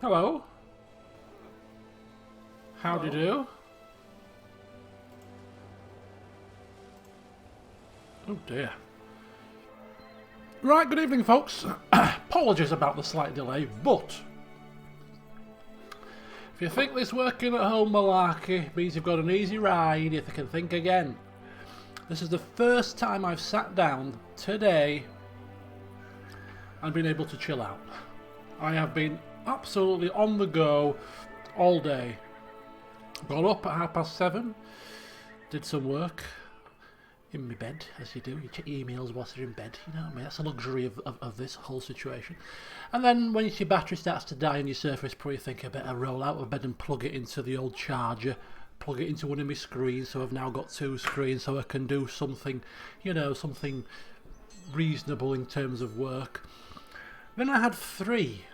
Hello. How do you do? Oh dear. Right, good evening folks. Apologies about the slight delay, but if you think this working at home malarkey means you've got an easy ride, you can think again. This is the first time I've sat down today and been able to chill out. I have been absolutely on the go all day. Got up at 7:30, did some work in my bed, as you do. You check your emails whilst you're in bed, you know what I mean? That's the luxury of this whole situation. And then when your battery starts to die on your Surface Pro, you think I better roll out of bed and plug it into the old charger, plug it into one of my screens, so I've now got 2 screens so I can do something, you know, something reasonable in terms of work. Then I had three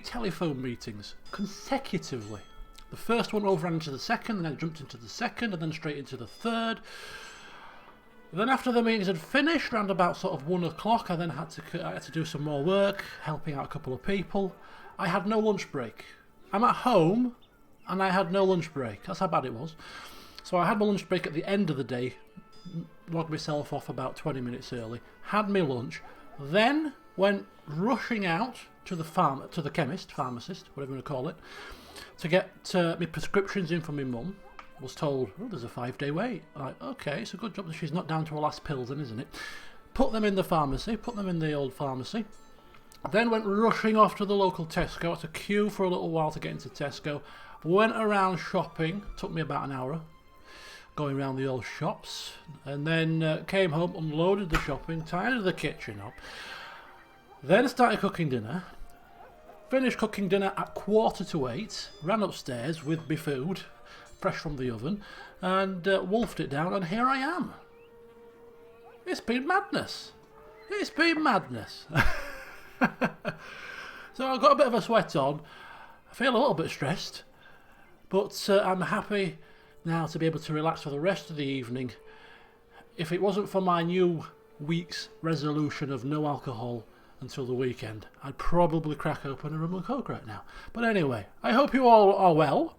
telephone meetings consecutively. The first one overran into the second, then I jumped into the second, and then straight into the third. Then after the meetings had finished, around about sort of 1 o'clock, I then had to do some more work, helping out a couple of people. I had no lunch break. I'm at home, and I had no lunch break. That's how bad it was. So I had my lunch break at the end of the day, logged myself off about 20 minutes early, had my lunch, then went rushing out to the pharmacist, whatever you want to call it, to get my prescriptions in for my mum. Was told, oh, there's a 5-day wait. Like, okay, it's a good job that she's not down to her last pills then, isn't it? Put them in the pharmacy, put them in the old pharmacy. Then went rushing off to the local Tesco. I had to queue for a little while to get into Tesco. Went around shopping, took me about an hour, going around the old shops. And then came home, unloaded the shopping, tidied the kitchen up. Then started cooking dinner. Finished cooking dinner at 7:45. Ran upstairs with my food, fresh from the oven, and wolfed it down, and here I am. It's been madness. It's been madness. So I've got a bit of a sweat on. I feel a little bit stressed, but I'm happy now to be able to relax for the rest of the evening. If it wasn't for my new week's resolution of no alcohol until the weekend, I'd probably crack open a rum and coke right now. But anyway, I hope you all are well.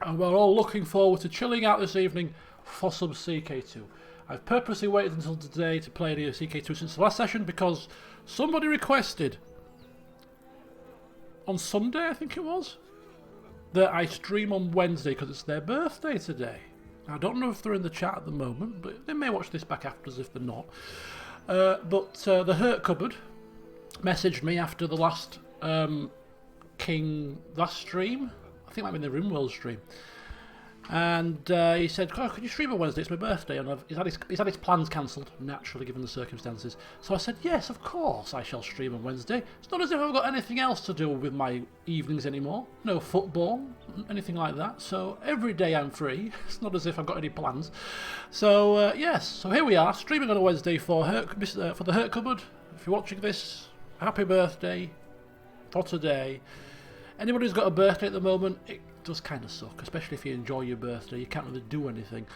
And we're all looking forward to chilling out this evening for some CK2. I've purposely waited until today to play any CK2 since the last session because somebody requested on Sunday, I think it was, that I stream on Wednesday because it's their birthday today. I don't know if they're in the chat at the moment, but they may watch this back after as if they're not. But the Hurt Cupboard messaged me after the last last stream. I think it might be in the RimWorld stream, and he said, oh, could you stream on Wednesday? It's my birthday, and he's had his plans cancelled, naturally, given the circumstances. So I said, yes, of course I shall stream on Wednesday. It's not as if I've got anything else to do with my evenings anymore. No football, anything like that. So every day I'm free. It's not as if I've got any plans. So yes, so here we are, streaming on a Wednesday for the Hurt Cupboard. If you're watching this, happy birthday for today. Anybody who's got a birthday at the moment, it does kind of suck, especially if you enjoy your birthday. You can't really do anything.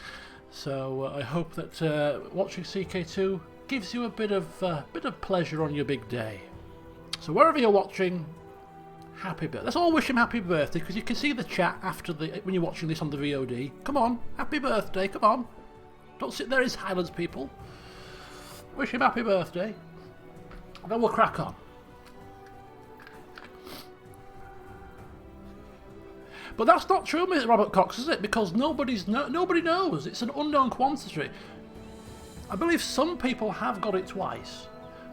So I hope that watching CK2 gives you a bit of pleasure on your big day. So wherever you're watching, happy birthday. Let's all wish him happy birthday, because you can see the chat after when you're watching this on the VOD. Come on, happy birthday, come on. Don't sit there in silence, people. Wish him happy birthday. And then we'll crack on. But that's not true, Mr. Robert Cox, is it? Because nobody knows. It's an unknown quantity. I believe some people have got it twice,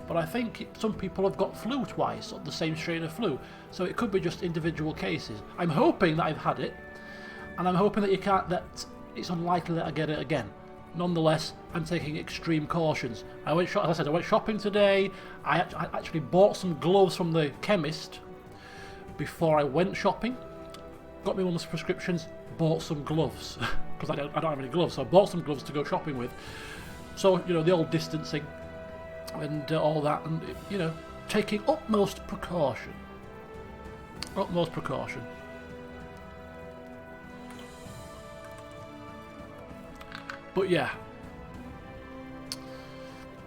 but I think some people have got flu twice, or the same strain of flu. So it could be just individual cases. I'm hoping that I've had it, and I'm hoping that it's unlikely that I get it again. Nonetheless, I'm taking extreme cautions. As I said, I went shopping today. I actually bought some gloves from the chemist before I went shopping. Got me one of the prescriptions, bought some gloves, because I don't have any gloves, so I bought some gloves to go shopping with. So, you know, the old distancing and all that, and, you know, taking utmost precaution. Utmost precaution. But yeah,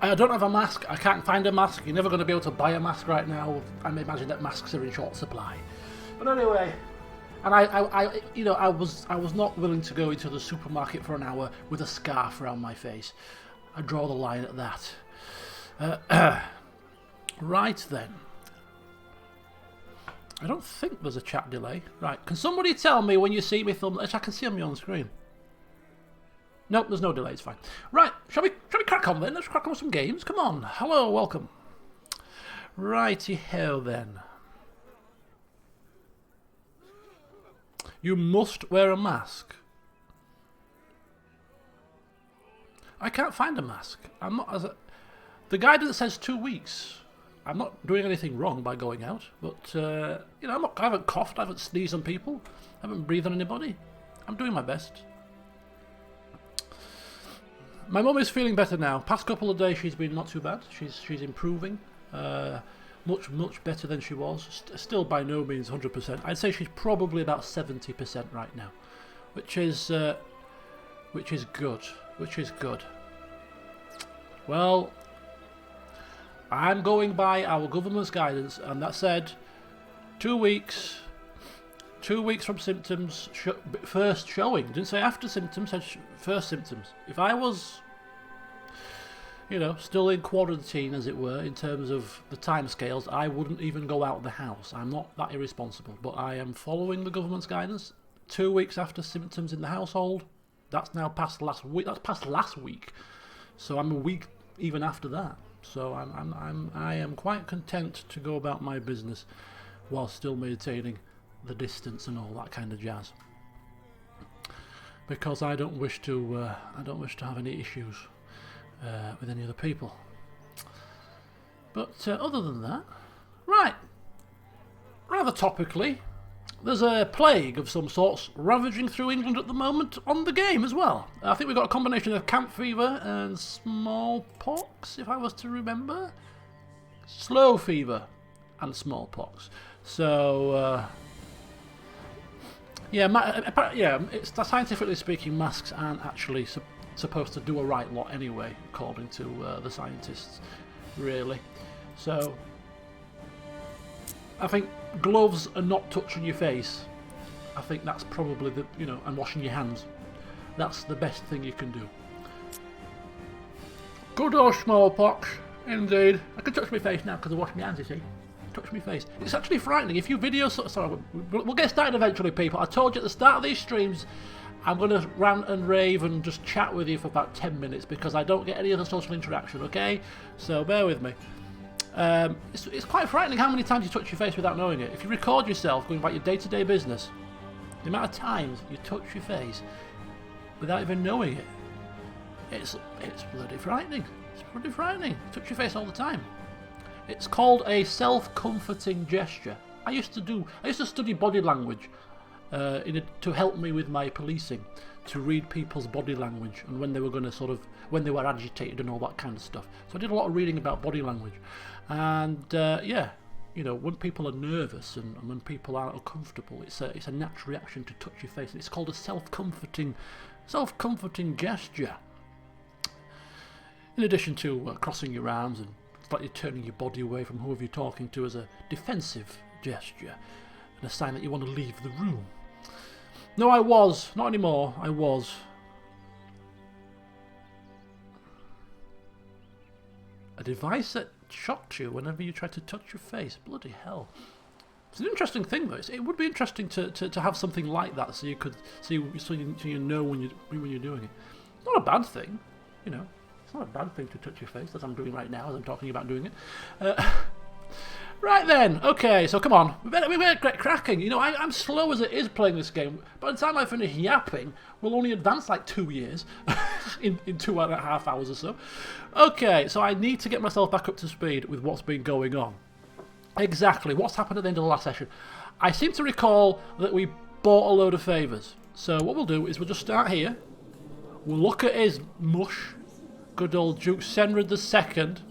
I don't have a mask. I can't find a mask. You're never going to be able to buy a mask right now. I imagine that masks are in short supply. But anyway, and I was not willing to go into the supermarket for an hour with a scarf around my face. I draw the line at that. Right then. I don't think there's a chat delay. Right, can somebody tell me when you see me thumb? I can see me on the screen. Nope, there's no delay, it's fine. Right, shall we crack on then? Let's crack on with some games. Come on. Hello, welcome. Righty-ho then. You must wear a mask. I can't find a mask. I'm not the guidance says 2 weeks. I'm not doing anything wrong by going out, but I haven't coughed, I haven't sneezed on people, I haven't breathed on anybody. I'm doing my best. My mum is feeling better now. Past couple of days she's been not too bad. She's improving, much better than she was. Still by no means 100%. I'd say she's probably about 70% right now, which is good. Well, I'm going by our government's guidance, and that said 2 weeks. 2 weeks from symptoms, first showing. Didn't say after symptoms, said first symptoms. If I was, still in quarantine, as it were, in terms of the timescales, I wouldn't even go out of the house. I'm not that irresponsible, but I am following the government's guidance. 2 weeks after symptoms in the household. That's now past last week. That's past last week. So I'm a week even after that. So I am quite content to go about my business while still maintaining the distance and all that kind of jazz, because I don't wish to have any issues with any other people. But other than that, right, rather topically, there's a plague of some sorts ravaging through England at the moment on the game as well. I think we've got a combination of camp fever and smallpox, if I was to remember. Slow fever and smallpox. So it's scientifically speaking, masks aren't actually supposed to do a right lot anyway, according to the scientists, really. So I think gloves and not touching your face, I think that's probably and washing your hands. That's the best thing you can do. Good old smallpox, indeed. I can touch my face now because I washed my hands, you see. Touch my face. It's actually frightening. If you video... Sorry, we'll get started eventually, people. I told you at the start of these streams, I'm going to rant and rave and just chat with you for about 10 minutes because I don't get any other social interaction, okay? So bear with me. It's quite frightening how many times you touch your face without knowing it. If you record yourself going about your day-to-day business, the amount of times you touch your face without even knowing it, it's bloody frightening. It's bloody frightening. You touch your face all the time. It's called a self-comforting gesture. I used to study body language to help me with my policing, to read people's body language and when they were when they were agitated and all that kind of stuff. So I did a lot of reading about body language, and when people are nervous and when people are uncomfortable, it's a natural reaction to touch your face. It's called a self-comforting gesture. In addition to crossing your arms and slightly turning your body away from whoever you're talking to as a defensive gesture and a sign that you want to leave the room. No, I was. Not anymore. I was. A device that shocks you whenever you try to touch your face. Bloody hell. It's an interesting thing, though. It would be interesting to have something like that, so you could see, so you know when you're doing it. It's not a bad thing, It's not a bad thing to touch your face, as I'm doing right now, as I'm talking about doing it. Right then, okay, so come on, we better get cracking. I'm slow as it is playing this game. By the time I finish yapping, we'll only advance like 2 years in 2.5 hours or so. Okay, so I need to get myself back up to speed with what's been going on. Exactly, what's happened at the end of the last session. I seem to recall that we bought a load of favours. So what we'll do is we'll just start here. We'll look at his mush. Good old Duke Cenred II.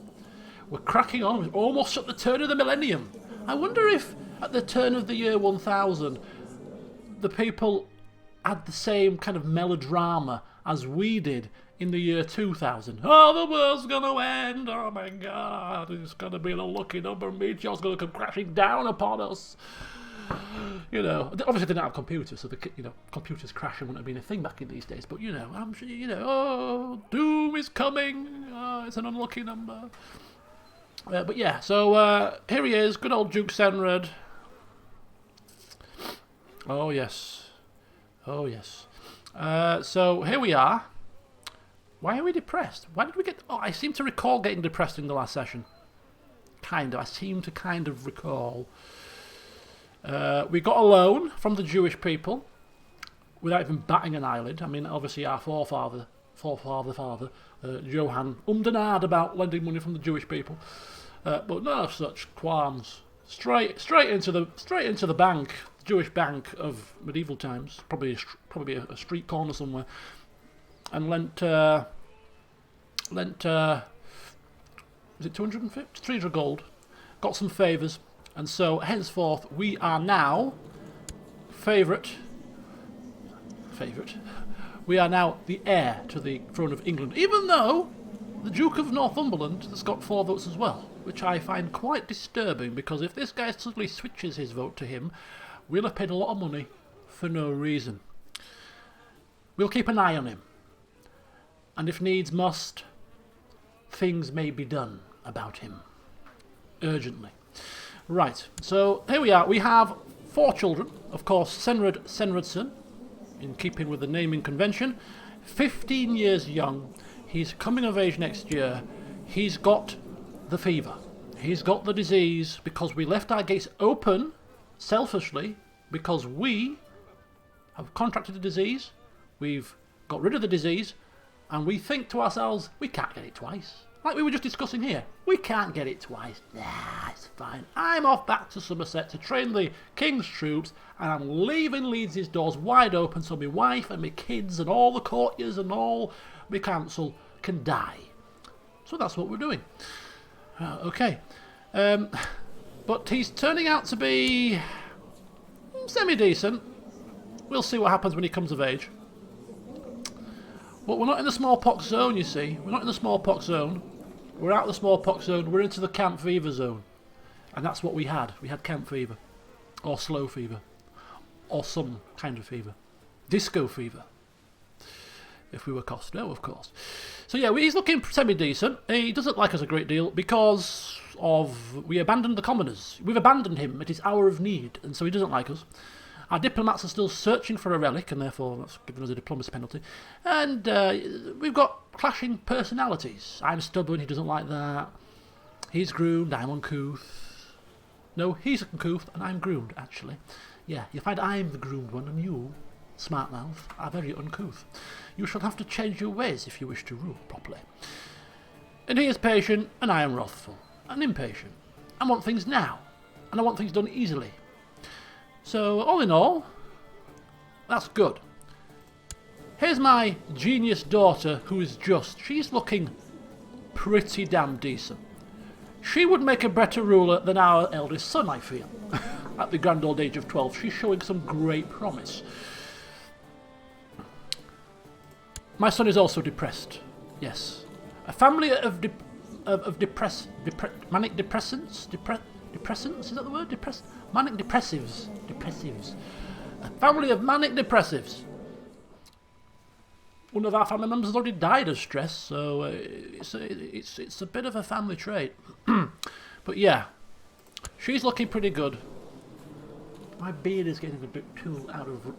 We're cracking on. We're almost at the turn of the millennium. I wonder if at the turn of the year 1000 the people had the same kind of melodrama as we did in the year 2000. Oh, the world's gonna end. Oh my God, it's gonna be an unlucky number. Meteor's gonna come crashing down upon us. You know, obviously they didn't have computers, so the computers crashing wouldn't have been a thing back in these days. But you know, I'm sure oh, doom is coming. Oh, it's an unlucky number. But yeah, so here he is, good old Duke Cenred. Oh yes, oh yes. So here we are. Why are we depressed? Why did we get... Oh, I seem to recall getting depressed in the last session. Kind of. I seem to kind of recall. We got a loan from the Jewish people without even batting an eyelid. I mean, obviously our forefather, Johann, and ahed about lending money from the Jewish people. But no such qualms. Straight into the bank, the Jewish bank of medieval times. Probably a street corner somewhere. And lent was it 250? 300 gold. Got some favours, and so henceforth we are now favourite. We are now the heir to the throne of England, even though the Duke of Northumberland has got 4 votes as well, which I find quite disturbing, because if this guy suddenly switches his vote to him, we'll have paid a lot of money for no reason. We'll keep an eye on him. And if needs must, things may be done about him. Urgently. Right, so here we are. We have 4 children. Of course, Cenred's son, in keeping with the naming convention. 15 years young. He's coming of age next year. He's got the fever. He's got the disease because we left our gates open, selfishly, because we have contracted the disease. We've got rid of the disease. And we think to ourselves, we can't get it twice. Like we were just discussing here. We can't get it twice. Nah, it's fine. I'm off back to Somerset to train the King's troops, and I'm leaving Leeds' doors wide open so my wife and my kids and all the courtiers and all my council can die. So that's what we're doing. Okay. But he's turning out to be semi-decent. We'll see what happens when he comes of age. But we're not in the smallpox zone, you see. We're not in the smallpox zone. We're out of the smallpox zone. We're into the camp fever zone. And that's what we had. We had camp fever. Or slow fever. Or some kind of fever. Disco fever. If we were Costello, of course. So yeah, he's looking semi-decent. He doesn't like us a great deal because of... We abandoned the commoners. We've abandoned him at his hour of need. And so he doesn't like us. Our diplomats are still searching for a relic, and therefore that's given us a diplomacy penalty. And we've got clashing personalities. I'm stubborn, he doesn't like that. He's groomed, I'm uncouth. No, he's uncouth, and I'm groomed, actually. Yeah, you'll find I'm the groomed one, and you, smart mouth, are very uncouth. You shall have to change your ways if you wish to rule properly. And he is patient, and I am wrathful, and impatient. I want things now, and I want things done easily. So, all in all, that's good. Here's my genius daughter, who is just. She's looking pretty damn decent. She would make a better ruler than our eldest son, I feel. At the grand old age of 12, she's showing some great promise. My son is also depressed. Yes. A family of manic depressants? Depressants? Is that the word? Manic depressives. A family of manic depressives. One of our family members has already died of stress, so it's a bit of a family trait. But yeah, she's looking pretty good. My beard is getting a bit too out of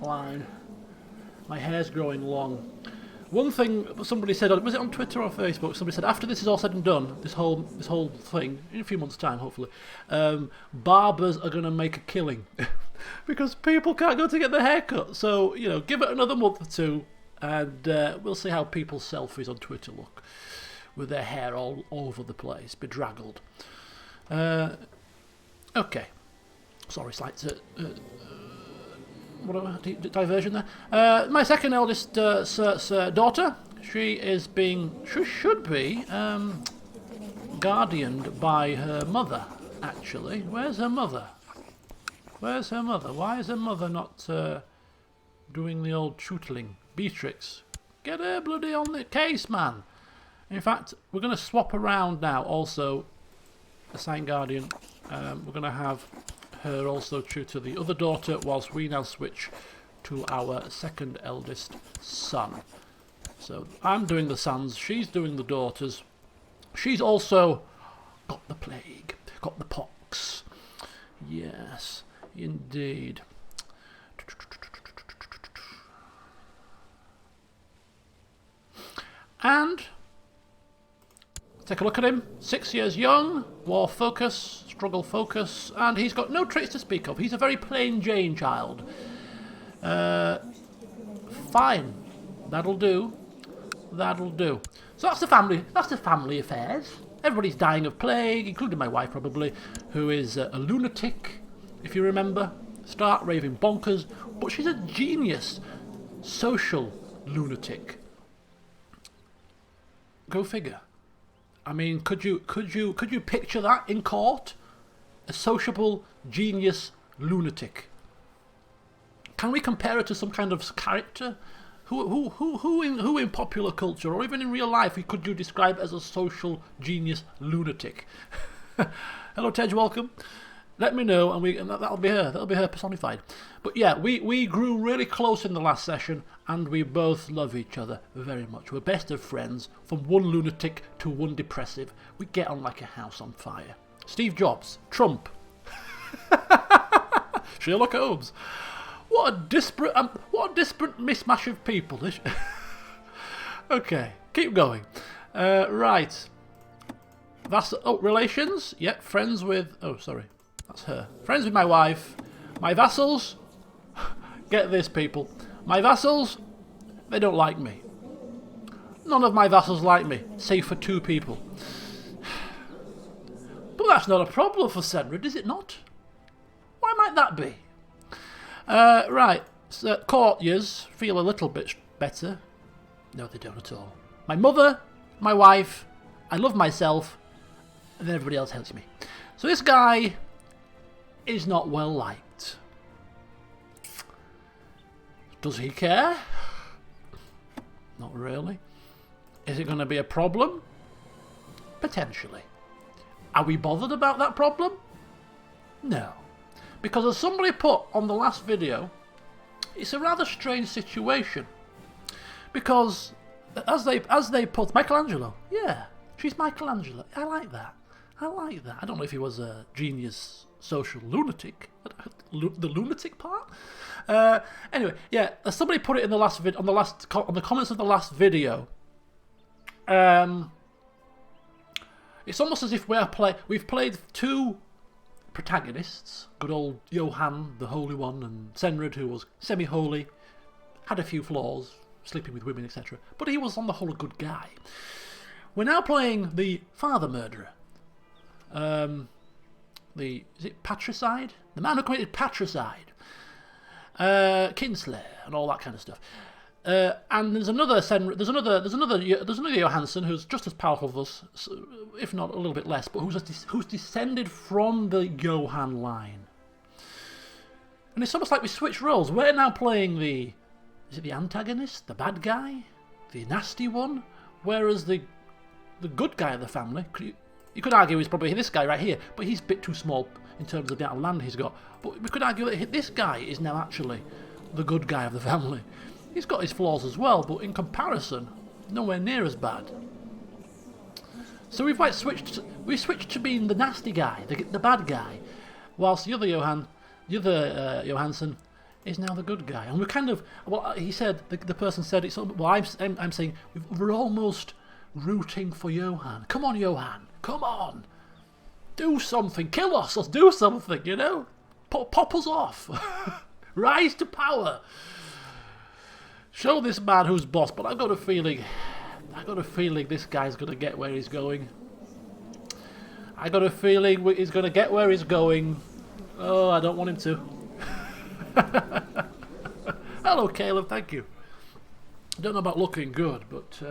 line. My hair's growing long. One thing somebody said, was it on Twitter or Facebook? Somebody said after this is all said and done, this whole thing, in a few months' time, hopefully, barbers are going to make a killing because people can't go to get their hair cut. So give it another month or two, and we'll see how people's selfies on Twitter look with their hair all over the place, bedraggled. Okay, sorry, slight diversion there. My second eldest daughter, she should be guardianed by her mother, actually. Where's her mother? Why is her mother not doing the old tutoring? Beatrix, get her bloody on the case, man. In fact, we're going to swap around now also. Assigned guardian. We're going to have her also to the other daughter, whilst we now switch to our second eldest son. So I'm doing the sons, she's doing the daughters. She's also got the plague, got the pox. Yes, indeed. And take a look at him. 6 years young, war focus, struggle focus, and he's got no traits to speak of. He's a very plain Jane child. Fine, that'll do. That'll do. So that's the family. That's the family affairs. Everybody's dying of plague, including my wife probably, who is a lunatic, if you remember. Start raving bonkers, but she's a genius, social lunatic. Go figure. I mean, could you picture that in court? A sociable genius lunatic. Can we compare it to some kind of character? Who in popular culture or even in real life could you describe as a social genius lunatic? Hello, Tej, welcome. Let me know, and that'll be her. That'll be her personified. But yeah, we grew really close in the last session, and we both love each other very much. We're best of friends, from one lunatic to one depressive. We get on like a house on fire. Steve Jobs, Trump, Sherlock Holmes. What a disparate mismatch of people. Okay, keep going. Right. That's relations. Yep, friends with. Oh, sorry. That's her. Friends with my wife. My vassals. Get this, people. My vassals, they don't like me. None of my vassals like me, save for 2 people. But that's not a problem for Cenred, is it not? Why might that be? Right. So courtiers feel a little bit better. No, they don't at all. My mother, my wife, I love myself, and then everybody else hates me. So this guy is not well liked. Does he care? Not really. Is it going to be a problem? Potentially. Are we bothered about that problem? No. Because as somebody put on the last video, it's a rather strange situation. Because as they put Michelangelo, yeah, she's Michelangelo. I like that. I like that. I don't know if he was a genius social lunatic. The lunatic part. Anyway, yeah. As somebody put it in the last on the comments of the last video. It's almost as if we've played 2 protagonists. Good old Johann, the Holy One, and Cenred, who was semi-holy, had a few flaws, sleeping with women, etc. But he was on the whole a good guy. We're now playing the father murderer. Is it patricide? The man who committed patricide, kinslayer, and all that kind of stuff. And there's another Johansson who's just as powerful as us, if not a little bit less, but who's descended from the Johann line. And it's almost like we switch roles. We're now playing the antagonist, the bad guy, the nasty one, whereas the good guy of the family. You could argue he's probably this guy right here, but he's a bit too small in terms of the amount of land he's got. But we could argue that this guy is now actually the good guy of the family. He's got his flaws as well, but in comparison, nowhere near as bad. So we've switched to being the nasty guy, the bad guy, whilst the other Johansson is now the good guy. And we're kind of, well, he said, the person said, I'm saying we're almost rooting for Johann. Come on, Johann. Come on. Do something. Kill us. Let's do something, you know? Pop us off. Rise to power. Show this man who's boss. But I've got a feeling this guy's going to get where he's going. I got a feeling he's going to get where he's going. Oh, I don't want him to. Hello, Caleb. Thank you. I don't know about looking good, but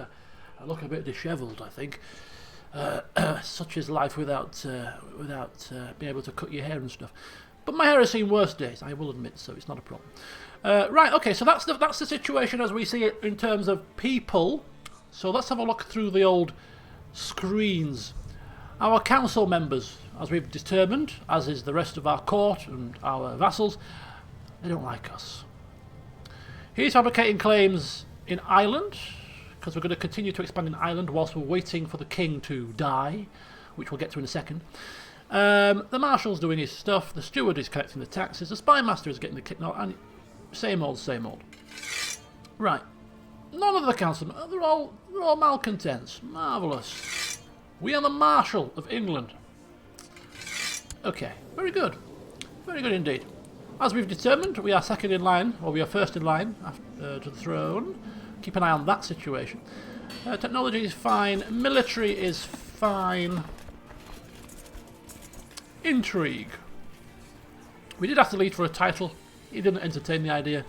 I look a bit dishevelled, I think. Such is life without being able to cut your hair and stuff. But my hair has seen worse days, I will admit, so it's not a problem. Right, okay, so that's the situation as we see it in terms of people. So let's have a look through the old screens. Our council members, as we've determined, as is the rest of our court and our vassals, they don't like us. He's fabricating claims in Ireland, because we're going to continue to expand in Ireland whilst we're waiting for the king to die, which we'll get to in a second. The marshal's doing his stuff, the steward is collecting the taxes, the spy master is getting the kick, and same old, same old. Right. None of the councilmen, they're all malcontents. Marvellous. We are the Marshal of England. Okay, very good. Very good indeed. As we've determined, we are second in line, or we are first in line after, to the throne. Keep an eye on that situation. Technology is fine. Military is fine. Intrigue. We did have to lead for a title. He didn't entertain the idea.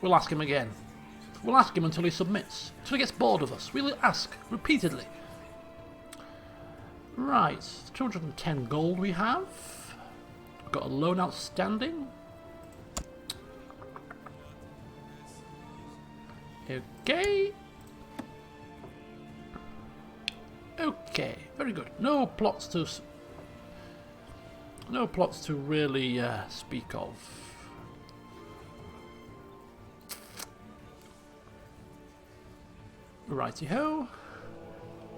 We'll ask him again. We'll ask him until he submits. Until he gets bored of us. We'll ask repeatedly. Right. 210 gold we have. We've got a loan outstanding. Okay. Okay. Very good. No plots to really speak of. Righty-ho.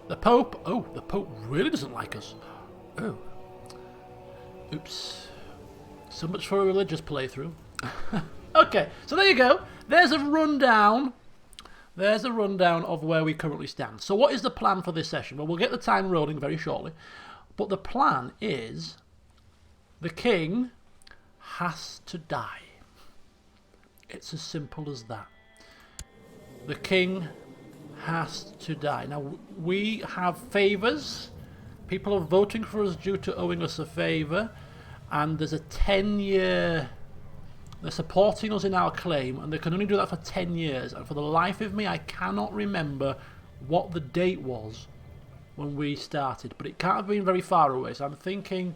The Pope. Oh, the Pope really doesn't like us. Oh. Oops. So much for a religious playthrough. Okay, so there you go. There's a rundown. There's a rundown of where we currently stand. So what is the plan for this session? Well, we'll get the time rolling very shortly. But the plan is the king has to die. It's as simple as that. The king has to die. Now, we have favours. People are voting for us due to owing us a favour. And there's a 10-year... They're supporting us in our claim, and they can only do that for 10 years. And for the life of me, I cannot remember what the date was when we started. But it can't have been very far away. So I'm thinking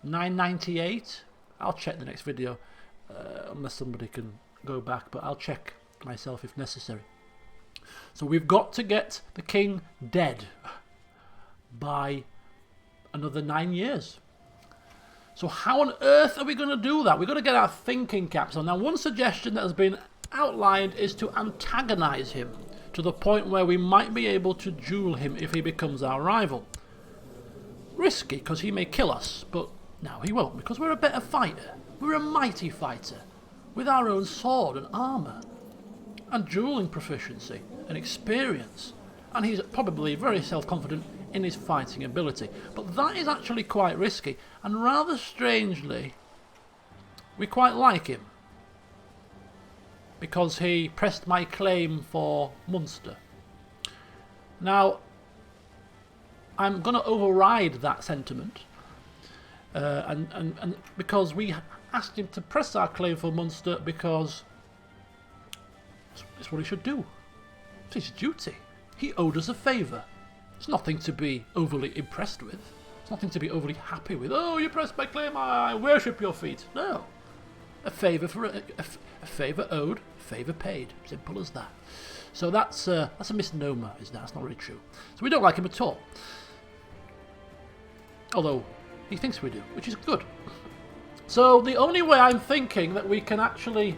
998. I'll check the next video, unless somebody can go back. But I'll check myself if necessary. So we've got to get the king dead by another 9 years. So how on earth are we going to do that? We've got to get our thinking caps on. Now, one suggestion that has been outlined is to antagonise him to the point where we might be able to duel him if he becomes our rival. Risky, because he may kill us, but no, he won't, because we're a better fighter. We're a mighty fighter, with our own sword and armour, and duelling proficiency and experience. And he's probably very self-confident in his fighting ability. But that is actually quite risky, and rather strangely, we quite like him. Because he pressed my claim for Munster. Now, I'm going to override that sentiment, and because we asked him to press our claim for Munster because it's what he should do. It's his duty. He owed us a favour. It's nothing to be overly impressed with. It's nothing to be overly happy with. Oh, you pressed my claim, I worship your feet. No. A favour for a favour owed, favour paid. Simple as that. So that's a misnomer, isn't it? That's not really true. So we don't like him at all. Although he thinks we do, which is good. So the only way I'm thinking that we can actually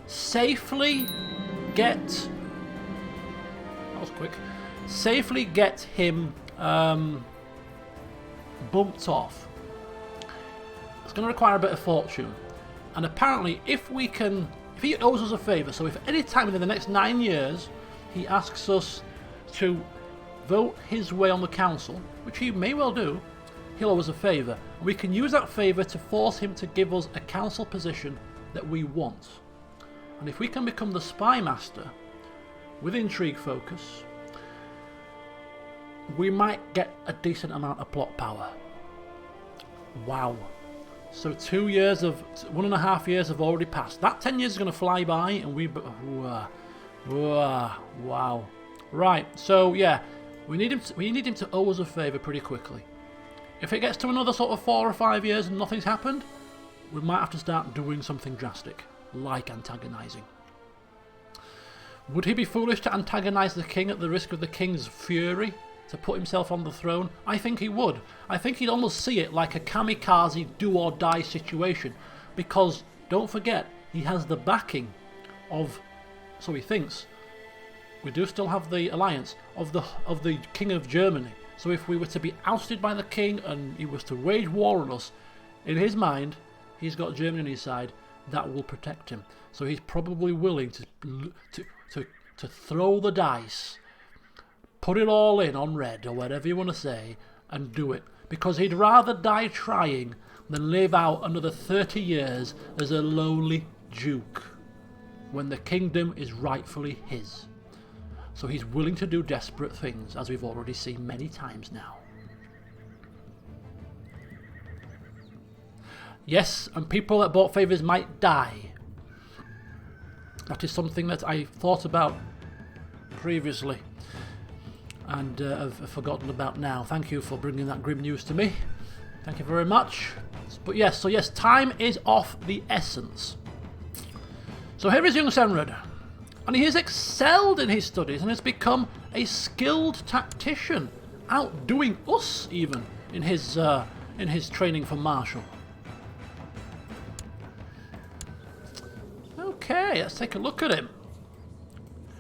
safely get... That was quick. Safely get him bumped off. It's going to require a bit of fortune. And apparently, if he owes us a favour, so if at any time within the next 9 years he asks us to vote his way on the council, which he may well do, he'll owe us a favour. We can use that favour to force him to give us a council position that we want. And if we can become the spy master with intrigue focus, we might get a decent amount of plot power. Wow. So 2 years of 1.5 years have already passed. That 10 years is going to fly by, and wow. Right. So yeah, we need him to owe us a favour pretty quickly. If it gets to another sort of 4 or 5 years and nothing's happened, we might have to start doing something drastic, like antagonising. Would he be foolish to antagonise the king at the risk of the king's fury? to put himself on the throne? I think he would. I think he'd almost see it like a kamikaze do-or-die situation, because, don't forget, he has the backing of, so he thinks, we do still have the alliance of the King of Germany. So if we were to be ousted by the king and he was to wage war on us, in his mind, he's got Germany on his side. That will protect him. So he's probably willing to throw the dice, put it all in on red or whatever you want to say, and do it, because he'd rather die trying than live out another 30 years as a lowly duke when the kingdom is rightfully his. So he's willing to do desperate things, as we've already seen many times now. Yes, and people that bought favours might die. That is something that I thought about previously and have forgotten about now. Thank you for bringing that grim news to me. Thank you very much. But yes, so yes, time is of the essence. So here is young Cenred, and he has excelled in his studies and has become a skilled tactician, outdoing us even in his training for martial. Okay, let's take a look at him.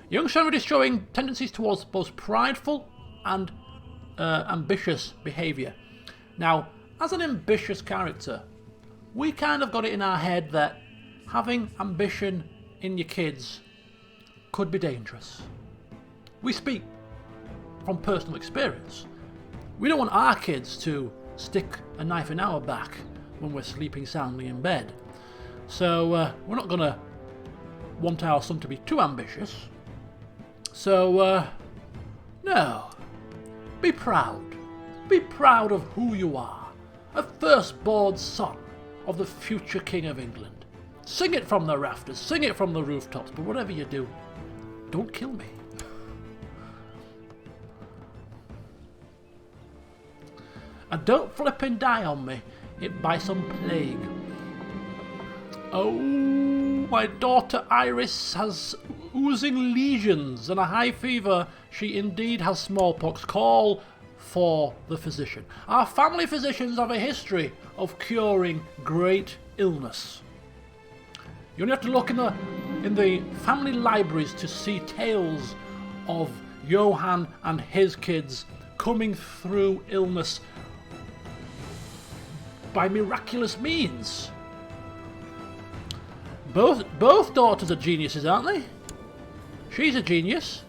Young Cenred is showing tendencies towards both prideful and ambitious behaviour. Now, as an ambitious character, we kind of got it in our head that having ambition in your kids could be dangerous. We speak from personal experience. We don't want our kids to stick a knife in our back when we're sleeping soundly in bed. So we're not going to want our son to be too ambitious. So, no. Be proud. Be proud of who you are. A firstborn son of the future King of England. Sing it from the rafters, sing it from the rooftops, but whatever you do, don't kill me. And don't flip and die on me by some plague. Oh, my daughter Iris has oozing lesions and a high fever. She indeed has smallpox. Call for the physician. Our family physicians have a history of curing great illness. You only have to look in the family libraries to see tales of Johann and his kids coming through illness by miraculous means. Both daughters are geniuses, aren't they? She's a genius.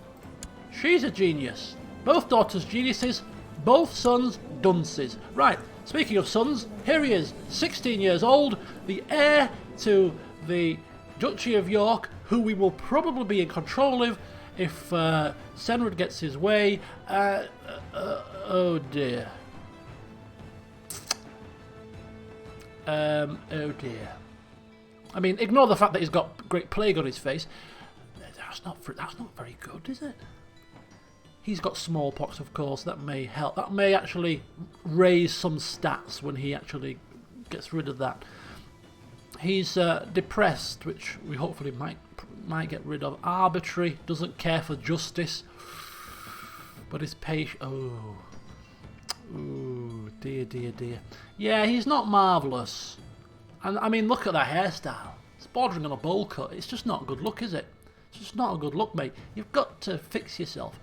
She's a genius. Both daughters geniuses. Both sons dunces. Right, speaking of sons, here he is, 16 years old, the heir to the Duchy of York, who we will probably be in control of if Cenred gets his way. Oh dear. Oh dear. I mean, ignore the fact that he's got great plague on his face. That's not very good, is it? He's got smallpox, of course. That may help. That may actually raise some stats when he actually gets rid of that. He's depressed, which we hopefully might get rid of. Arbitrary, doesn't care for justice, but his patient. Oh, dear, dear, dear. Yeah, he's not marvellous. And I mean, look at that hairstyle. It's bordering on a bowl cut. It's just not a good look, is it? It's just not a good look, mate. You've got to fix yourself.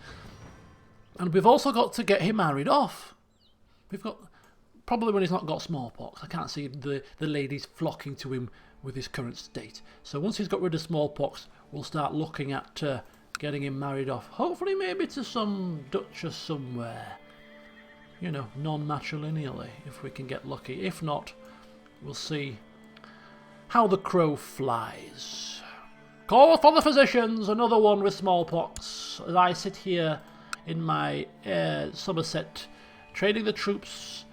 And we've also got to get him married off. We've got... Probably when he's not got smallpox. I can't see the ladies flocking to him with his current state. So once he's got rid of smallpox, we'll start looking at getting him married off. Hopefully maybe to some duchess somewhere. You know, non-matrilineally, if we can get lucky. If not, we'll see how the crow flies. Call for the physicians, another one with smallpox. As I sit here in my Somerset, training the troops.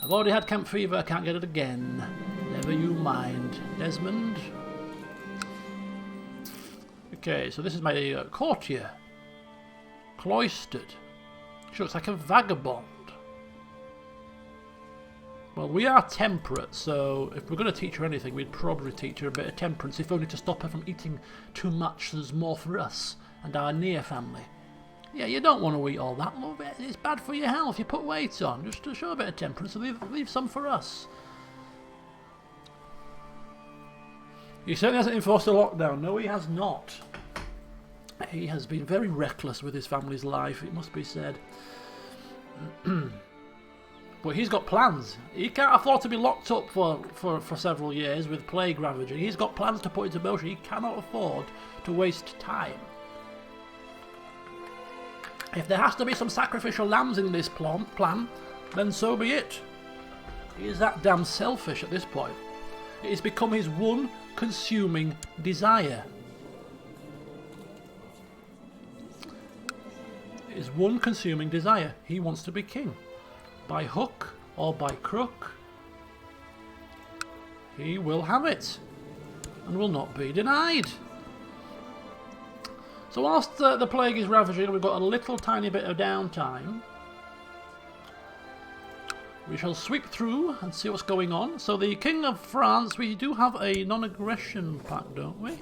I've already had camp fever, I can't get it again. Never you mind. Desmond. Okay, so this is my courtier. Cloistered. She looks like a vagabond. Well, we are temperate, so if we're going to teach her anything, we'd probably teach her a bit of temperance, if only to stop her from eating too much. There's more for us and our near family. Yeah, you don't want to eat all that, love. It's bad for your health. You put weight on. Just to show a bit of temperance, so leave some for us. He certainly hasn't enforced a lockdown. No, he has not. He has been very reckless with his family's life, it must be said. But he's got plans. He can't afford to be locked up for several years with plague ravaging. He's got plans to put into motion. He cannot afford to waste time. If there has to be some sacrificial lambs in this plan, then so be it. He is that damn selfish at this point. It has become his one consuming desire. His one consuming desire. He wants to be king. By hook or by crook, he will have it and will not be denied. So whilst the plague is ravaging, we've got a little tiny bit of downtime. We shall sweep through and see what's going on. So the King of France, we do have a non-aggression pact, don't we?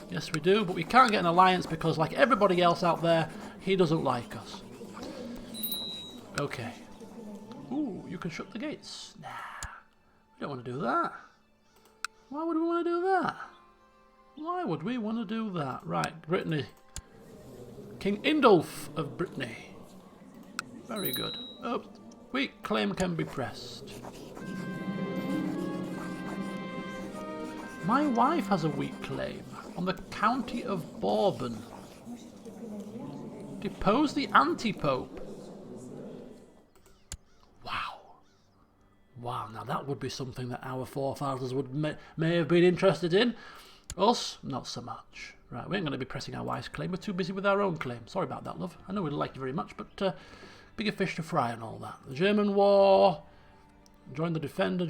Yes, we do, but we can't get an alliance because, like everybody else out there, he doesn't like us. Okay. Ooh, you can shut the gates. Nah, we don't want to do that. Why would we want to do that? Why would we want to do that? Right, Brittany. King Indolf of Brittany. Very good. Oh, weak claim can be pressed. My wife has a weak claim on the county of Bourbon. Depose the anti-pope. Wow, now that would be something that our forefathers would may have been interested in. Us, not so much. Right, we ain't going to be pressing our wife's claim. We're too busy with our own claim. Sorry about that, love. I know we like you very much, but bigger fish to fry and all that. The German war. Join the defender.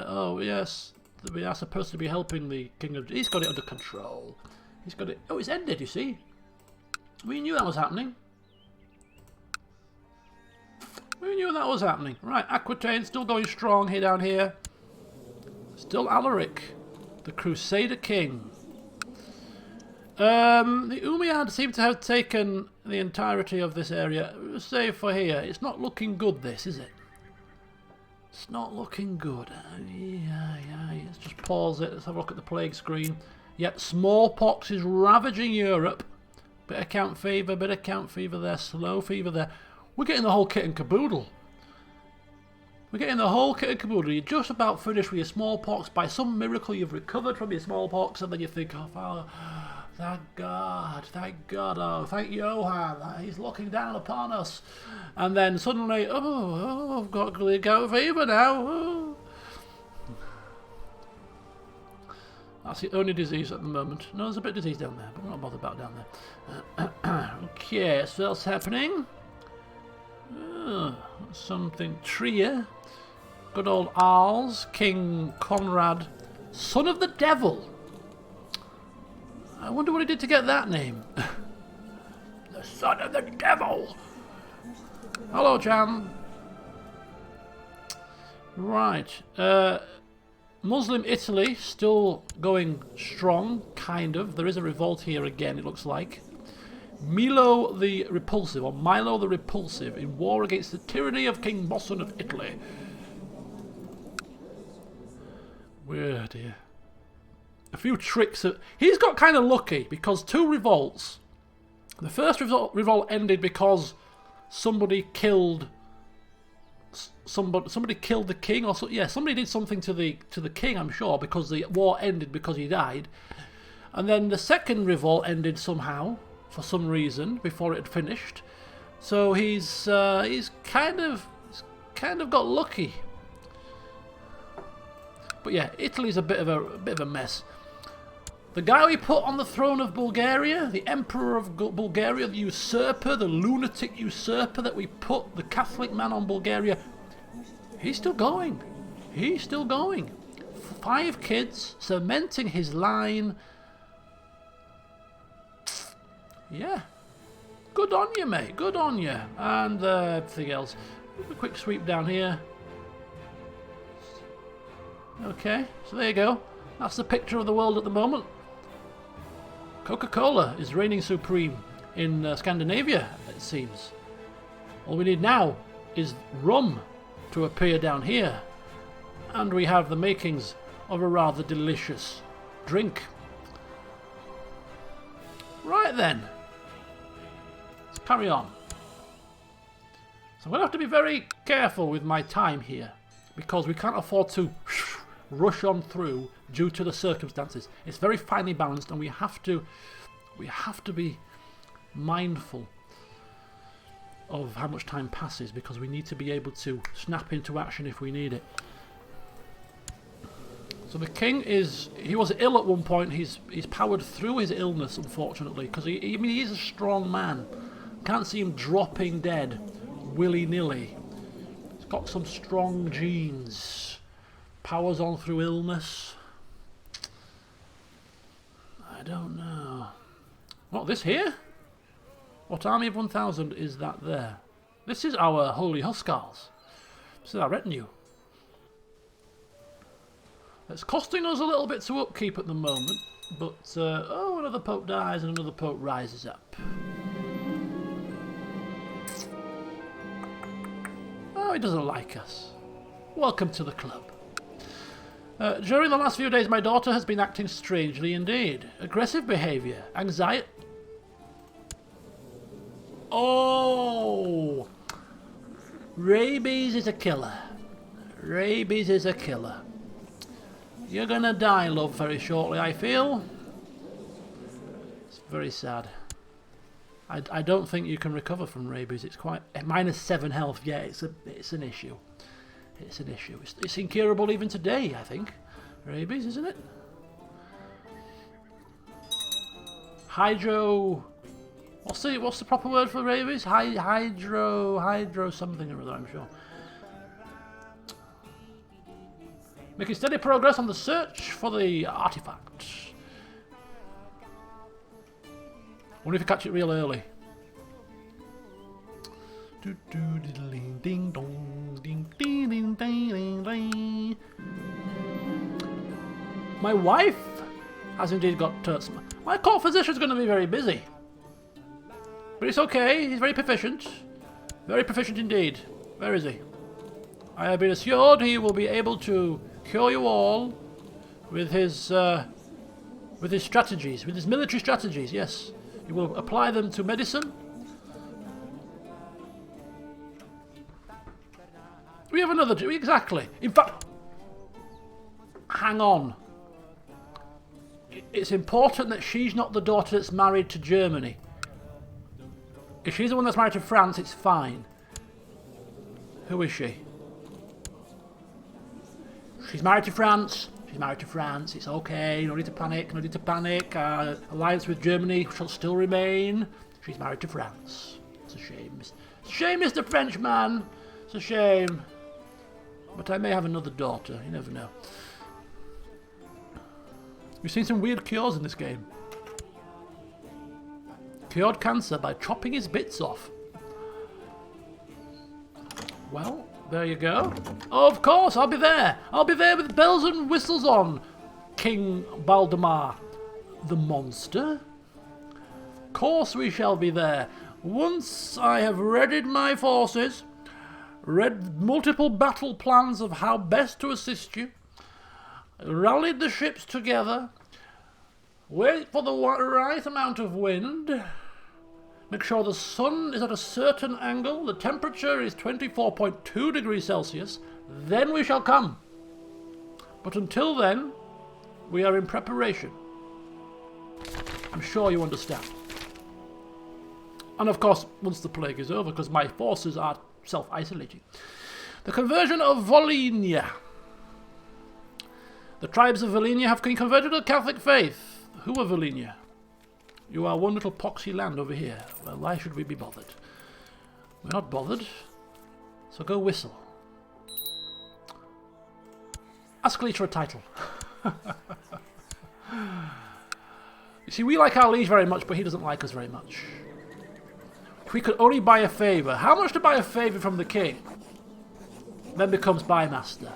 Oh, yes. We are supposed to be helping the king of... He's got it under control. He's got it... Oh, it's ended, you see. We knew that was happening. We knew that was happening. Right, Aquitaine still going strong here down here. Still Alaric, the Crusader King. The Umayyad seem to have taken the entirety of this area. Save for here. It's not looking good, this, is it? It's not looking good. Yeah. Let's just pause it. Let's have a look at the plague screen. Yep, smallpox is ravaging Europe. Bit of camp fever there. Slow fever there. We're getting the whole kit and caboodle. You're just about finished with your smallpox. By some miracle, you've recovered from your smallpox, and then you think, oh, thank God. Oh, thank Johann. He's looking down upon us. And then suddenly, I've got gout fever now. Oh. That's the only disease at the moment. No, there's a bit of disease down there, but we're not bothered about down there. Okay, so what's happening? Something Trier. Good old Arles, King Conrad, son of the devil. I wonder what he did to get that name. The son of the devil. Hello, Jan. Right. Muslim Italy still going strong, kind of. There is a revolt here again, it looks like. Milo the Repulsive, in war against the tyranny of King Bosson of Italy. Oh dear. A few tricks. He's got kind of lucky because two revolts. The first revolt ended because somebody killed somebody killed the king, or so, yeah, somebody did something to the king, I'm sure, because the war ended because he died. And then the second revolt ended somehow, for some reason, before it had finished. So he's kind of got lucky. But yeah, Italy's a bit of a mess. The guy we put on the throne of Bulgaria, the Emperor of Bulgaria, the usurper, the lunatic usurper that we put, the Catholic man on Bulgaria, he's still going. 5 kids, cementing his line. Yeah. Good on you, mate. Good on you. And everything else. A quick sweep down here. Okay, so there you go. That's the picture of the world at the moment. Coca-Cola is reigning supreme in Scandinavia. it seems. All we need now is rum to appear down here. And we have the makings of a rather delicious drink. Right then. Let's carry on. So I'm going to have to be very careful with my time here, because we can't afford to rush on through due to the circumstances. It's very finely balanced, and we have to be mindful of how much time passes, because we need to be able to snap into action if we need it. So the king he was ill at one point. He's powered through his illness, unfortunately, because he's a strong man. Can't see him dropping dead willy-nilly. He's got some strong genes. Powers on through illness. I don't know. What, this here? What army of 1,000 is that there? This is our holy Huskars. This is our retinue. It's costing us a little bit to upkeep at the moment, but oh, another pope dies and another pope rises up. Oh, he doesn't like us. Welcome to the club. During the last few days, my daughter has been acting strangely indeed. Aggressive behaviour, anxiety. Oh! Rabies is a killer. Rabies is a killer. You're gonna die, love, very shortly, I feel. It's very sad. I don't think you can recover from rabies. It's quite... -7 health, yeah, it's an issue. It's an issue. It's incurable even today, I think. Rabies, isn't it? Hydro... What's the proper word for rabies? Hydro something or other, I'm sure. Making steady progress on the search for the artifact. Wonder if you catch it real early. My wife has indeed got my court physician is going to be very busy. But it's okay, he's very proficient. Very proficient indeed. Where is he? I have been assured he will be able to cure you all with his strategies, with his military strategies, yes. He will apply them to medicine. We have another... Exactly. In fact... Hang on. It's important that she's not the daughter that's married to Germany. If she's the one that's married to France, it's fine. Who is she? She's married to France. She's married to France. It's okay. No need to panic. No need to panic. Alliance with Germany shall still remain. She's married to France. It's a shame. It's a shame, Mr. Frenchman. It's a shame. But I may have another daughter. You never know. We've seen some weird cures in this game. Cured cancer by chopping his bits off. Well... There you go. Oh, of course, I'll be there. I'll be there with bells and whistles on. King Baldemar, the monster. Of course we shall be there. Once I have readied my forces, read multiple battle plans of how best to assist you, rallied the ships together, wait for the right amount of wind, make sure the sun is at a certain angle, the temperature is 24.2 degrees Celsius, then we shall come. But until then, we are in preparation. I'm sure you understand. And of course, once the plague is over, because my forces are self-isolating. The conversion of Volhynia. The tribes of Volhynia have been converted to the Catholic faith. Who are Volhynia? You are one little poxy land over here. Well, why should we be bothered? We're not bothered. So go whistle. Ask Liege for a title. You see, we like our liege very much, but he doesn't like us very much. If we could only buy a favour. How much to buy a favour from the king? Then becomes buymaster.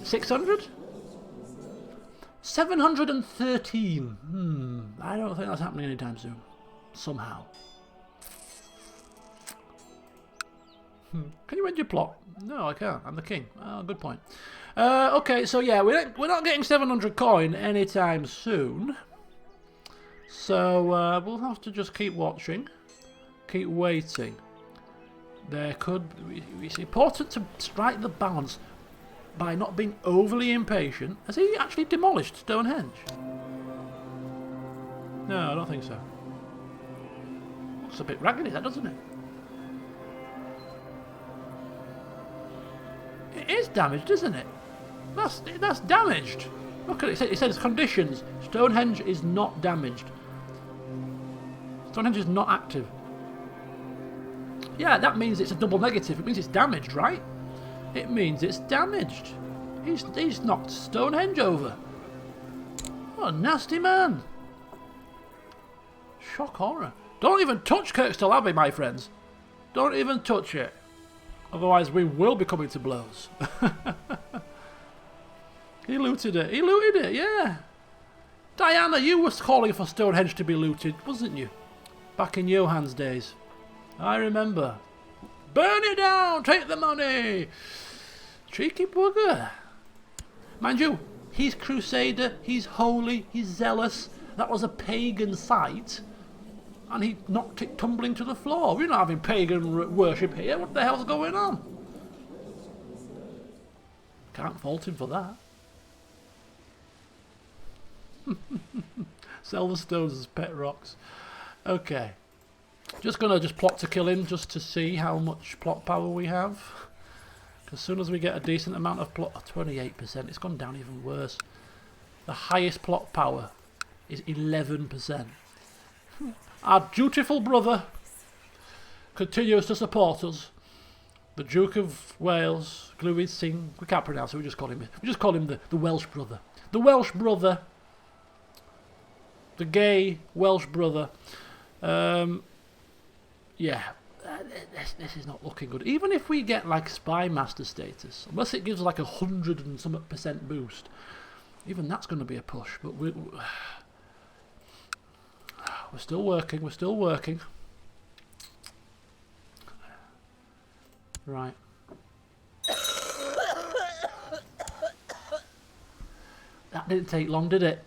600? 713. I don't think that's happening anytime soon. somehow. Can you end your plot? No, I can't. I'm the king. Oh, good point. Okay, so yeah, we're not getting 700 coin anytime soon. So we'll have to just keep watching, keep waiting. There could. It's important to strike the balance by not being overly impatient. Has he actually demolished Stonehenge? No, I don't think so. Looks a bit raggedy, that, doesn't it? It is damaged, isn't it? That's damaged. Look at it. It says conditions. Stonehenge is not damaged. Stonehenge is not active. Yeah, that means it's a double negative. It means it's damaged, right? It means it's damaged. He's knocked Stonehenge over. What a nasty man. Shock horror. Don't even touch Kirkstall Abbey, my friends. Don't even touch it. Otherwise we will be coming to blows. He looted it. He looted it, yeah. Diana, you were calling for Stonehenge to be looted, wasn't you? Back in Johann's days. I remember. Burn it down! Take the money! Cheeky bugger. Mind you, he's crusader, he's holy, he's zealous. That was a pagan site. And he knocked it tumbling to the floor. We're not having pagan worship here. What the hell's going on? Can't fault him for that. Sell the stones as pet rocks. Okay. Just gonna plot to kill him just to see how much plot power we have. As soon as we get a decent amount of plot, 28%, it's gone down even worse. The highest plot power is 11%. Our dutiful brother continues to support us. The Duke of Wales, Glywyd Singh. We can't pronounce it. We just call him the Welsh brother. The Welsh brother. The gay Welsh brother. Yeah, this is not looking good. Even if we get like Spy Master status, unless it gives like 100 and some % boost, even that's going to be a push. But we're still working. We're still working. Right. That didn't take long, did it?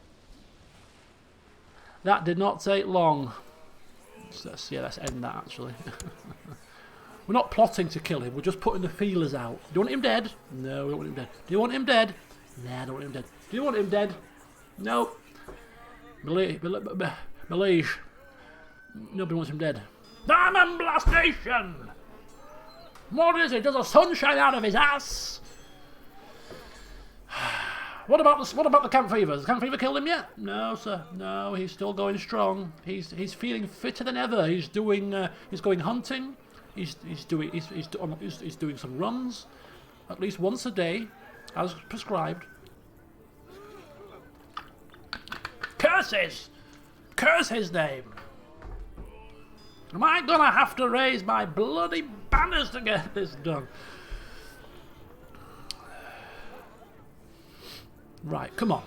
That did not take long. Let's end that actually. We're not plotting to kill him, we're just putting the feelers out. Do you want him dead? No, we don't want him dead. Do you want him dead? Nah, I don't want him dead. Do you want him dead? No. Malaysia. Nobody wants him dead. Diamond Blastation! What is it? Does the sun shine out of his ass? What about the camp fever? Has the camp fever killed him yet? No, sir. No, he's still going strong. He's feeling fitter than ever. He's going hunting. He's doing some runs, at least once a day, as prescribed. Curses! Curse his name! Am I gonna have to raise my bloody banners to get this done? Right, come on.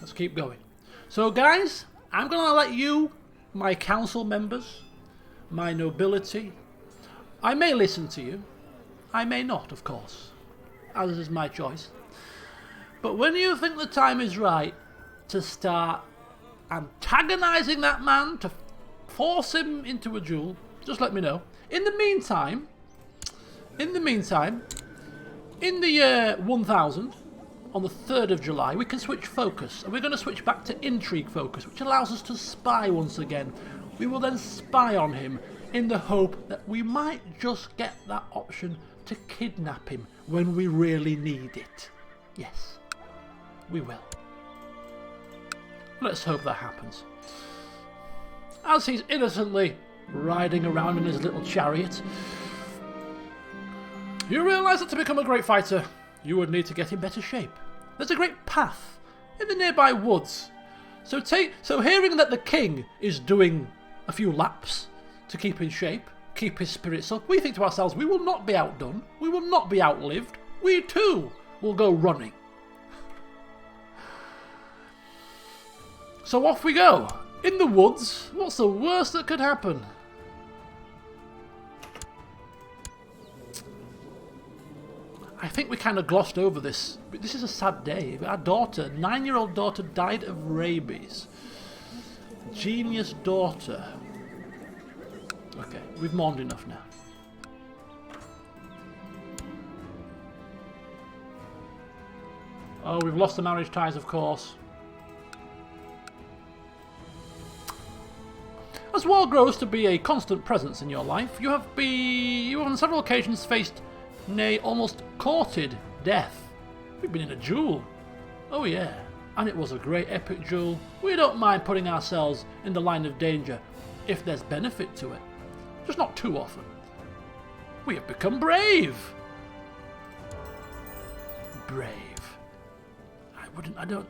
Let's keep going. So guys, I'm going to let you, my council members, my nobility, I may listen to you. I may not, of course, as is my choice. But when you think the time is right to start antagonising that man, to force him into a duel, just let me know. In the meantime, in the year 1000, on the 3rd of July, we can switch focus, and we're going to switch back to intrigue focus, which allows us to spy once again. We will then spy on him in the hope that we might just get that option to kidnap him when we really need it. Yes, we will. Let's hope that happens. As he's innocently riding around in his little chariot, you realise that to become a great fighter, you would need to get in better shape. There's a great path in the nearby woods. So hearing that the king is doing a few laps to keep in shape, keep his spirits up, we think to ourselves, we will not be outdone, we will not be outlived, we too will go running. So off we go, In the woods? What's the worst that could happen? I think we kind of glossed over this. But this is a sad day. Our daughter, 9-year-old daughter, died of rabies. Genius daughter. Okay, we've mourned enough now. Oh, we've lost the marriage ties, of course. As war grows to be a constant presence in your life, you have on several occasions faced, nay, almost courted death. We've been in a duel. Oh yeah, and it was a great epic duel. We don't mind putting ourselves in the line of danger if there's benefit to it. Just not too often. We have become brave. Brave.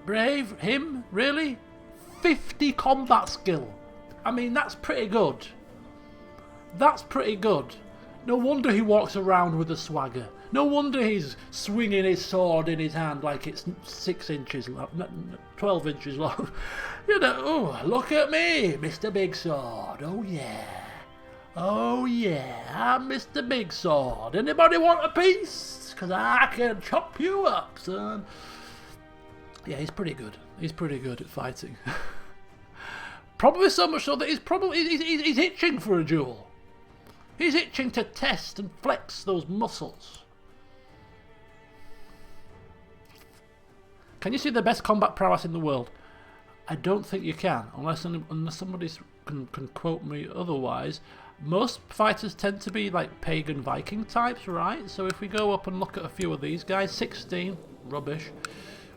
Brave? Him? Really? 50 combat skill. I mean, that's pretty good. That's pretty good. No wonder he walks around with a swagger. No wonder he's swinging his sword in his hand like it's 6 inches long, 12 inches long. You know, oh, look at me, Mr. Big Sword. Oh yeah. Oh yeah, I'm Mr. Big Sword. Anybody want a piece? Because I can chop you up, son. Yeah, he's pretty good. He's pretty good at fighting. Probably so much so that he's itching for a duel. He's itching to test and flex those muscles. Can you see the best combat prowess in the world? I don't think you can, unless somebody can quote me otherwise. Most fighters tend to be like pagan Viking types, right? So if we go up and look at a few of these guys, 16, rubbish.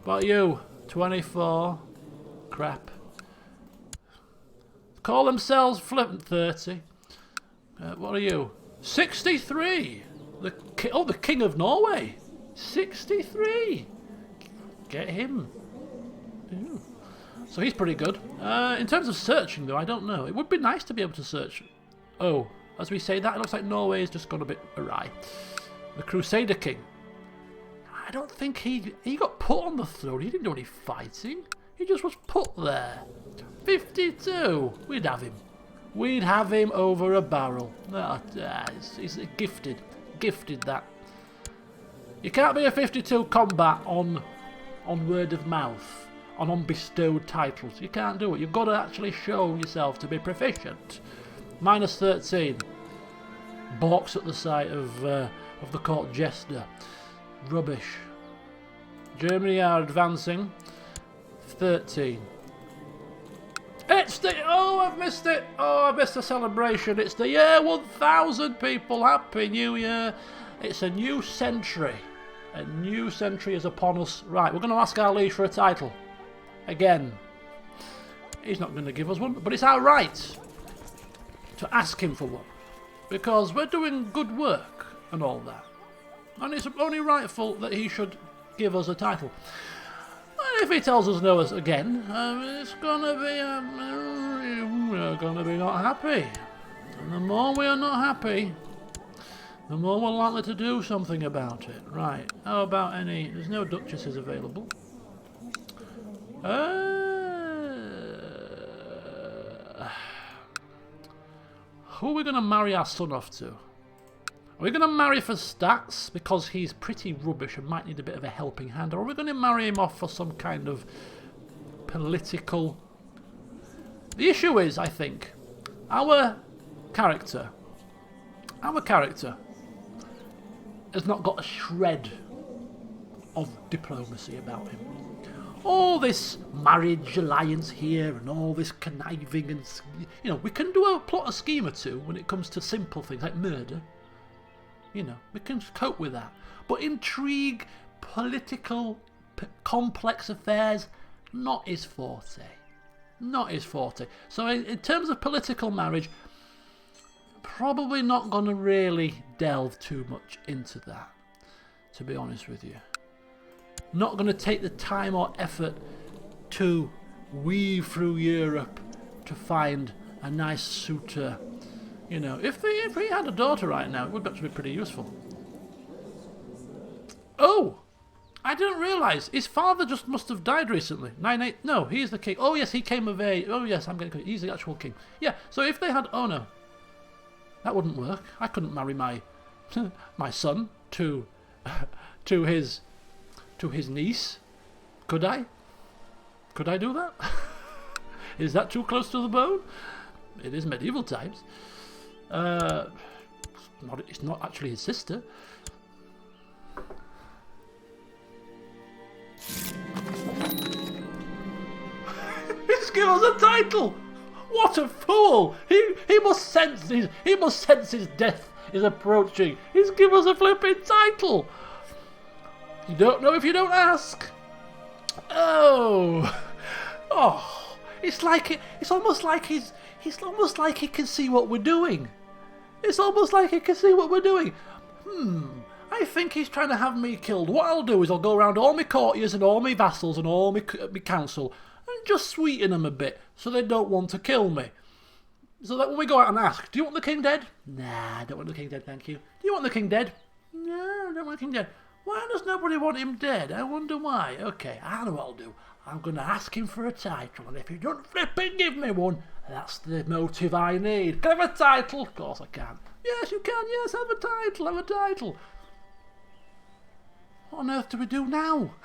What about you? 24, crap. Call themselves flippant 30. What are you? 63! The King of Norway! 63! Get him. Ooh. So he's pretty good. In terms of searching though, I don't know. It would be nice to be able to search. Oh, as we say that, it looks like Norway has just gone a bit awry. The Crusader King. I don't think he got put on the throne. He didn't do any fighting. He just was put there. 52. We'd have him. We'd have him over a barrel. He's gifted. Gifted that. You can't be a 52 combat on word of mouth, on bestowed titles. You can't do it. You've got to actually show yourself to be proficient. Minus 13. Balks at the sight of the court jester. Rubbish. Germany are advancing. 13. It's the... Oh, I've missed it. Oh, I missed the celebration. It's the year 1000, people. Happy New Year. It's a new century. A new century is upon us. Right, we're going to ask our liege for a title. Again. He's not going to give us one, but it's our right to ask him for one. Because we're doing good work and all that. And it's only rightful that he should give us a title. And if he tells us no again, it's gonna be we're gonna be not happy. And the more we are not happy, the more we're likely to do something about it. Right? How about any? There's no duchesses available. Who are we gonna marry our son off to? Are we going to marry for stats because he's pretty rubbish and might need a bit of a helping hand? Or are we going to marry him off for some kind of political... The issue is, I think, our character has not got a shred of diplomacy about him. All this marriage alliance here and all this conniving and... You know, we can do a plot, a scheme or two when it comes to simple things like murder. You know, we can cope with that. But intrigue, political, complex affairs, not his forte. Not his forte. So in terms of political marriage, probably not going to really delve too much into that, to be honest with you. Not going to take the time or effort to weave through Europe to find a nice suitor. You know, if he had a daughter right now, it would actually be pretty useful. Oh! I didn't realise. His father just must have died recently. 9-8. No, he's the king. Oh, yes, he came of age. Oh, yes, I'm getting... He's the actual king. Yeah, so if they had... Oh, no. That wouldn't work. I couldn't marry my my son to his niece. Could I? Could I do that? Is that too close to the bone? It is medieval times. It's not actually his sister. He's given us a title. What a fool! He must sense his death is approaching. He's given us a flipping title. You don't know if you don't ask. Oh, it's almost like he can see what we're doing. It's almost like he can see what we're doing. I think he's trying to have me killed. What I'll do is I'll go around all my courtiers and all my vassals and all my council and just sweeten them a bit so they don't want to kill me. So that when we go out and ask, do you want the king dead? Nah, I don't want the king dead, thank you. Do you want the king dead? No, I don't want the king dead. Why does nobody want him dead? I wonder why. Okay, I know what I'll do. I'm going to ask him for a title, and if he don't flipping give me one, that's the motive I need. Can I have a title? Of course I can. Yes, you can. Yes, have a title. Have a title. What on earth do we do now?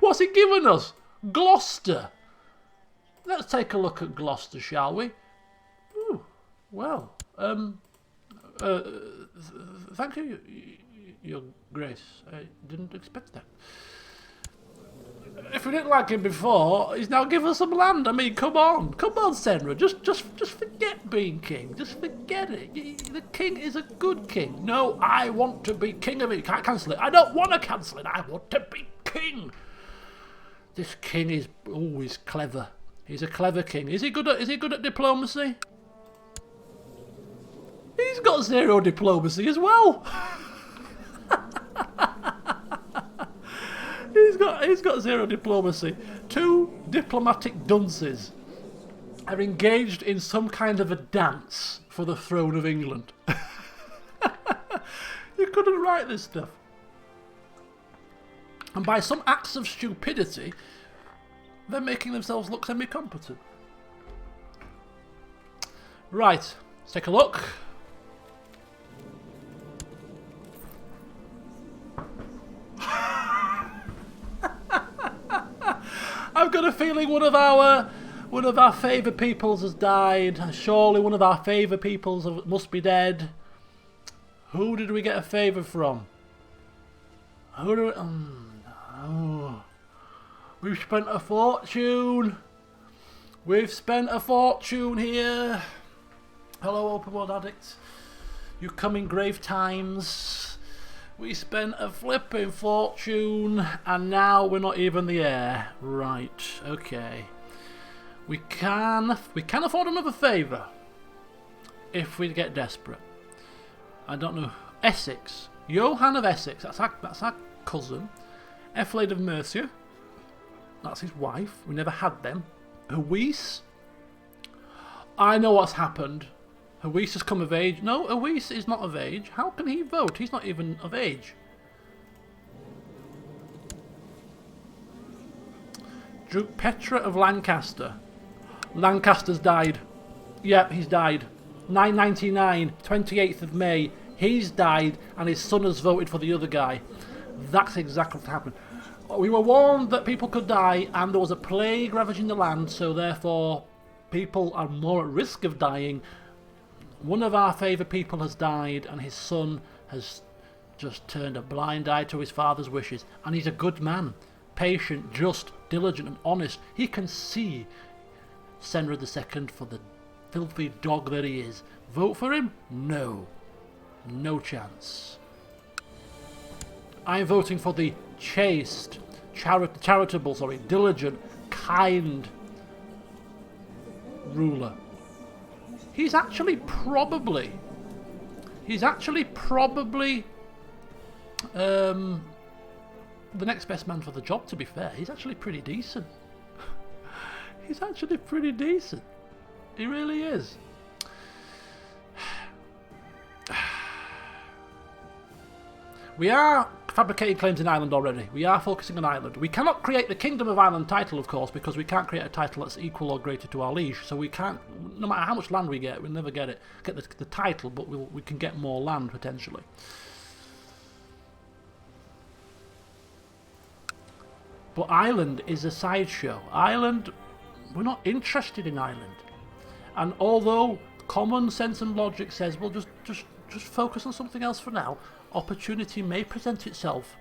What's he given us? Gloucester. Let's take a look at Gloucester, shall we? Ooh, well, thank you, Your Grace. I didn't expect that. If we didn't like him before, he's now given us some land. I mean, come on, Cenred. Just forget being king. Just forget it. The king is a good king. No, I want to be king of it. You can't cancel it. I don't want to cancel it. I want to be king. This king is always clever. He's a clever king. Is he good at diplomacy? He's got 0 diplomacy as well. He's got 0 diplomacy. 2 diplomatic dunces are engaged in some kind of a dance for the throne of England. You couldn't write this stuff. And by some acts of stupidity, they're making themselves look semi-competent. Right, let's take a look. I've got a feeling one of our favourite peoples has died. Surely one of our favourite peoples must be dead. Who did we get a favour from? Who do we... Oh. We've spent a fortune. We've spent a fortune here. Hello, open world addict. You come in grave times. We spent a flipping fortune, and now we're not even the heir. Right, okay. We can afford another favour if we get desperate. I don't know. Essex. Johann of Essex. That's our cousin. Ethelred of Mercia. That's his wife. We never had them. Hewis. I know what's happened. Hewis has come of age. No, Hewis is not of age. How can he vote? He's not even of age. Duke Petra of Lancaster. Lancaster's died. Yep, he's died. 999, 28th of May. He's died, and his son has voted for the other guy. That's exactly what happened. We were warned that people could die, and there was a plague ravaging the land, so therefore people are more at risk of dying. One of our favourite people has died, and his son has just turned a blind eye to his father's wishes. And he's a good man, patient, just, diligent and honest. He can see Cenred II for the filthy dog that he is. Vote for him? No. No chance. I'm voting for the chaste, charitable, diligent, kind ruler. He's actually probably the next best man for the job, to be fair. He's actually pretty decent. He's actually pretty decent. He really is. We are fabricating claims in Ireland already. We are focusing on Ireland. We cannot create the Kingdom of Ireland title, of course, because we can't create a title that's equal or greater to our liege. So we can't, no matter how much land we get, we'll never get the title, but we can get more land, potentially. But Ireland is a sideshow. Ireland, we're not interested in Ireland. And although common sense and logic says, well, just focus on something else for now, opportunity may present itself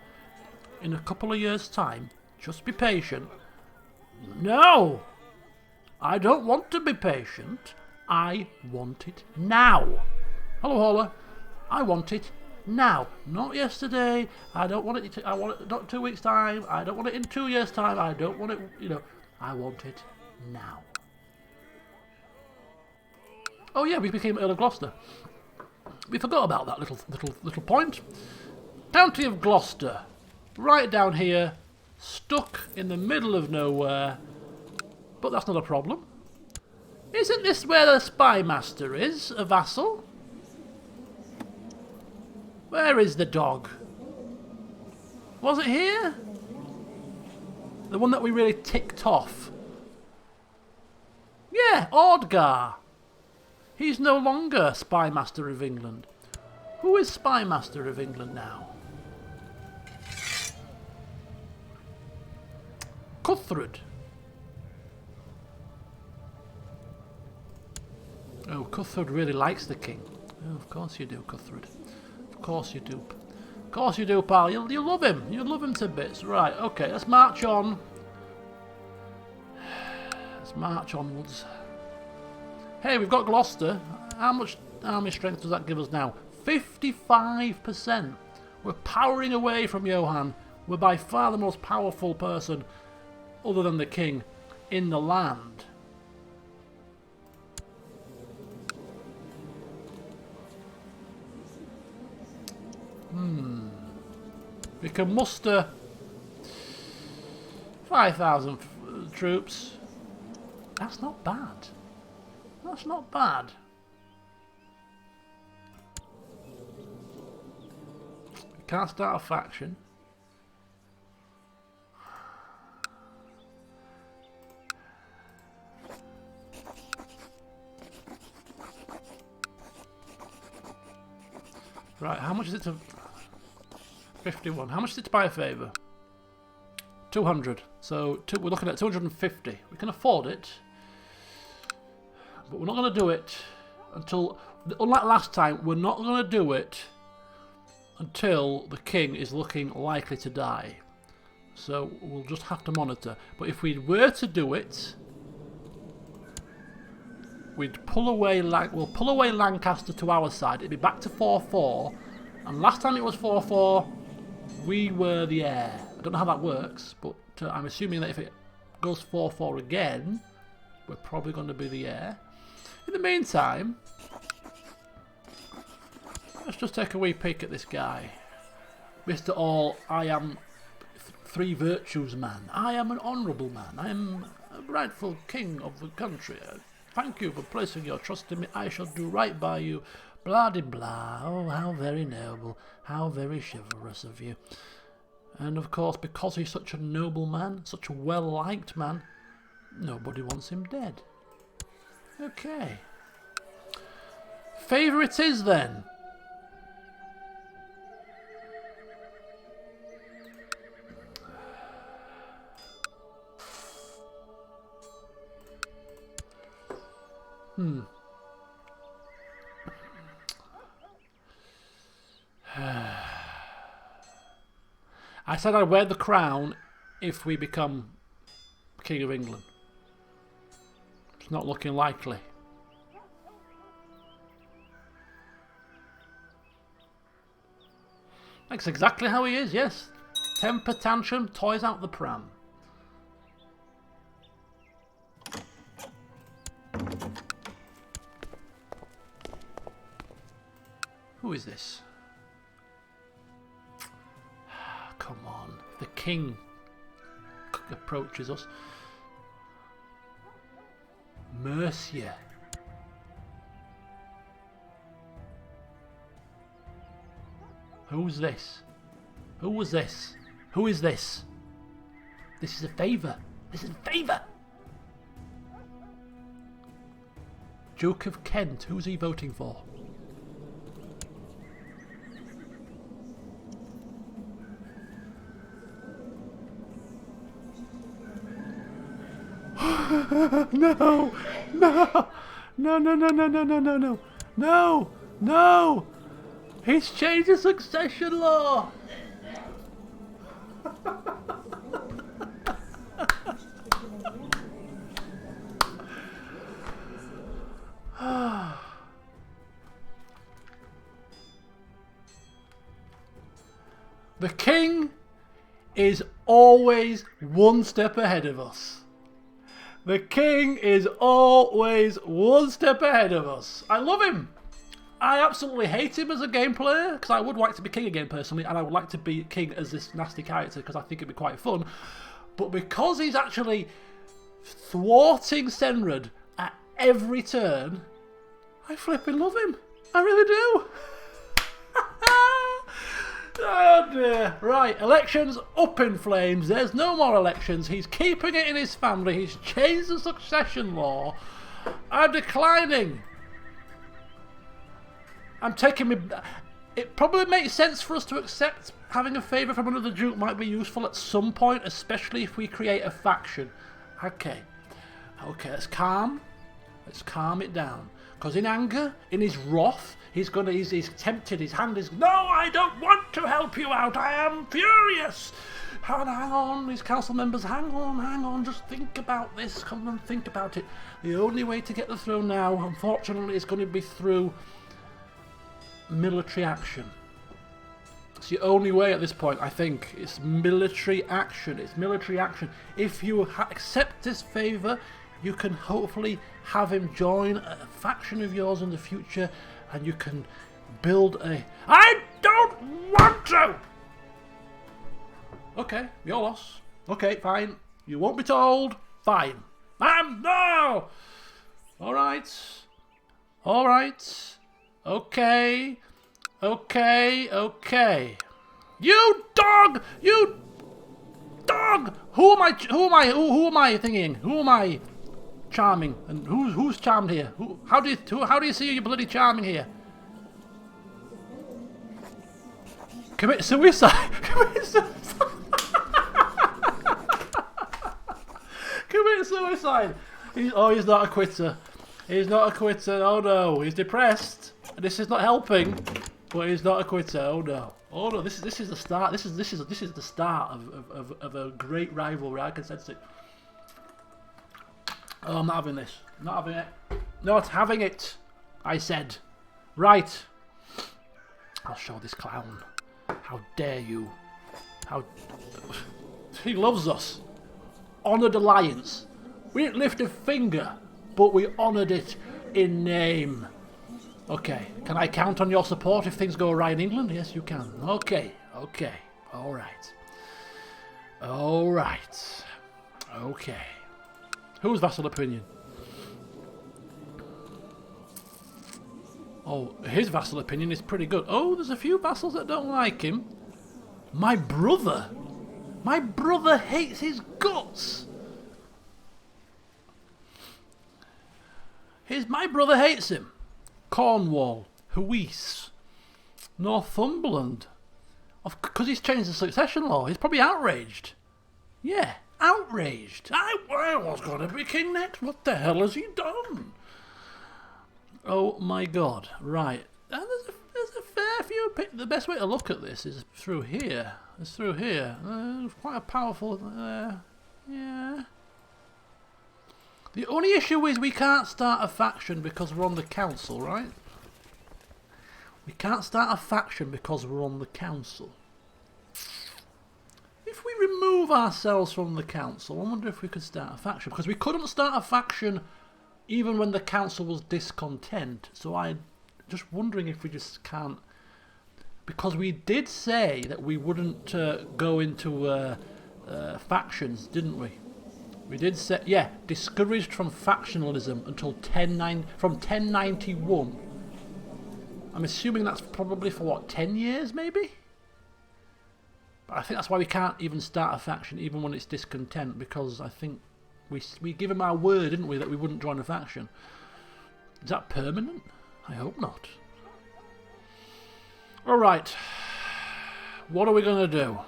in a couple of years' time. Just be patient. No! I don't want to be patient. I want it now. Hello, Holler. I want it now. Not yesterday. I don't want it. I want it not 2 weeks' time. I don't want it in 2 years' time. I don't want it, I want it now. Oh yeah, we became Earl of Gloucester. We forgot about that little point. County of Gloucester, right down here, stuck in the middle of nowhere. But that's not a problem. Isn't this where the spy master is, a vassal? Where is the dog? Was it here? The one that we really ticked off. Yeah, Ordgar. He's no longer Spy Master of England. Who is Spy Master of England now? Cuthred. Oh, Cuthred really likes the king. Oh, of course you do, Cuthred. Of course you do. Of course you do, pal. You love him. You love him to bits. Right, okay, let's march on. Let's march onwards. Hey, we've got Gloucester. How much army strength does that give us now? 55%. We're powering away from Johan. We're by far the most powerful person, other than the king, in the land. We can muster 5,000 troops. That's not bad. That's not bad. We can't start a faction. Right, how much is it to... 51. How much is it to buy a favour? 200. So we're looking at 250. We can afford it. But we're not going to do it until... Unlike last time, we're not going to do it until the king is looking likely to die. So we'll just have to monitor. But if we were to do it... We'd pull away... We'll pull away Lancaster to our side. It'd be back to 4-4. And last time it was 4-4... We were the heir. I don't know how that works, but I'm assuming that if it goes 4-4 again, we're probably going to be the heir. In the meantime, let's just take a wee peek at this guy. Mr. All, I am three virtues man. I am an honourable man. I am a rightful king of the country. Thank you for placing your trust in me. I shall do right by you. Blah de blah. Oh, how very noble. How very chivalrous of you. And of course, because he's such a noble man, such a well-liked man, nobody wants him dead. Okay. Favour it is then. I said I'd wear the crown if we become King of England. It's not looking likely. That's exactly how he is, yes. Temper tantrum, toys out the pram. Who is this? Come on. The king approaches us. Mercia. Who's this? Who was this? Who is this? This is a favour. This is a favour. Duke of Kent. Who's he voting for? No! No! No, no, no, no, no, no, no, no. No! No! He's changed the succession law! The king is always one step ahead of us. The king is always one step ahead of us. I love him. I absolutely hate him as a game player, because I would like to be king again personally, and I would like to be king as this nasty character because I think it'd be quite fun. But because he's actually thwarting Cenred at every turn, I flipping love him. I really do. Oh dear. Right, elections up in flames. There's no more elections. He's keeping it in his family. He's changed the succession law. I'm declining. I'm taking me... It probably makes sense for us to accept having a favour from another duke might be useful at some point, especially if we create a faction. Okay. Okay, let's calm. Let's calm it down. Because in anger, in his wrath, he's tempted, his hand is, no, I don't want to help you out, I am furious. Hang on, these council members, hang on, just think about this, come and think about it. The only way to get the throne now, unfortunately, is going to be through military action. It's the only way at this point, I think. It's military action. It's military action. If you accept this favour, you can hopefully have him join a faction of yours in the future, and you can build a... I don't want to! Okay, your loss. Okay, fine. You won't be told. Fine. No! Alright. Alright. Okay. Okay. You dog! You dog! Who am I thinking? Who am I charming? And who's charmed here? How do you see you bloody charming here? Commit suicide! Commit suicide! Commit suicide! He's not a quitter. He's not a quitter. Oh no, he's depressed. This is not helping. But he's not a quitter. Oh no. Oh no. This is the start. This is the start of a great rivalry. I can sense it. Oh, I'm not having this. Not having it. Not having it. I said. Right. I'll show this clown. How dare you? How... He loves us. Honoured alliance. We didn't lift a finger, but we honoured it in name. Okay. Can I count on your support if things go right in England? Yes, you can. Okay. Alright. Okay. Who's vassal opinion? Oh, his vassal opinion is pretty good. Oh, there's a few vassals that don't like him. My brother? My brother hates his guts. My brother hates him. Cornwall, Huis, Northumberland. Because he's changed the succession law. He's probably outraged. Yeah, outraged. I was going to be king next. What the hell has he done? Oh my god. Right. And there's a fair few... The best way to look at this is through here. It's through here. It's quite a powerful... yeah. The only issue is we can't start a faction because we're on the council, right? We can't start a faction because we're on the council. If we remove ourselves from the council, I wonder if we could start a faction. Because we couldn't start a faction even when the council was discontent. So I'm just wondering if we just can't... Because we did say that we wouldn't go into factions, didn't we? We did say, yeah, discouraged from factionalism until from 1091. I'm assuming that's probably for what, 10 years maybe? But I think that's why we can't even start a faction, even when it's discontent, because I think we give him our word, didn't we, that we wouldn't join a faction. Is that permanent? I hope not. Alright. What are we going to do?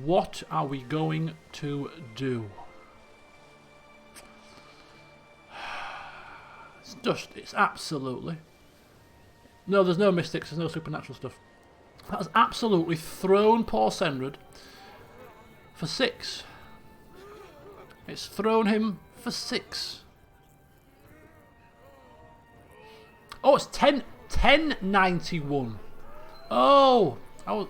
What are we going to do? It's absolutely... No, there's no mystics, there's no supernatural stuff. That has absolutely thrown poor Cenred for 6. It's thrown him for 6. Oh, it's 1091. Oh, I was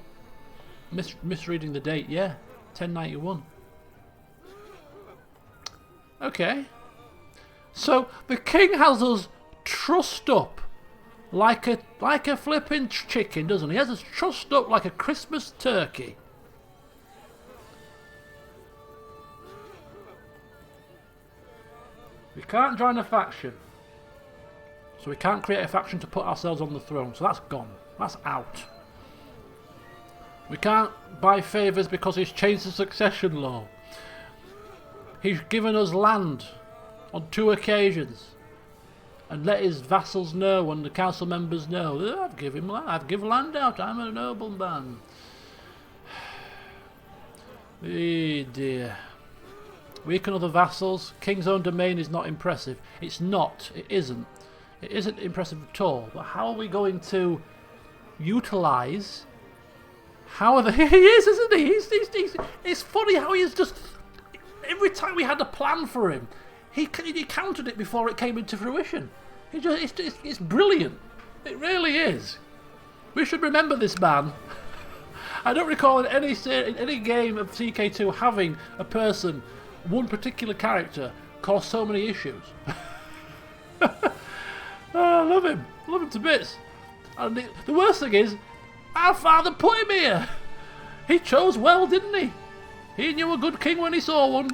misreading the date. Yeah, 1091. Okay. So the king has us trussed up like a flipping chicken, doesn't he? He has us trussed up like a Christmas turkey. We can't join a faction. So we can't create a faction to put ourselves on the throne. So that's gone. That's out. We can't buy favours because he's changed the succession law. He's given us land on 2 occasions. And let his vassals know and the council members know. Oh, I've given land. I've given land out. I'm a nobleman. Oh dear. Weaken other vassals. King's own domain is not impressive. It's not. It isn't. It isn't impressive at all. But how are we going to utilise? How are they? He is, isn't he? It's funny how he is just. Every time we had a plan for him, he countered it before it came into fruition. It's brilliant. It really is. We should remember this man. I don't recall in any game of CK2 having a person, one particular character, cause so many issues. Oh, I love him. I love him to bits. And the worst thing is, our father put him here. He chose well, didn't he? He knew a good king when he saw one.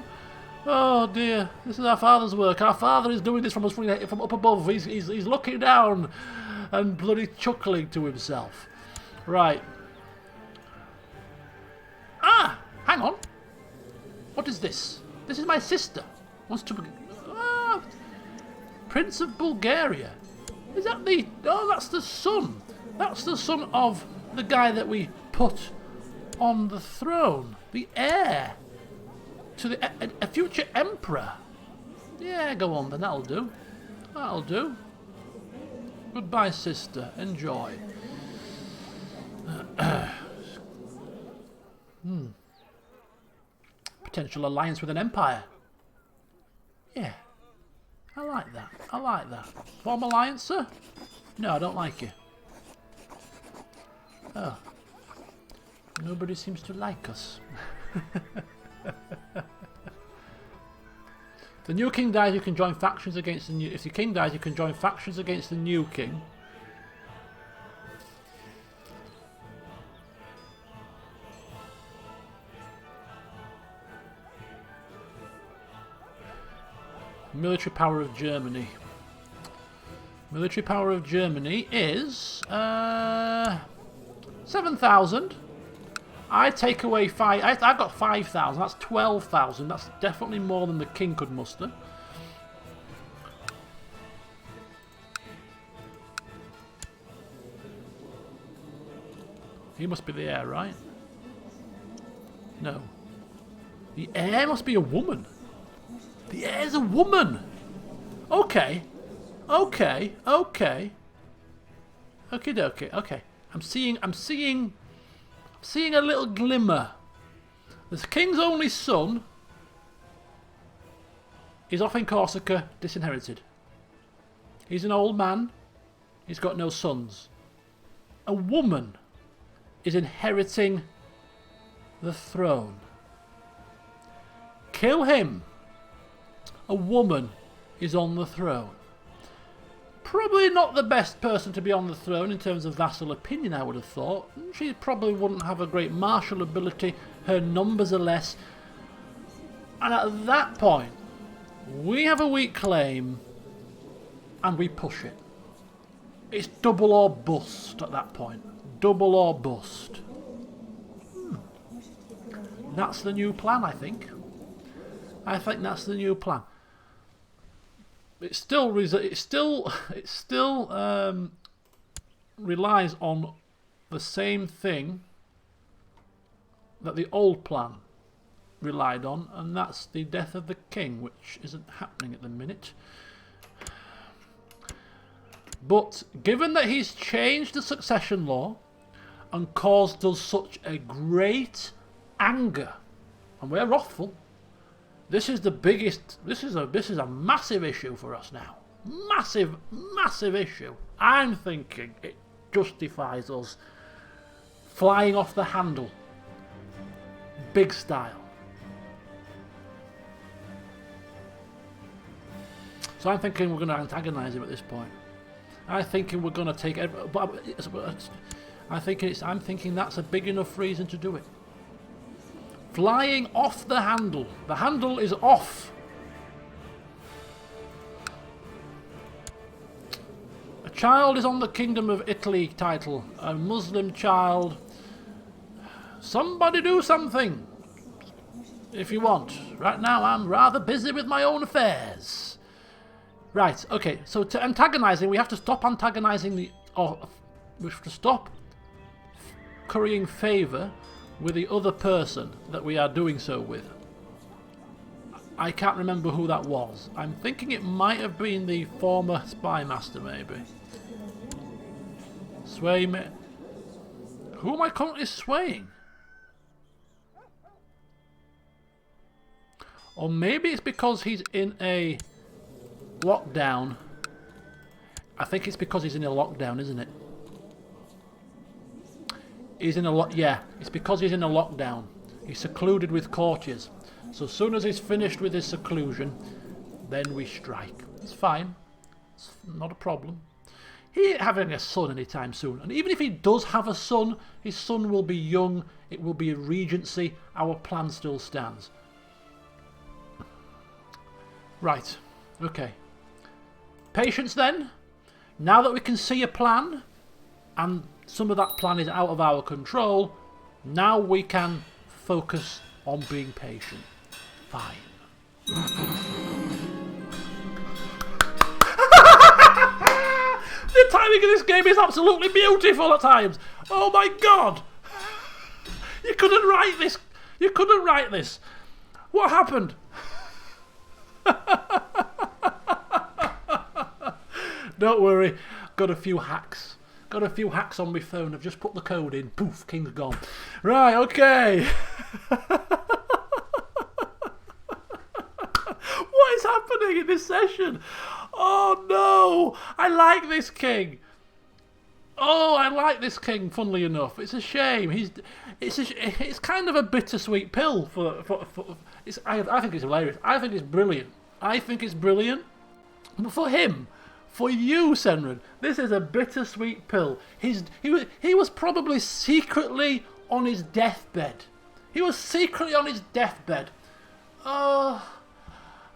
Oh dear, this is our father's work. Our father is doing this from up above. He's looking down and bloody chuckling to himself. Right. Ah, hang on. What is this? This is my sister. Wants to... Ah, Prince of Bulgaria. Is that the... Oh, that's the son. That's the son of the guy that we put on the throne. The heir to a future emperor. Yeah, go on then. That'll do. That'll do. Goodbye, sister. Enjoy. Potential alliance with an empire. Yeah. I like that. I like that. Form alliance, sir? No, I don't like you. Oh. Nobody seems to like us. If the new king dies, you can join factions against the new... If the king dies, you can join factions against the new king. Military power of Germany. Military power of Germany is 7,000. I take away 5. I've got 5,000. That's 12,000. That's definitely more than the king could muster. He must be the heir, right? No. The heir must be a woman. The heir's a woman. Okay. Okay. Okay. Okie dokie. Okay. I'm seeing a little glimmer. The king's only son is off in Corsica, disinherited. He's an old man. He's got no sons. A woman is inheriting the throne. Kill him. A woman is on the throne. Probably not the best person to be on the throne in terms of vassal opinion, I would have thought. She probably wouldn't have a great martial ability. Her numbers are less. And at that point, we have a weak claim and we push it. It's double or bust at that point. Double or bust. That's the new plan, I think. I think that's the new plan. It still relies on the same thing that the old plan relied on, and that's the death of the king, which isn't happening at the minute. But given that he's changed the succession law and caused us such a great anger, and we're wrathful, this is the biggest. This is a massive issue for us now. Massive issue. I'm thinking it justifies us flying off the handle, big style. So I'm thinking we're going to antagonise him at this point. I'm thinking we're going to take. I'm thinking that's a big enough reason to do it. Flying off the handle. The handle is off. A child is on the Kingdom of Italy title. A Muslim child. Somebody do something. If you want. Right now I'm rather busy with my own affairs. Right, okay. So to antagonising, we have to stop antagonising we have to stop currying favour with the other person that we are doing so with. I can't remember who that was. I'm thinking it might have been the former spy master, maybe. Sway me. Who am I currently swaying? Or maybe it's because he's in a lockdown. I think it's because he's in a lockdown, isn't it? He's in a yeah, it's because he's in a lockdown. He's secluded with courtiers. So as soon as he's finished with his seclusion, then we strike. It's fine. It's not a problem. He ain't having a son anytime soon. And even if he does have a son, his son will be young. It will be a regency. Our plan still stands. Right. Okay. Patience then. Now that we can see a plan, and some of that plan is out of our control, now we can focus on being patient. Fine. The timing of this game is absolutely beautiful at times. Oh my god! You couldn't write this. You couldn't write this. What happened? Don't worry. Got a few hacks. Got a few hacks on my phone. I've just put the code in. Poof, king's gone. Right, okay. What is happening in this session? Oh no! I like this king. Oh, I like this king. Funnily enough, it's a shame. It's kind of a bittersweet pill for I think it's hilarious. I think it's brilliant. But for him. For you, Cenred, this is a bittersweet pill. He was probably secretly on his deathbed. Oh,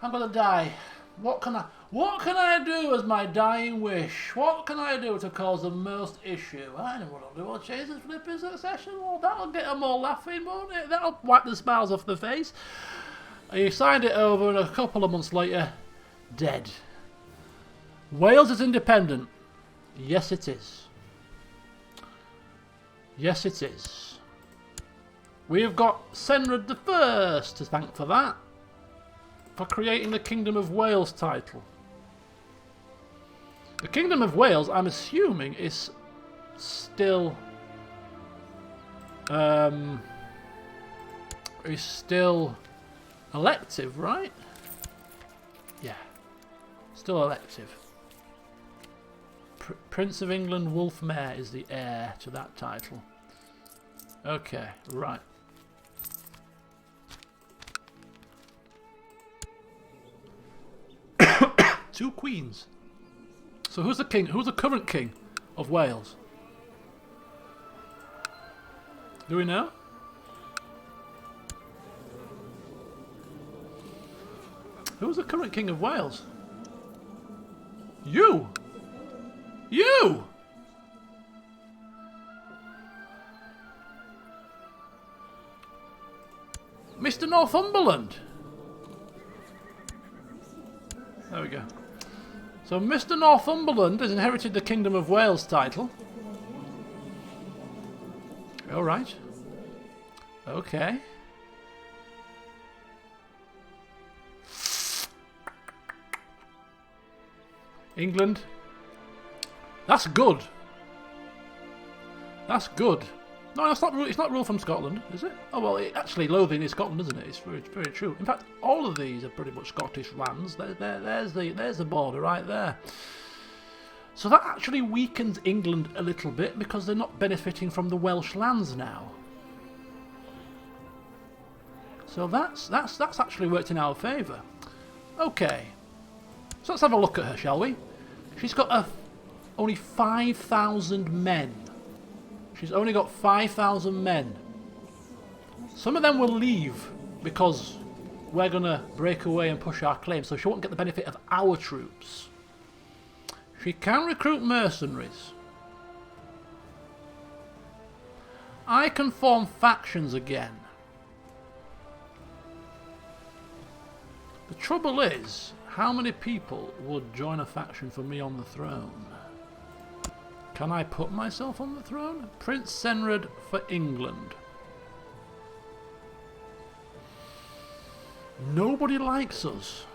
I'm gonna die. What can I do as my dying wish? What can I do to cause the most issue? I don't want to do. I'll change this flipping succession. Well, that'll get them all laughing, won't it? That'll wipe the smiles off their face. And he signed it over, and a couple of months later, dead. Wales is independent. Yes, it is. Yes, it is. We have got Cenred I to thank for that. For creating the Kingdom of Wales title. The Kingdom of Wales, I'm assuming, is still... elective, right? Yeah. Still elective. Prince of England Wolfmare is the heir to that title. Okay, right. Two queens. So who's the king? Who's the current king of Wales? Do we know? Who's the current king of Wales? You! You! Mr. Northumberland. There we go. So Mr. Northumberland has inherited the Kingdom of Wales title. Alright. Okay. England. That's good. That's good. No, it's not rule from Scotland, is it? Oh well, actually Lothian is Scotland, isn't it? It's very, very true. In fact, all of these are pretty much Scottish lands. There's the border right there. So that actually weakens England a little bit because they're not benefiting from the Welsh lands now. So that's actually worked in our favour. Okay. So let's have a look at her, shall we? She's got only 5,000 men. She's only got 5,000 men. Some of them will leave because we're going to break away and push our claim, so she won't get the benefit of our troops. She can recruit mercenaries. I can form factions again. The trouble is, how many people would join a faction for me on the throne? Can I put myself on the throne? Prince Cenred for England. Nobody likes us.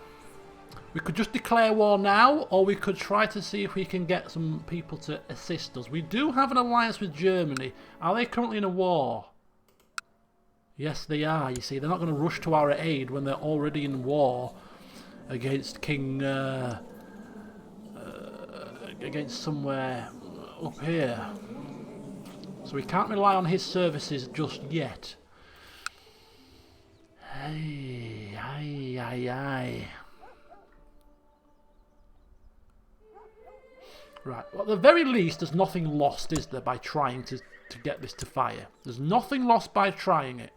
We could just declare war now, or we could try to see if we can get some people to assist us. We do have an alliance with Germany. Are they currently in a war? Yes, they are. You see, they're not going to rush to our aid when they're already in war against against somewhere up here. So we can't rely on his services just yet. Hey, aye, aye, aye. Right, well, at the very least, there's nothing lost, is there, by trying to get this to fire? There's nothing lost by trying it.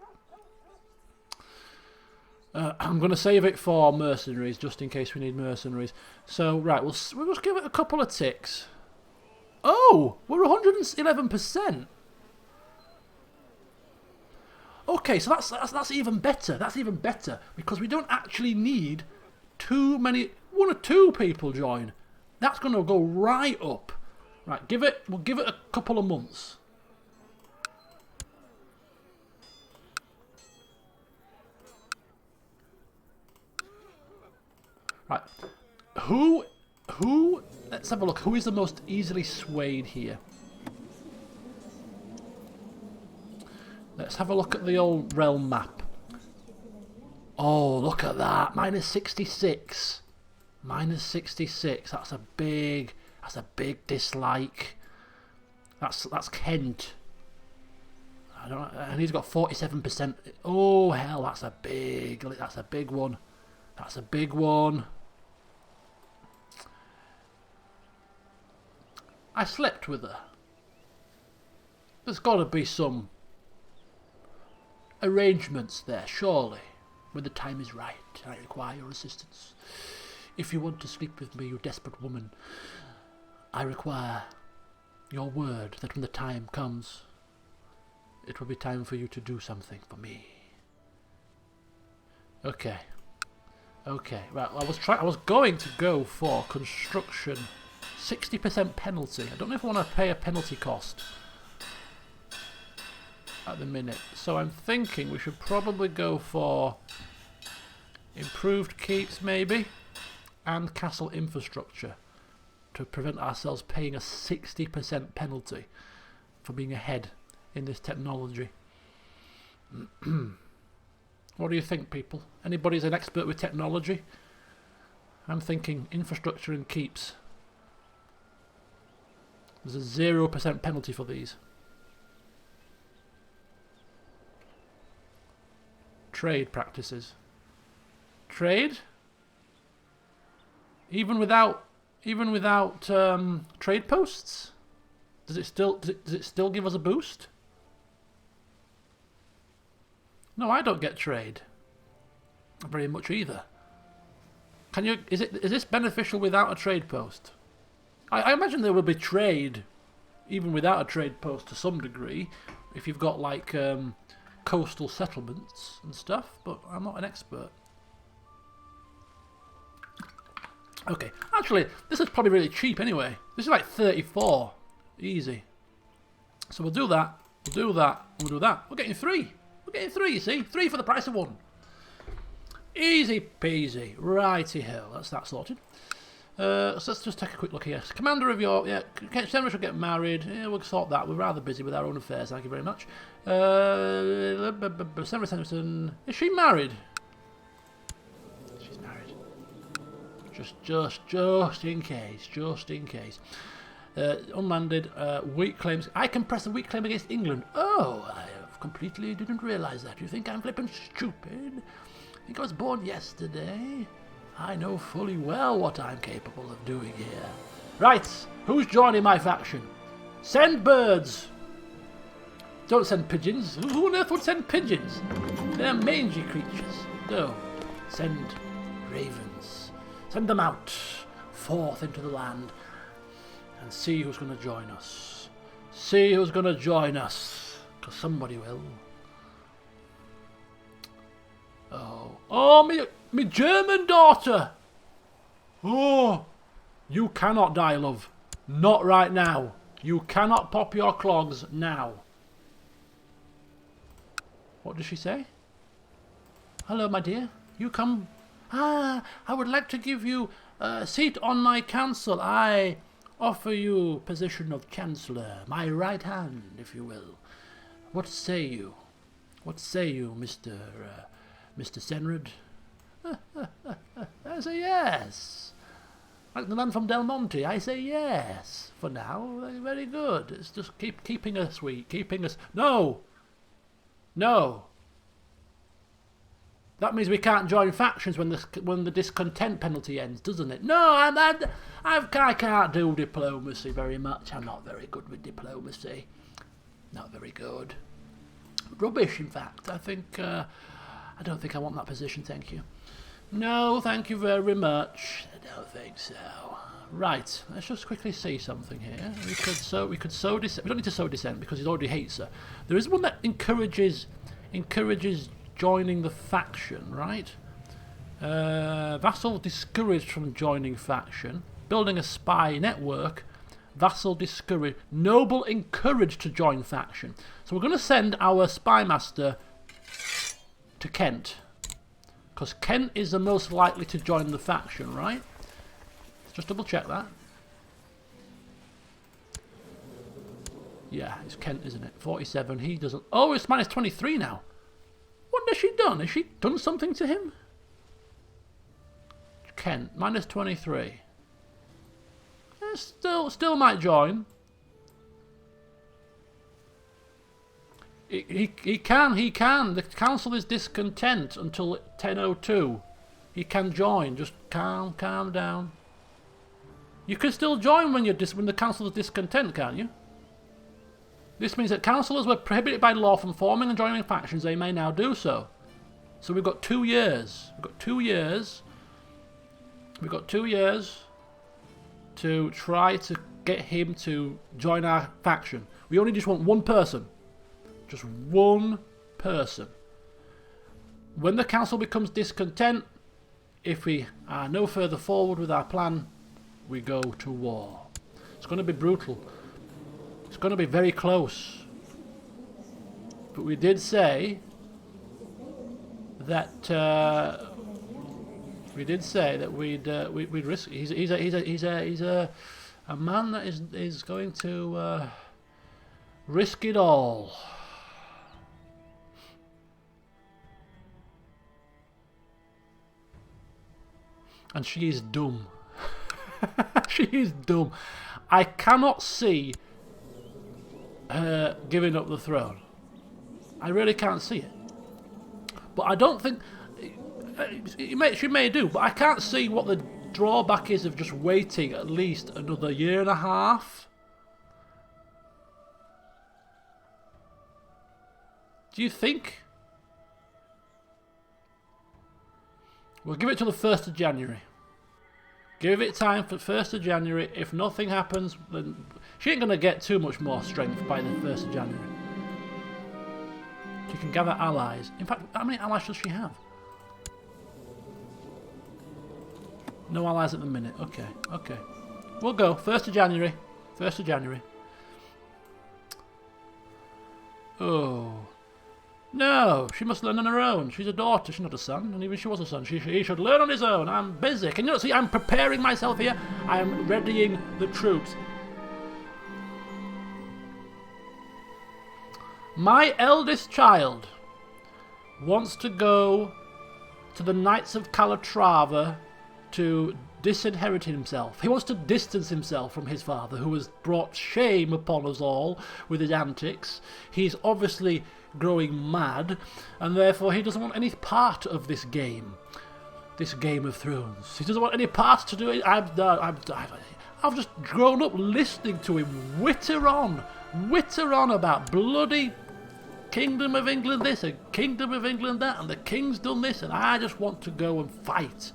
I'm going to save it for mercenaries, just in case we need mercenaries. So, right, we'll just give it a couple of ticks. Oh, we're 111%. Okay, so that's even better. That's even better, because we don't actually need too many. One or two people join. That's going to go right up. Right, we'll give it a couple of months. Right, let's have a look. Who is the most easily swayed here? Let's have a look at the old realm map. Oh, look at that. Minus 66. Minus 66. That's a big dislike. That's Kent. I don't know, and he's got 47%. Oh hell, that's a big one. That's a big one. I slept with her. There's got to be some arrangements there, surely. When the time is right, I require your assistance. If you want to sleep with me, you desperate woman, I require your word that when the time comes, it will be time for you to do something for me. Okay. Okay. Right. I was going to go for construction. 60% penalty. I don't know if I want to pay a penalty cost at the minute. So I'm thinking we should probably go for improved keeps maybe and castle infrastructure to prevent ourselves paying a 60% penalty for being ahead in this technology. What do you think, people? Anybody's an expert with technology? I'm thinking infrastructure and keeps. There's a 0% penalty for these. Trade practices. Trade? Even without trade posts? Does it still give us a boost? No, I don't get trade. Not very much either. Is this beneficial without a trade post? I imagine there will be trade even without a trade post to some degree. If you've got like coastal settlements and stuff, but I'm not an expert. Okay, actually, this is probably really cheap anyway. This is like 34. Easy. So we'll do that, we'll do that, we'll do that. We're getting 3. We're getting 3, you see? 3 for the price of 1. Easy peasy. Righty ho. That's that sorted. So let's just take a quick look here. Commander of your... Yeah, Cenred should get married. Yeah, we'll sort that. We're rather busy with our own affairs, thank you very much. Cenred Sanderson... Is she married? She's married. Just in case. Just in case. Unlanded, weak claims. I can press a weak claim against England. Oh, I completely didn't realise that. You think I'm flippin' stupid? I think I was born yesterday. I know fully well what I'm capable of doing here. Right, who's joining my faction? Send birds! Don't send pigeons. Who on earth would send pigeons? They're mangy creatures. No, send ravens. Send them out, forth into the land, and see who's going to join us. See who's going to join us, because somebody will. Oh, me German daughter! Oh, you cannot die, love. Not right now. You cannot pop your clogs now. What does she say? Hello, my dear. You come... Ah, I would like to give you a seat on my council. I offer you position of Chancellor, my right hand, if you will. What say you? What say you, Mr. Cenred? I say yes. Like the man from Del Monte, I say yes. For now, very good. It's just keeping us sweet, keeping us... No! No! That means we can't join factions when the discontent penalty ends, doesn't it? No, I can't do diplomacy very much. I'm not very good with diplomacy. Not very good. Rubbish, in fact. I don't think I want that position, thank you. No, thank you very much. I don't think so. Right, let's just quickly see something here. We could sow dissent. We don't need to sow dissent because he already hates her. There is one that encourages joining the faction, right? Vassal discouraged from joining faction. Building a spy network. Vassal discouraged. Noble encouraged to join faction. So we're going to send our spy master to Kent. Because Kent is the most likely to join the faction, right? Let's just double check that. Yeah, it's Kent, isn't it? 47. He doesn't... Oh, it's minus 23 now. What has she done? Has she done something to him? Kent, minus 23. Still might join. He can. The council is discontent until 10:02. He can join. Just calm down. You can still join when the council is discontent, can't you? This means that councillors were prohibited by law from forming and joining factions. They may now do so. So we've got 2 years. We've got 2 years. We've got 2 years to try to get him to join our faction. We only just want one person. Just one person. When the council becomes discontent, if we are no further forward with our plan, we go to war. It's going to be brutal. It's going to be very close. But we did say that we'd risk. He's a man that is going to risk it all. And she is dumb. She is dumb. I cannot see her giving up the throne. I really can't see it. But I don't think... She may do, but I can't see what the drawback is of just waiting at least another year and a half. Do you think? We'll give it till the 1st of January. Give it time for 1st of January. If nothing happens, then she ain't going to get too much more strength by the 1st of January. She can gather allies. In fact, how many allies does she have? No allies at the minute. Okay, okay. We'll go. 1st of January. 1st of January. Oh. No, she must learn on her own. She's a daughter, she's not a son. And even if she was a son, he should learn on his own. I'm busy. Can you not see? I'm preparing myself here. I am readying the troops. My eldest child wants to go to the Knights of Calatrava to disinherit himself. He wants to distance himself from his father, who has brought shame upon us all with his antics. He's obviously growing mad, and therefore he doesn't want any part of this game of Thrones. He doesn't want any part to do it. I've just grown up listening to him witter on about bloody Kingdom of England this and Kingdom of England that, and the king's done this, and I just want to go and fight.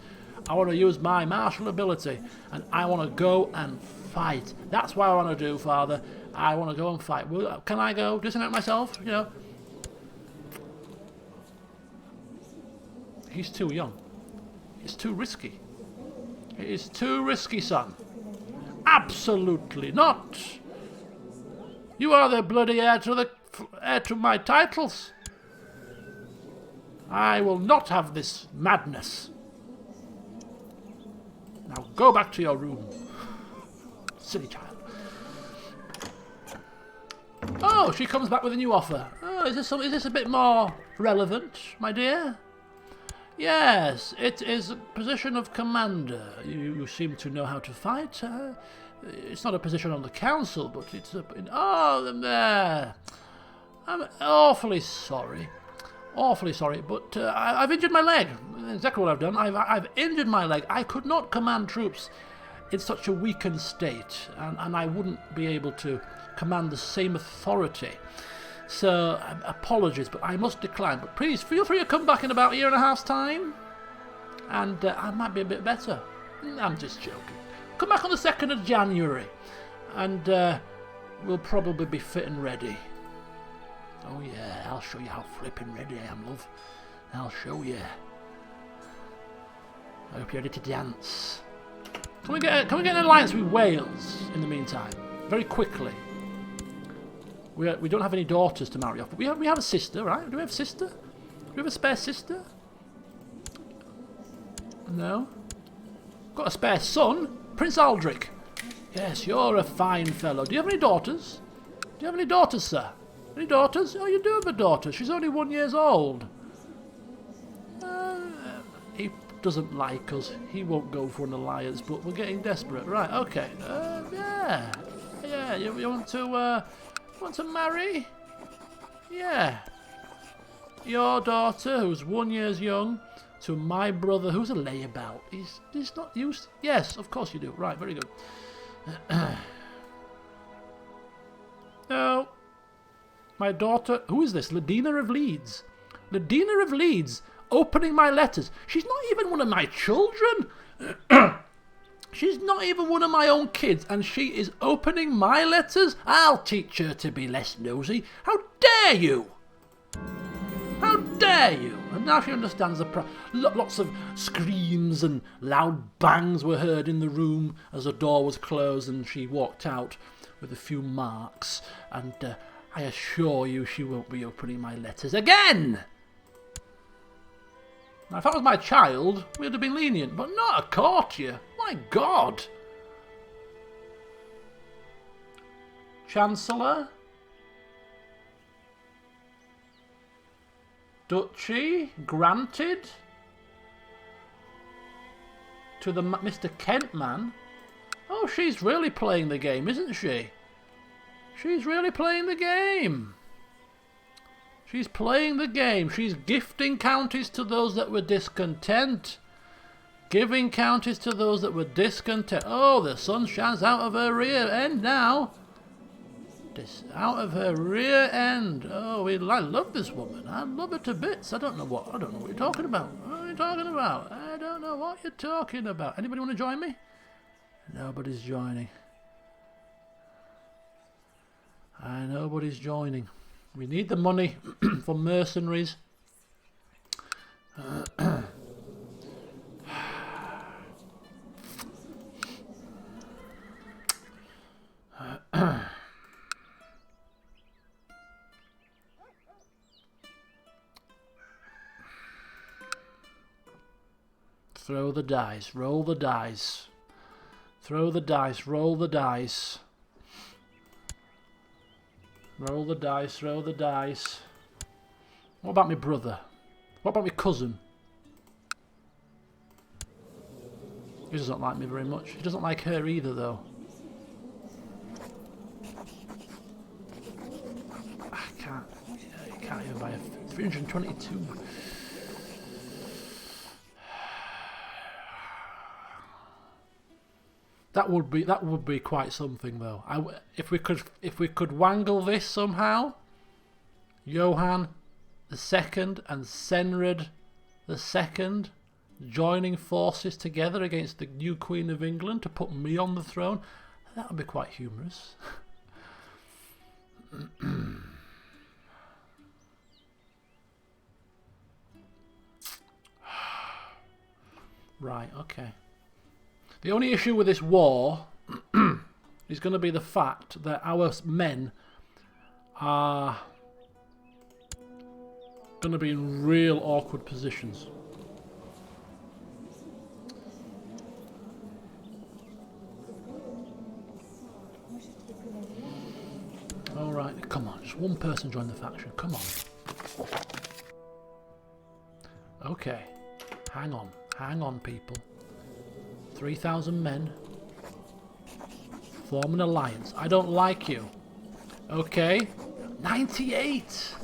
I want to use my martial ability, and I want to go and fight. That's what I want to do, Father. I want to go and fight. Can I go disinherit myself? You know. He's too young. It's too risky. It is too risky, son. Absolutely not. You are the bloody heir to my titles. I will not have this madness. Now go back to your room. Silly child. Oh, she comes back with a new offer. Oh, is this a bit more relevant, my dear? Yes, it is a position of commander. You seem to know how to fight. It's not a position on the council, but it's there. I'm awfully sorry, but I've injured my leg. Exactly what I've done. I've injured my leg. I could not command troops in such a weakened state, and I wouldn't be able to command the same authority. So, apologies, but I must decline. But please, feel free to come back in about a year and a half's time, and I might be a bit better. I'm just joking. Come back on the 2nd of January, and we'll probably be fit and ready. Oh yeah, I'll show you how flipping ready I am, love. I'll show you. I hope you're ready to dance. Can we get an alliance with Wales in the meantime? Very quickly. We don't have any daughters to marry off, but we have a sister, right? Do we have a sister? Do we have a spare sister? No. Got a spare son, Prince Aldrich. Yes, you're a fine fellow. Do you have any daughters? Do you have any daughters, sir? Any daughters? Oh, you do have a daughter. She's only 1 year old. He doesn't like us. He won't go for an alliance, but we're getting desperate. Right, okay. Yeah. Yeah, you want to marry? Yeah. Your daughter, who's 1 year young, to my brother, who's a layabout. He's not used. Yes, of course you do. Right, very good. No. My daughter, who is this? Ladina of Leeds. Ladina of Leeds, opening my letters. She's not even one of my children. She's not even one of my own kids, and she is opening my letters? I'll teach her to be less nosy. How dare you? How dare you? And now she understands the lots of screams and loud bangs were heard in the room as the door was closed, and she walked out with a few marks, and I assure you she won't be opening my letters again. Now, if that was my child, we'd have been lenient, but not a courtier. My God. Chancellor. Duchy granted to the Mr. Kent man. Oh, she's really playing the game, isn't she? She's really playing the game. She's playing the game. She's gifting counties to those that were discontent. Giving counties to those that were discontent. Oh, the sun shines out of her rear end now. Out of her rear end. Oh, I love this woman. I love her to bits. I don't know what you're talking about. What are you talking about? I don't know what you're talking about. Anybody want to join me? Nobody's joining. Nobody's joining. We need the money for mercenaries. Throw the dice, roll the dice. Throw the dice, roll the dice. Roll the dice, roll the dice. What about my brother? What about my cousin? He doesn't like me very much. He doesn't like her either, though. I can't even buy a 322. That would be quite something, though. If we could wangle this somehow, Johann II and Cenred II joining forces together against the new Queen of England to put me on the throne, that would be quite humorous. Right, okay. The only issue with this war is going to be the fact that our men are going to be in real awkward positions. Alright, come on, just one person join the faction, come on. Okay, hang on people. 3,000 men. Form an alliance. I don't like you. Okay. 98!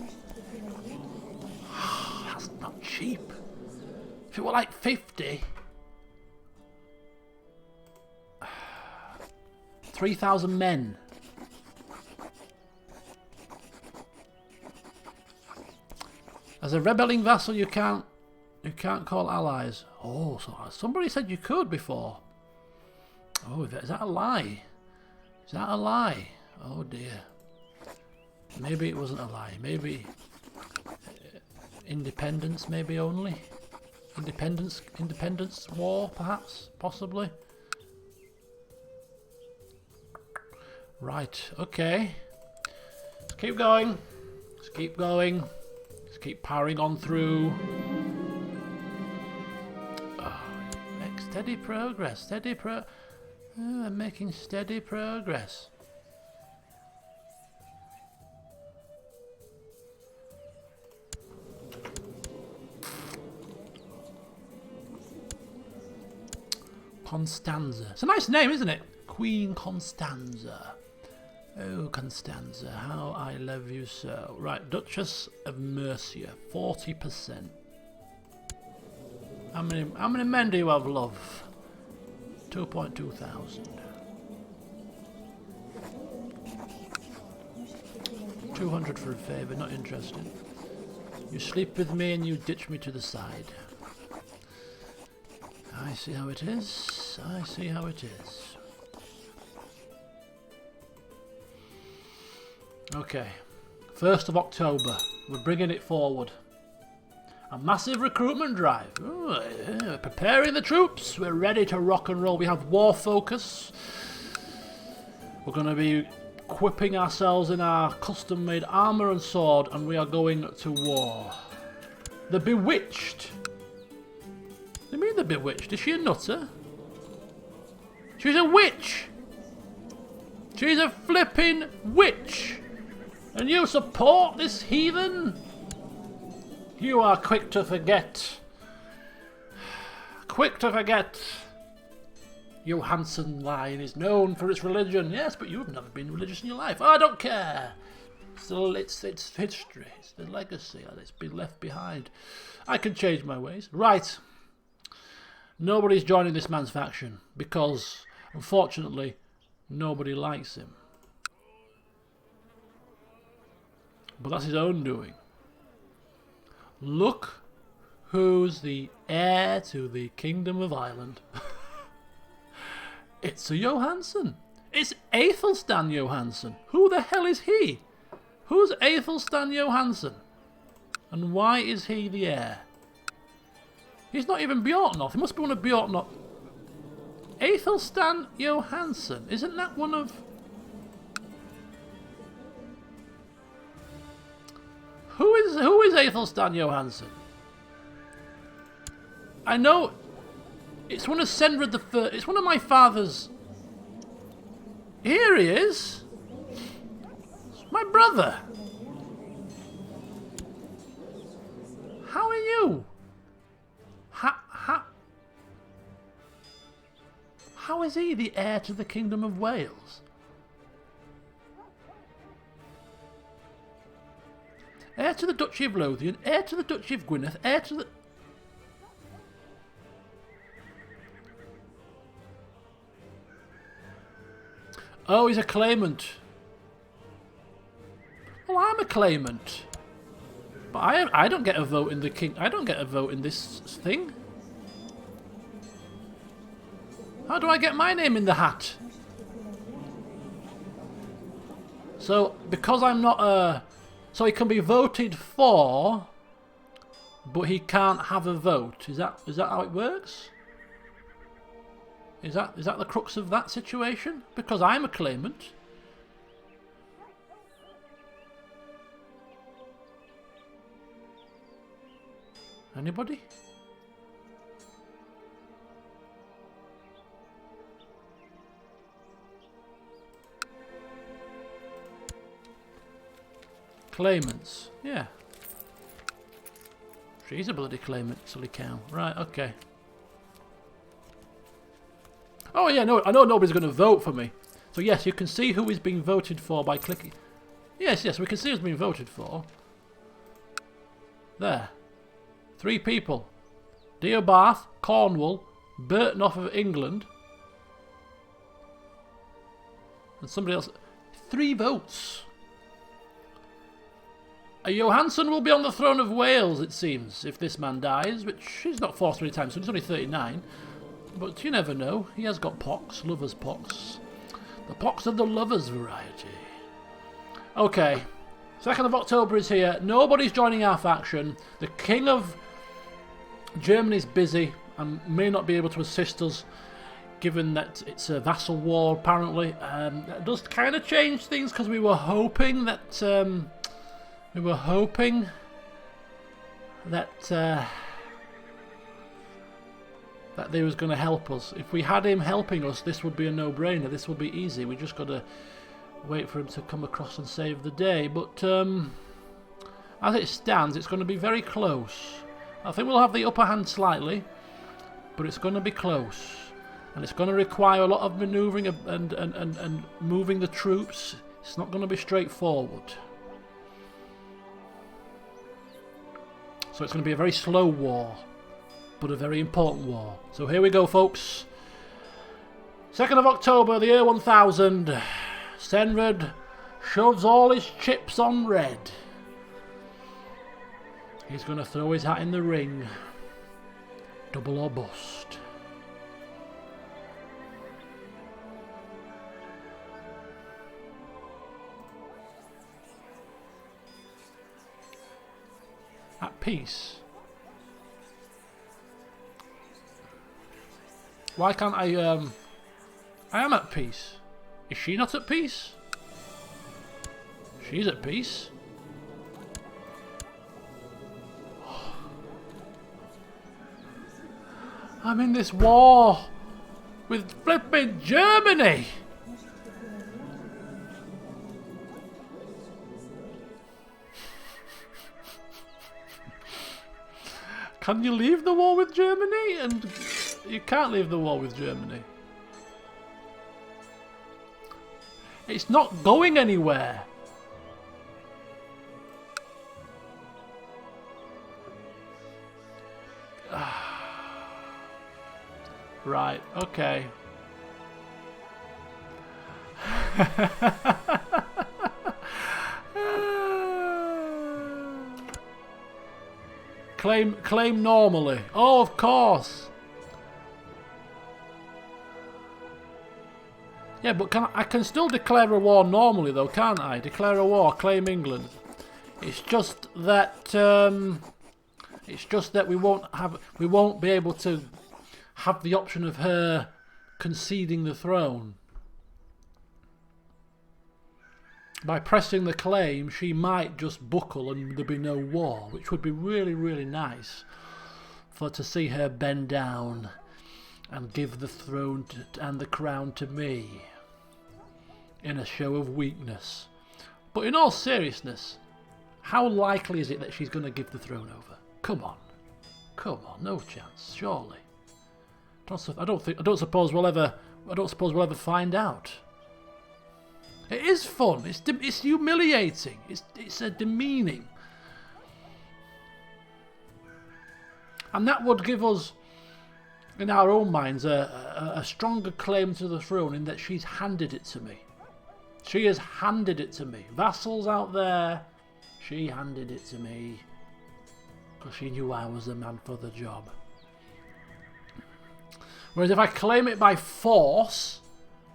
That's not cheap. If it were like 50... 3,000 men. As a rebelling vassal you can't call allies. Oh, so somebody said you could before. Oh, is that a lie? Is that a lie? Oh dear. Maybe it wasn't a lie. Maybe independence, maybe only. Independence war, perhaps, possibly. Right. Okay. Let's keep going. Let's keep going. Let's keep powering on through. Steady progress, I'm making steady progress. Constanza. It's a nice name, isn't it? Queen Constanza. Oh, Constanza, how I love you so. Right, Duchess of Mercia, 40%. How many men do you have, love? 2.2 thousand. 200 for a favour, not interested. You sleep with me and you ditch me to the side. I see how it is. I see how it is. Okay. 1st of October. We're bringing it forward. A massive recruitment drive. Ooh, yeah. Preparing the troops. We're ready to rock and roll. We have war focus. We're going to be equipping ourselves in our custom-made armour and sword, and we are going to war. The Bewitched. What do you mean the Bewitched? Is she a nutter? She's a witch. She's a flipping witch. And you support this heathen? You are quick to forget. Quick to forget. Johansson line is known for its religion. Yes, but you've never been religious in your life. I don't care. Still, it's history. It's the legacy that's been left behind. I can change my ways. Right. Nobody's joining this man's faction because, unfortunately, nobody likes him. But that's his own doing. Look who's the heir to the Kingdom of Ireland. It's a Johansson. It's Aethelstan Johansson. Who the hell is he? Who's Aethelstan Johansson? And why is he the heir? He's not even Bjorknoth. He must be one of Bjorknoth. Aethelstan Johansson. Isn't that one of... Who is Aethelstan Johansson? I know it's one of Cenred II. It's one of my father's. Here he is. It's my brother. How are you? How is he the heir to the Kingdom of Wales? Heir to the Duchy of Lothian, heir to the Duchy of Gwynedd, heir to the... Oh, he's a claimant. Well, I'm a claimant. But I don't get a vote in the king. I don't get a vote in this thing. How do I get my name in the hat? So, because I'm not a... So he can be voted for, but he can't have a vote. Is that how it works? Is that the crux of that situation? Because I'm a claimant. Anybody? Claimants. Yeah. She's a bloody claimant, silly cow. Right, okay. Oh yeah, no, I know nobody's going to vote for me. So yes, you can see who is being voted for by clicking. Yes, we can see who's being voted for. There. 3 people. Diobath, Cornwall, Burtnoff of England. And somebody else. 3 votes. A Johansson will be on the throne of Wales, it seems, if this man dies, which he's not forced any time soon. He's only 39. But you never know. He has got pox, lover's pox. The pox of the lover's variety. Okay. 2nd of October is here. Nobody's joining our faction. The King of Germany's busy and may not be able to assist us, given that it's a vassal war, apparently. That does kind of change things, because we were hoping that... that they was going to help us. If we had him helping us, this would be a no-brainer. This would be easy. We just got to wait for him to come across and save the day. But as it stands, it's going to be very close. I think we'll have the upper hand slightly, but it's going to be close. And it's going to require a lot of manoeuvring and moving the troops. It's not going to be straightforward. So it's going to be a very slow war, but a very important war. So here we go, folks. 2nd of October, the year 1000. Cenred shoves all his chips on red. He's going to throw his hat in the ring. Double or bust. At peace. Why can't I am at peace. Is she not at peace? She's at peace. I'm in this war with flipping Germany. Can you leave the war with Germany? And you can't leave the war with Germany. It's not going anywhere. Right, okay. Claim normally. Oh, of course. Yeah, but I can still declare a war normally, though, can't I? Declare a war, claim England. It's just that we won't be able to have the option of her conceding the throne. By pressing the claim, she might just buckle and there'd be no war, which would be really, really nice to see her bend down and give the throne and the crown to me in a show of weakness. But in all seriousness, how likely is it that she's going to give the throne over? Come on, no chance, surely. I don't suppose we'll ever find out. It is fun. It's humiliating. It's demeaning, and that would give us, in our own minds, a stronger claim to the throne in that she's handed it to me. She has handed it to me. Vassals out there, she handed it to me because she knew I was the man for the job. Whereas if I claim it by force,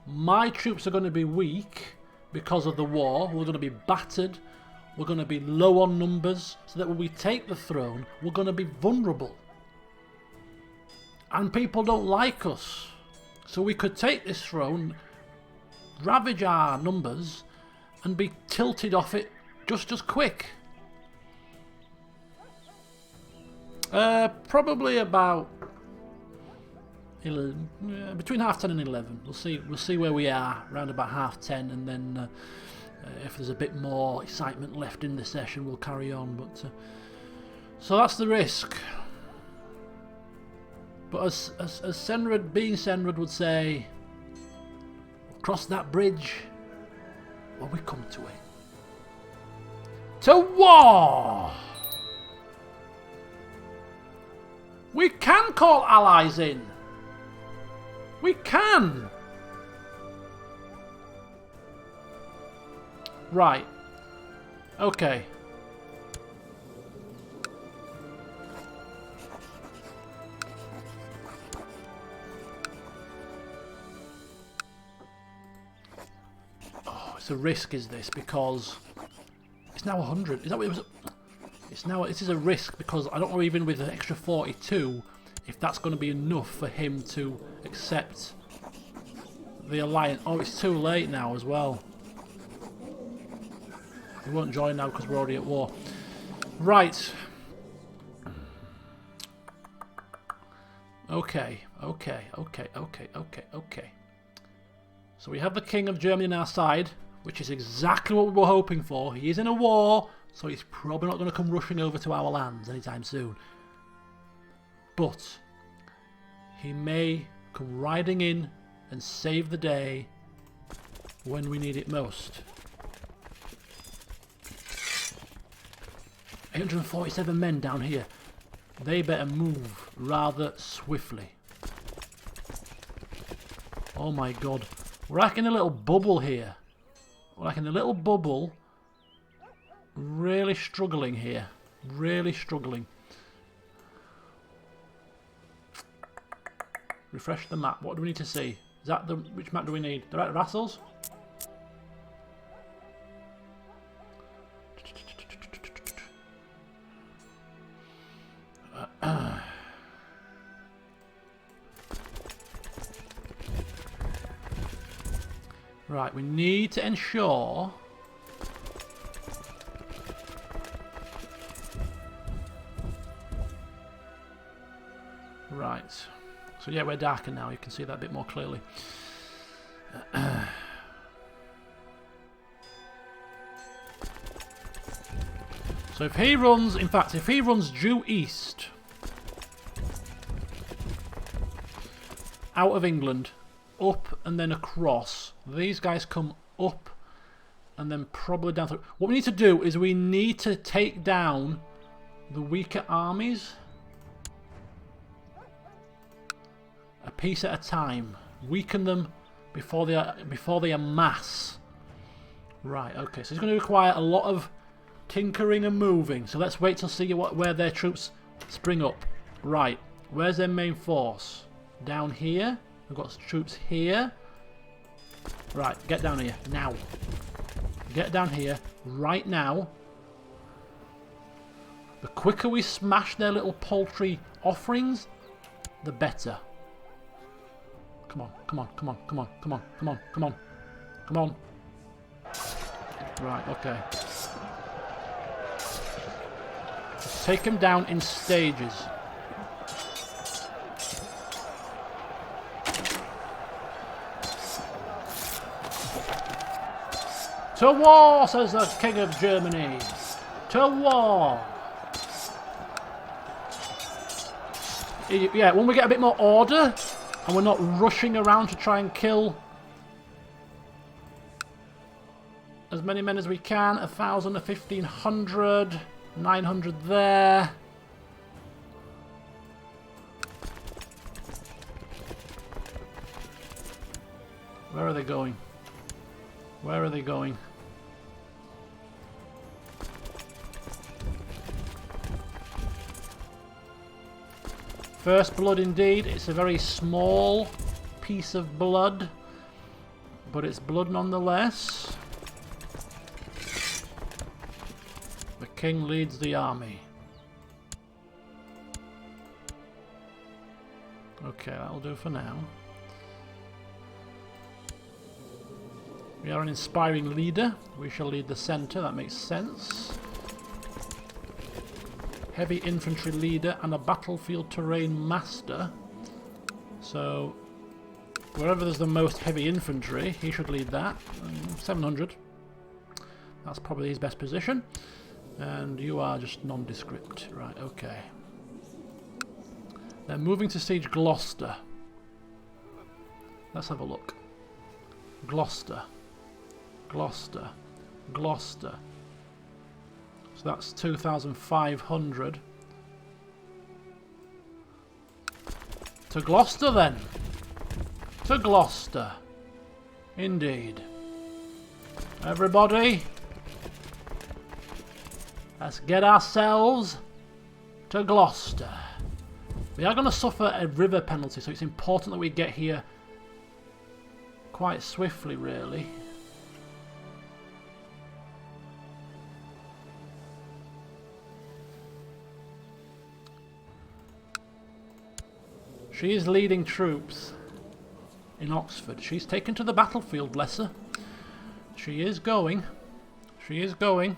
my troops are going to be weak because of the war. We're going to be battered. We're going to be low on numbers, so that when we take the throne, we're going to be vulnerable. And people don't like us. So we could take this throne, ravage our numbers, and be tilted off it just as quick. Probably about 11, between 10:30 and 11. We'll see where we are around about 10:30, and then if there's a bit more excitement left in the session, we'll carry on. But so that's the risk. But as Cenred, being Cenred, would say, we'll cross that bridge when we come to it. To war! We can call allies in. We can! Right. Okay. Oh, it's a risk, is this, because it's now 100. Is that what it was? It's now. This is a risk because I don't know, even with an extra 42, if that's going to be enough for him to accept the alliance. Oh, it's too late now as well. We won't join now because we're already at war. Right. Okay. So we have the King of Germany on our side, which is exactly what we were hoping for. He is in a war, so he's probably not going to come rushing over to our lands anytime soon. But he may come riding in and save the day when we need it most. 847 men down here. They better move rather swiftly. Oh my god. We're like in a little bubble here. We're like in a little bubble. Really struggling here. Really struggling. Refresh the map. What do we need to see? Is that the... Which map do we need? The right vassals? Right, we need to ensure... Right. So yeah, we're darker now. You can see that a bit more clearly. So if he runs... In fact, if he runs due east... out of England... up and then across. These guys come up and then probably down through. What we need to do is we need to take down the weaker armies a piece at a time. Weaken them before they amass. Right, okay, so it's going to require a lot of tinkering and moving. So let's wait to see where their troops spring up. Right, where's their main force? Down here. We've got troops here. Right, get down here. Now. Get down here. Right now. The quicker we smash their little paltry offerings, the better. Come on, come on, come on, come on, come on, come on, come on. Come on. Right, okay. Just take him down in stages. To war, says the King of Germany. To war. Yeah, when we get a bit more order, and we're not rushing around to try and kill as many men as we can. 1,000, 1,500, 900 there. Where are they going? Where are they going? First blood indeed. It's a very small piece of blood, but it's blood nonetheless. The king leads the army. Okay, that'll do for now. We are an inspiring leader. We shall lead the centre, that makes sense. Heavy infantry leader and a battlefield terrain master. So, wherever there's the most heavy infantry, he should lead that. 700. That's probably his best position. And you are just nondescript. Right, okay. They're moving to siege Gloucester. Let's have a look. Gloucester. Gloucester. Gloucester. So that's 2,500. To Gloucester then. To Gloucester. Indeed. Everybody. Let's get ourselves to Gloucester. We are going to suffer a river penalty, so it's important that we get here quite swiftly, really. She is leading troops in Oxford. She's taken to the battlefield, bless her. She is going. She is going.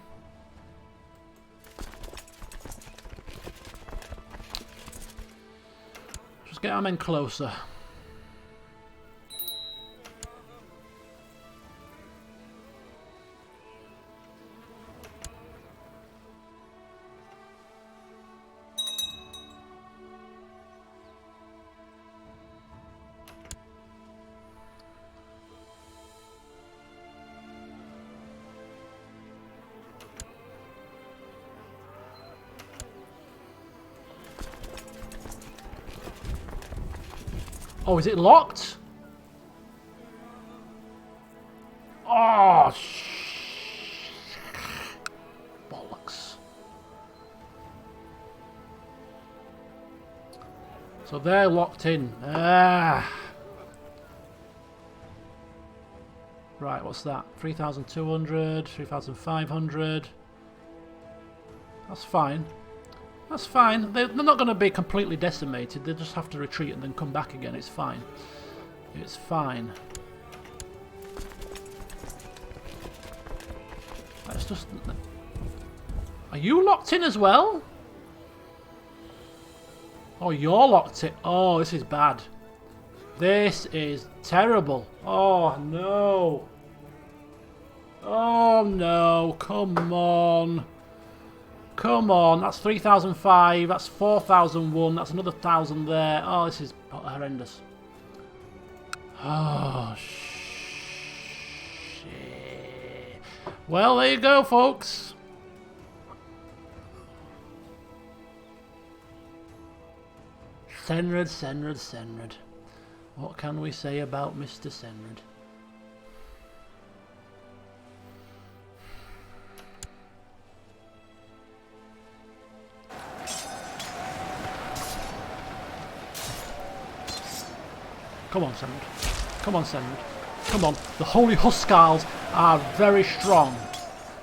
Just get our men closer. Oh, is it locked? Oh, bollocks. So they're locked in. Ah. Right, what's that? 3,200, 3,500. That's fine. That's fine. They're not going to be completely decimated. They just have to retreat and then come back again. It's fine. It's fine. Let's just... Are you locked in as well? Oh, you're locked in. Oh, this is bad. This is terrible. Oh, no. Oh, no. Come on. Come on, that's 3,005, that's 4,001, that's another 1,000 there. Oh, this is horrendous. Oh, shit. Well, there you go, folks. Cenred, Cenred, Cenred. What can we say about Mr. Cenred? Come on, Cenred. Come on, Cenred. Come on. The Holy Huskarls are very strong.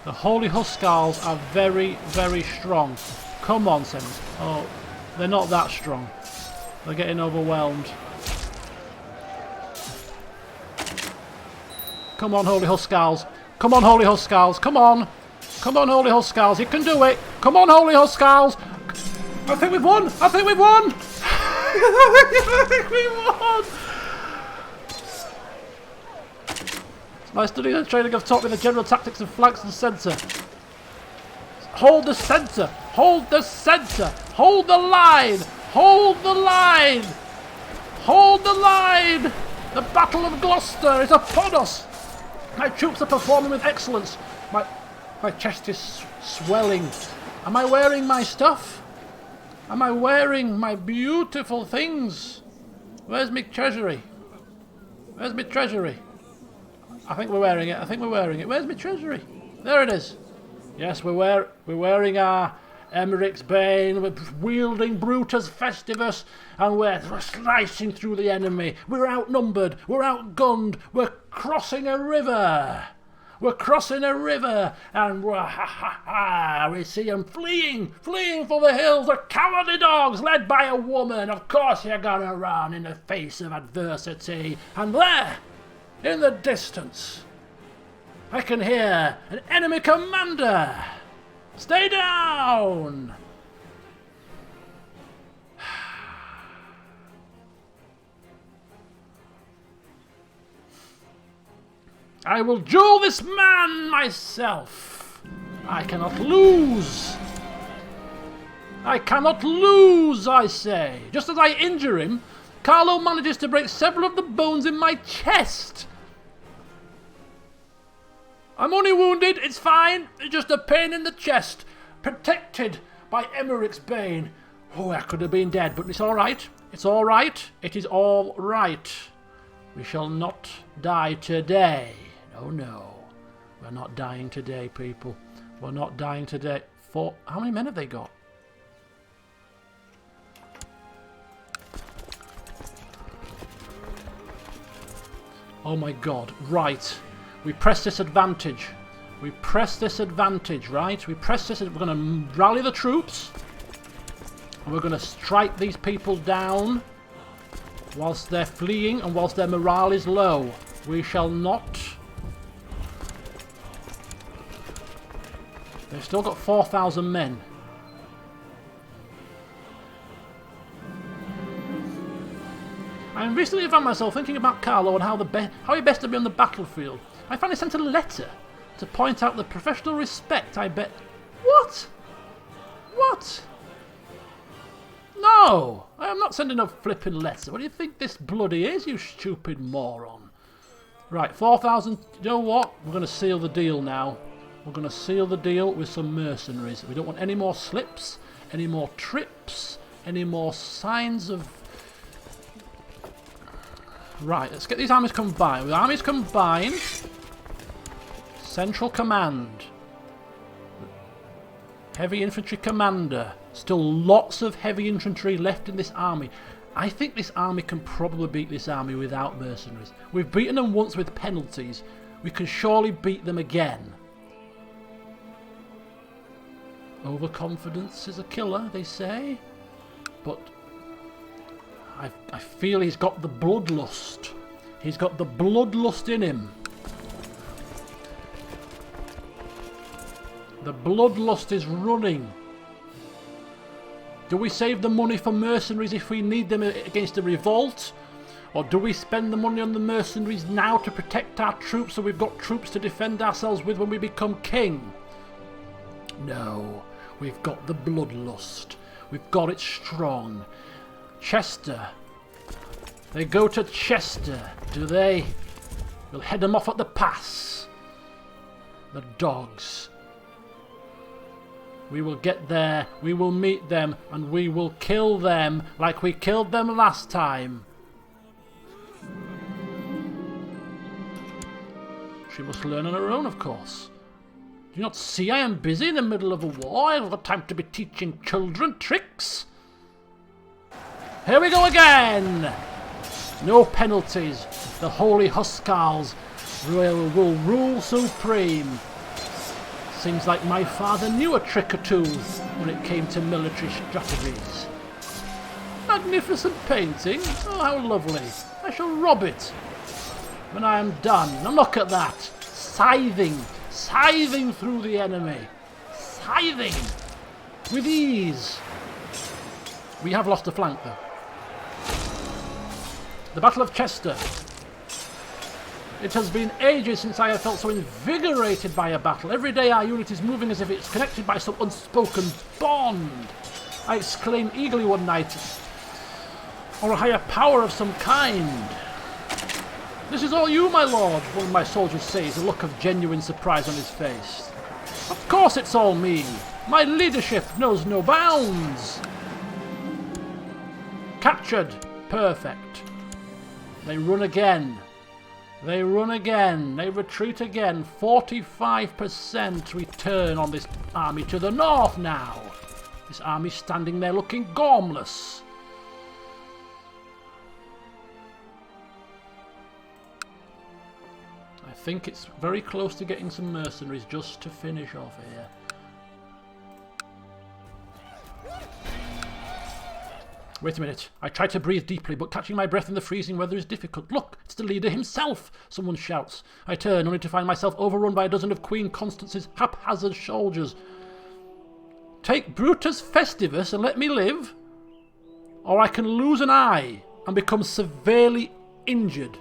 The Holy Huskarls are very, very strong. Come on, Cenred. Oh, they're not that strong. They're getting overwhelmed. Come on, Holy Huskarls. Come on, Holy Huskarls. Come on. Come on, Holy Huskarls. You can do it. Come on, Holy Huskarls. I think we've won. I think we've won. I think we won. My studies and training have taught me the general tactics of flanks and centre. Hold the centre. Hold the centre. Hold the line. Hold the line. Hold the line. The Battle of Gloucester is upon us. My troops are performing with excellence. My chest is swelling. Am I wearing my stuff? Am I wearing my beautiful things? Where's my treasury? Where's my treasury? I think we're wearing it. I think we're wearing it. Where's my treasury? There it is. Yes, we're wearing our Emmerich's Bane. We're wielding Brutus Festivus, and we're slicing through the enemy. We're outnumbered. We're outgunned. We're crossing a river. We're crossing a river, and we see them fleeing for the hills. The cowardly dogs, led by a woman. Of course you're gonna run in the face of adversity. And there, in the distance, I can hear an enemy commander. Stay down! I will duel this man myself. I cannot lose. I cannot lose, I say. Just as I injure him, Carlo manages to break several of the bones in my chest. I'm only wounded, it's fine. It's just a pain in the chest. Protected by Emmerich's Bane. Oh, I could have been dead, but it's alright. It's alright. It is all right. We shall not die today. No, no. We're not dying today, people. We're not dying today. How many men have they got? Oh my god. Right. We press this advantage. We press this advantage, right? We press this. We're going to rally the troops. And we're going to strike these people down whilst they're fleeing and whilst their morale is low. We shall not... They've still got 4,000 men. I recently found myself thinking about Carlo and how he best to be on the battlefield. I finally sent a letter to point out the professional respect I bet... What? What? No! I am not sending a flipping letter. What do you think this bloody is, you stupid moron? Right, 4,000... You know what? We're going to seal the deal now. We're going to seal the deal with some mercenaries. We don't want any more slips, any more trips, any more signs of... Right, let's get these armies combined. With armies combined... Central Command. Heavy Infantry Commander. Still lots of heavy infantry left in this army. I think this army can probably beat this army without mercenaries. We've beaten them once with penalties. We can surely beat them again. Overconfidence is a killer, they say. But I feel he's got the bloodlust. He's got the bloodlust in him. The bloodlust is running. Do we save the money for mercenaries if we need them against a revolt? Or do we spend the money on the mercenaries now to protect our troops so we've got troops to defend ourselves with when we become king? No, we've got the bloodlust. We've got it strong. Chester. They go to Chester, do they? We'll head them off at the pass. The dogs. We will get there, we will meet them, and we will kill them like we killed them last time. She must learn on her own, of course. Do you not see I am busy in the middle of a war? I haven't got time to be teaching children tricks. Here we go again! No penalties. The holy Huskars will rule supreme. Seems like my father knew a trick or two when it came to military strategies. Magnificent painting. Oh, how lovely. I shall rob it when I am done. And look at that. Scything through the enemy. Scything with ease. We have lost a flank though. The Battle of Chester. It has been ages since I have felt so invigorated by a battle. Every day our unit is moving as if it's connected by some unspoken bond. I exclaimed eagerly one night, or a higher power of some kind. This is all you, my lord, one of my soldiers says, a look of genuine surprise on his face. Of course it's all me. My leadership knows no bounds. Captured. Perfect. They run again. They run again. They retreat again. 45% return on this army to the north now. This army standing there looking gormless. I think it's very close to getting some mercenaries just to finish off here. Wait a minute. I try to breathe deeply, but catching my breath in the freezing weather is difficult. Look, it's the leader himself, someone shouts. I turn, only to find myself overrun by a dozen of Queen Constance's haphazard soldiers. Take Brutus Festivus and let me live, or I can lose an eye and become severely injured.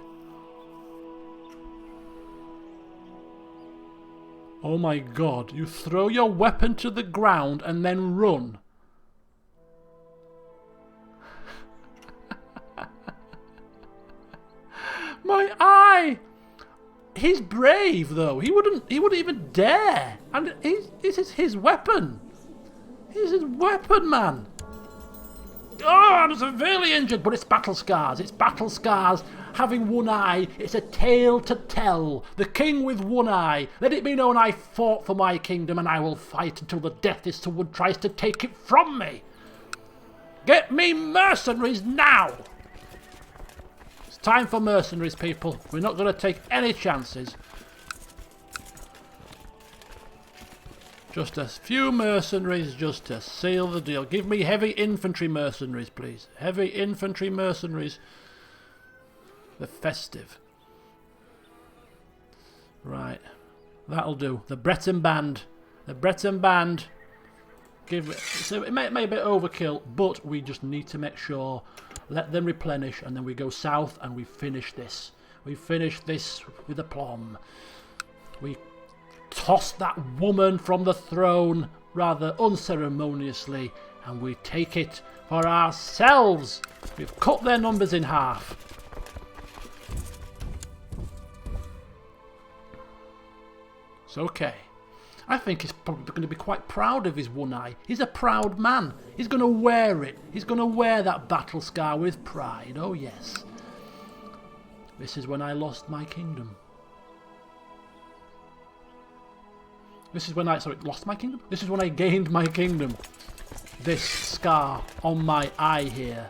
Oh my god, you throw your weapon to the ground and then run. My eye! He's brave though. He wouldn't even dare. And this is his weapon. This is his weapon, man. Oh, I'm severely injured, but it's battle scars. It's battle scars. Having one eye, it's a tale to tell. The king with one eye. Let it be known I fought for my kingdom, and I will fight until the death if someone tries to take it from me. Get me mercenaries now! It's time for mercenaries, people. We're not going to take any chances. Just a few mercenaries just to seal the deal. Give me heavy infantry mercenaries, please. Heavy infantry mercenaries. The festive. Right. That'll do. The Breton band. The Breton band. So it may be a bit overkill, but we just need to make sure. Let them replenish, and then we go south and we finish this. We finish this with aplomb. We toss that woman from the throne rather unceremoniously, and we take it for ourselves. We've cut their numbers in half. It's okay. I think he's probably going to be quite proud of his one eye. He's a proud man. He's going to wear it. He's going to wear that battle scar with pride. Oh yes. This is when I lost my kingdom. This is when I, lost my kingdom? This is when I gained my kingdom. This scar on my eye here.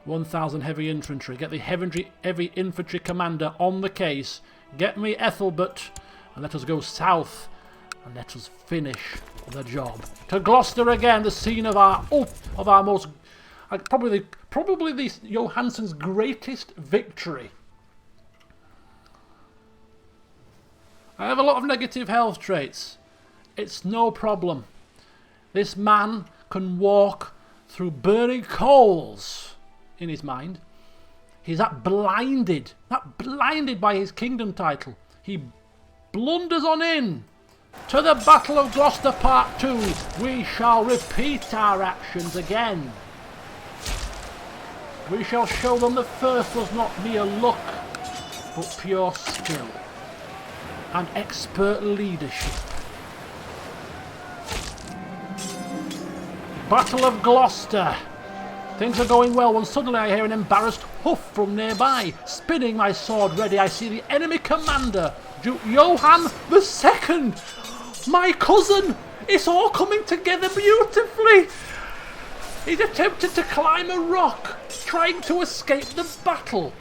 1,000 heavy infantry. Get the heavy infantry commander on the case. Get me Ethelbert. And let us go south. And let us finish the job. To Gloucester again, the scene of our most, probably the Johansson's greatest victory. I have a lot of negative health traits. It's no problem. This man can walk through burning coals in his mind. He's that blinded by his kingdom title. He blunders on in. To the Battle of Gloucester Part 2, we shall repeat our actions again. We shall show them the first was not mere luck, but pure skill and expert leadership. Battle of Gloucester. Things are going well when suddenly I hear an embarrassed hoof from nearby. Spinning my sword ready, I see the enemy commander, Duke Johann II. My cousin! It's all coming together beautifully! He's attempted to climb a rock, trying to escape the battle.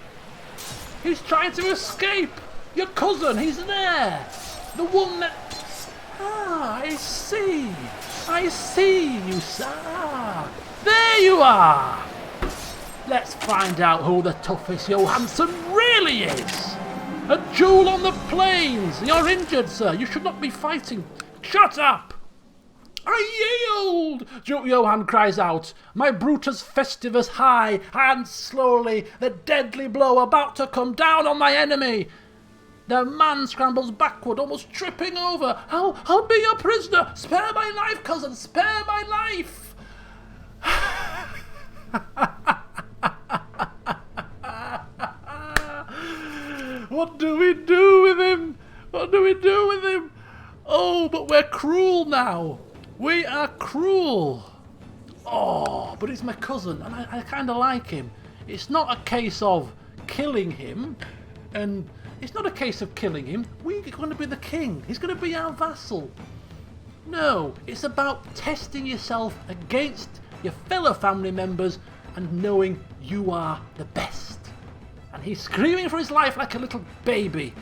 He's trying to escape! Your cousin, he's there! The one that... Ah, I see! I see you, sir! There you are! Let's find out who the toughest Johansson really is! A duel on the plains! You're injured, sir! You should not be fighting! Shut up! I yield! Duke Johann cries out, my Brutus Festivus high, and slowly the deadly blow about to come down on my enemy. The man scrambles backward, almost tripping over. I'll be your prisoner! Spare my life, cousin! Spare my life! What do we do with him? What do we do with him? Oh, but we're cruel now. We are cruel. Oh, but he's my cousin, and I kind of like him. It's not a case of killing him, and it's not a case of killing him. We're going to be the king. He's going to be our vassal. No, it's about testing yourself against your fellow family members and knowing you are the best. And he's screaming for his life like a little baby.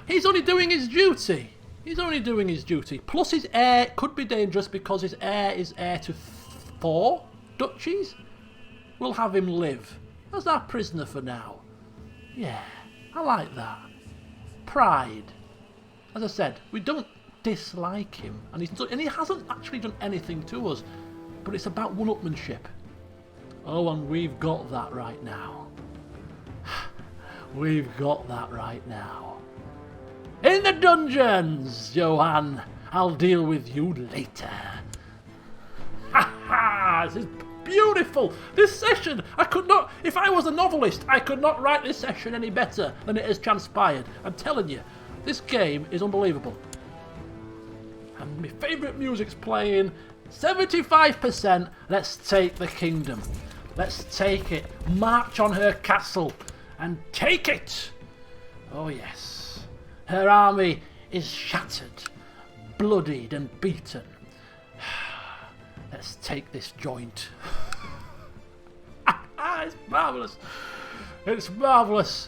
He's only doing his duty. He's only doing his duty. Plus his heir could be dangerous because his heir is heir to 4 duchies. We'll have him live as our prisoner for now. Yeah, I like that. Pride. As I said, we don't dislike him. And he hasn't actually done anything to us. But it's about one-upmanship. Oh, and we've got that right now. We've got that right now. In the dungeons, Johann. I'll deal with you later. Ha ha! This is beautiful. This session, I could not, if I was a novelist, I could not write this session any better than it has transpired. I'm telling you, this game is unbelievable. And my favourite music's playing. 75%. Let's take the kingdom. Let's take it. March on her castle and take it. Oh yes. Her army is shattered, bloodied and beaten. Let's take this joint. It's marvellous. It's marvellous.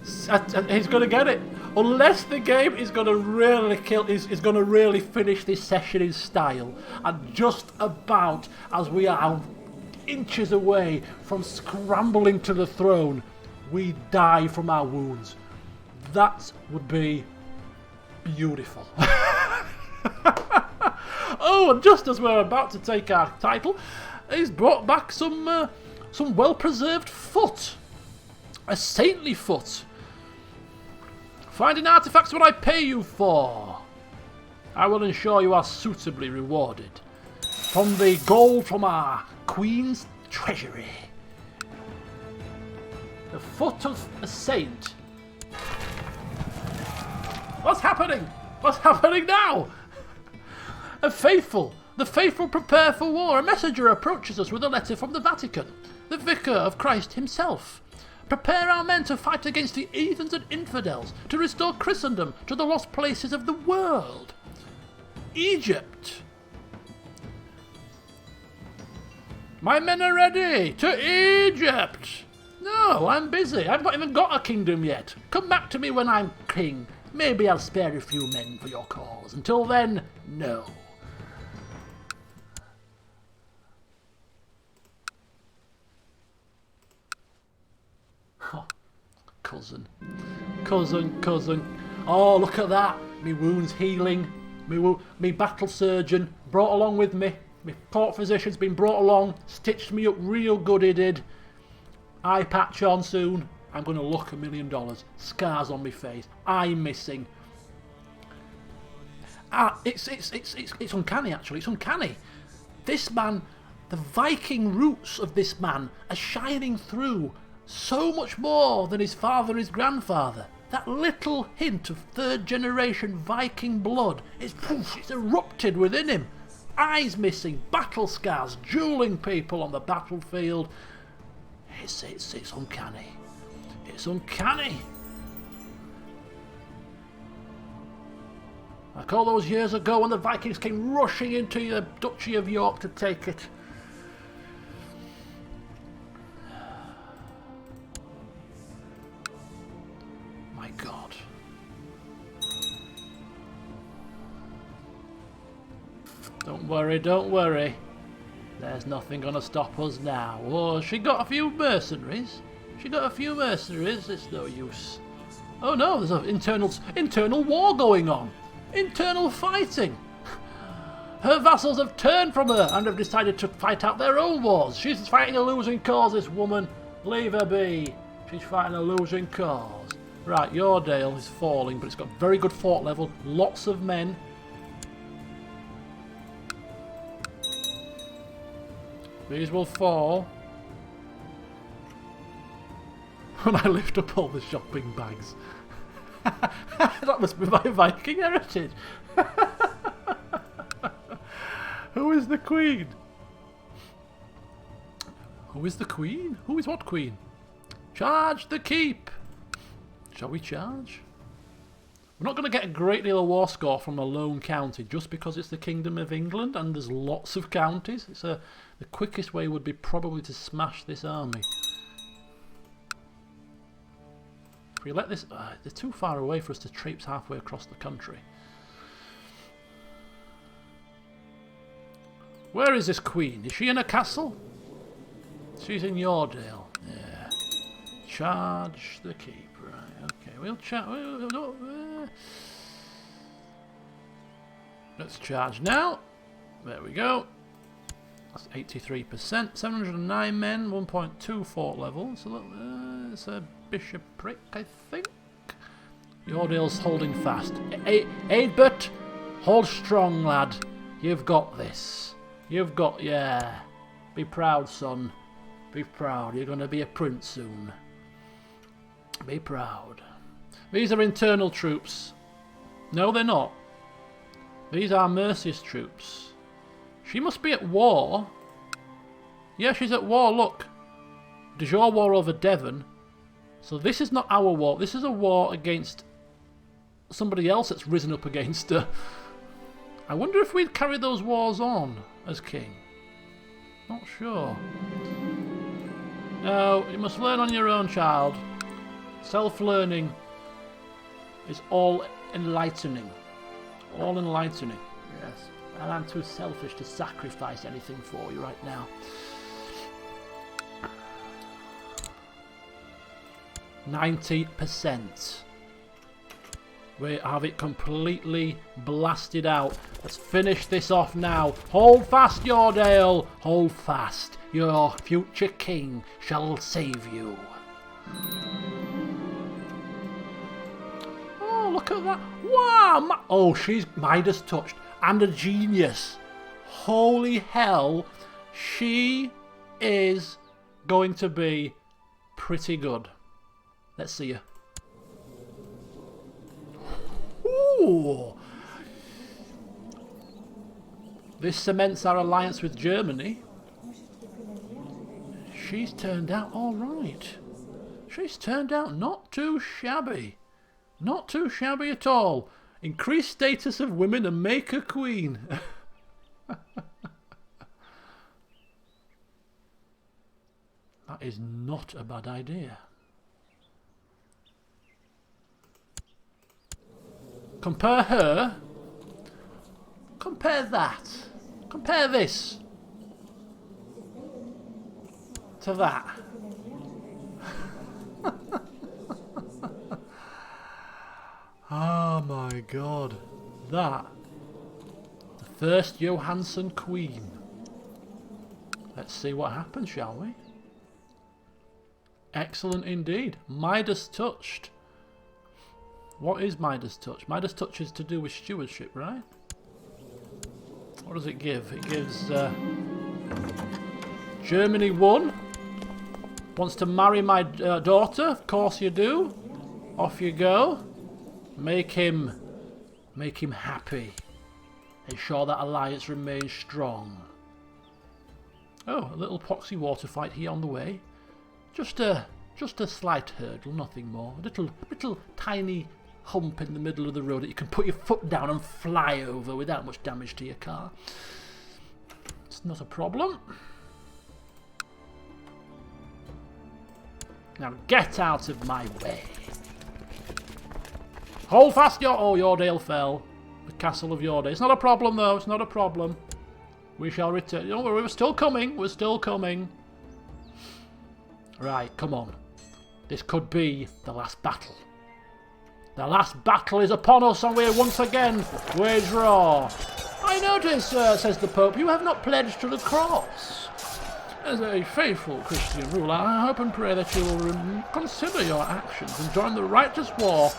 He's going to get it. Unless the game is going to really is going to really finish this session in style. And just about as we are inches away from scrambling to the throne, we die from our wounds. That would be beautiful. Oh, and just as we're about to take our title, he's brought back some well-preserved foot. A saintly foot. Finding artifacts what I pay you for. I will ensure you are suitably rewarded. From the gold from our Queen's treasury. The foot of a saint. What's happening? What's happening now? The faithful prepare for war. A messenger approaches us with a letter from the Vatican. The vicar of Christ himself. Prepare our men to fight against the heathens and infidels, to restore Christendom to the lost places of the world. Egypt. My men are ready. To Egypt. No, I'm busy. I've not even got a kingdom yet. Come back to me when I'm king. Maybe I'll spare a few men for your cause. Until then, no. Oh, cousin. Oh, look at that. Me wounds healing. Me battle surgeon brought along with me. My court physician's been brought along. Stitched me up real good, he did. Eye patch on soon. I'm going to look $1 million. Scars on my face. Eye missing. It's uncanny, actually. It's uncanny. This man, the Viking roots of this man are shining through so much more than his father and his grandfather. That little hint of third-generation Viking blood, it's erupted within him. Eyes missing, battle scars, dueling people on the battlefield. It's uncanny. It's uncanny. Like all those years ago when the Vikings came rushing into the Duchy of York to take it. God. Don't worry, don't worry. There's nothing gonna stop us now. Oh, she got a few mercenaries. She got a few mercenaries. It's no use. Oh no, there's an internal war going on. Internal fighting. Her vassals have turned from her and have decided to fight out their own wars. She's fighting a losing cause, this woman. Leave her be. She's fighting a losing cause. Right, Yordale is falling, but it's got very good fort level. Lots of men. These will fall. When I lift up all the shopping bags. That must be my Viking heritage. Who is the queen? Who is the queen? Who is what queen? Charge the keep. Shall we charge? We're not going to get a great deal of war score from a lone county just because it's the Kingdom of England and there's lots of counties. The quickest way would be probably to smash this army. If we let this... they're too far away for us to traipse halfway across the country. Where is this queen? Is she in a castle? She's in Yordale. Yeah. Charge the keep. Right, okay. We'll charge... Let's charge now. There we go. That's 83%. 709 men, 1.2 fort level. So it's a bishopric, I think. Yordale's holding fast. Eadbert, hold strong, lad. You've got this. You've got... Yeah. Be proud, son. Be proud. You're going to be a prince soon. Be proud. These are internal troops. No, they're not. These are Mercia's troops. She must be at war. Yeah, she's at war, look. De jure war over Devon. So this is not our war. This is a war against somebody else that's risen up against her. I wonder if we'd carry those wars on as king. Not sure. No, you must learn on your own, child. Self-learning is all enlightening. All enlightening. Yes. And I'm too selfish to sacrifice anything for you right now. %. We have it completely blasted out. Let's finish this off now. Hold fast, Yordale. Hold fast. Your future king shall save you. Oh, look at that. Wow. Oh, she's Midas touched. And a genius. Holy hell. She is going to be pretty good. Let's see her. Ooh. This cements our alliance with Germany. She's turned out all right. She's turned out not too shabby. Not too shabby at all. Increase status of women and make her queen. That is not a bad idea. Compare her. Compare that. Compare this. To that. Oh my god. That. The first Johansson queen. Let's see what happens, shall we? Excellent indeed. Midas touched. What is Midas touch? Midas touch is to do with stewardship, right? What does it give? It gives Germany 1. Wants to marry my daughter? Of course you do. Off you go. Make him happy. Ensure that alliance remains strong. Oh, a little proxy water fight here on the way. Just a slight hurdle, nothing more. A little tiny hump in the middle of the road that you can put your foot down and fly over without much damage to your car. It's not a problem. Now get out of my way. Hold fast, Yordale fell. The castle of Yordale. It's not a problem, though. It's not a problem. We shall return. Don't worry, we're still coming. We're still coming. Right, come on. This could be the last battle. The last battle is upon us, and we're once again wage war. I notice, says the Pope, you have not pledged to the cross. As a faithful Christian ruler, I hope and pray that you will consider your actions and join the righteous war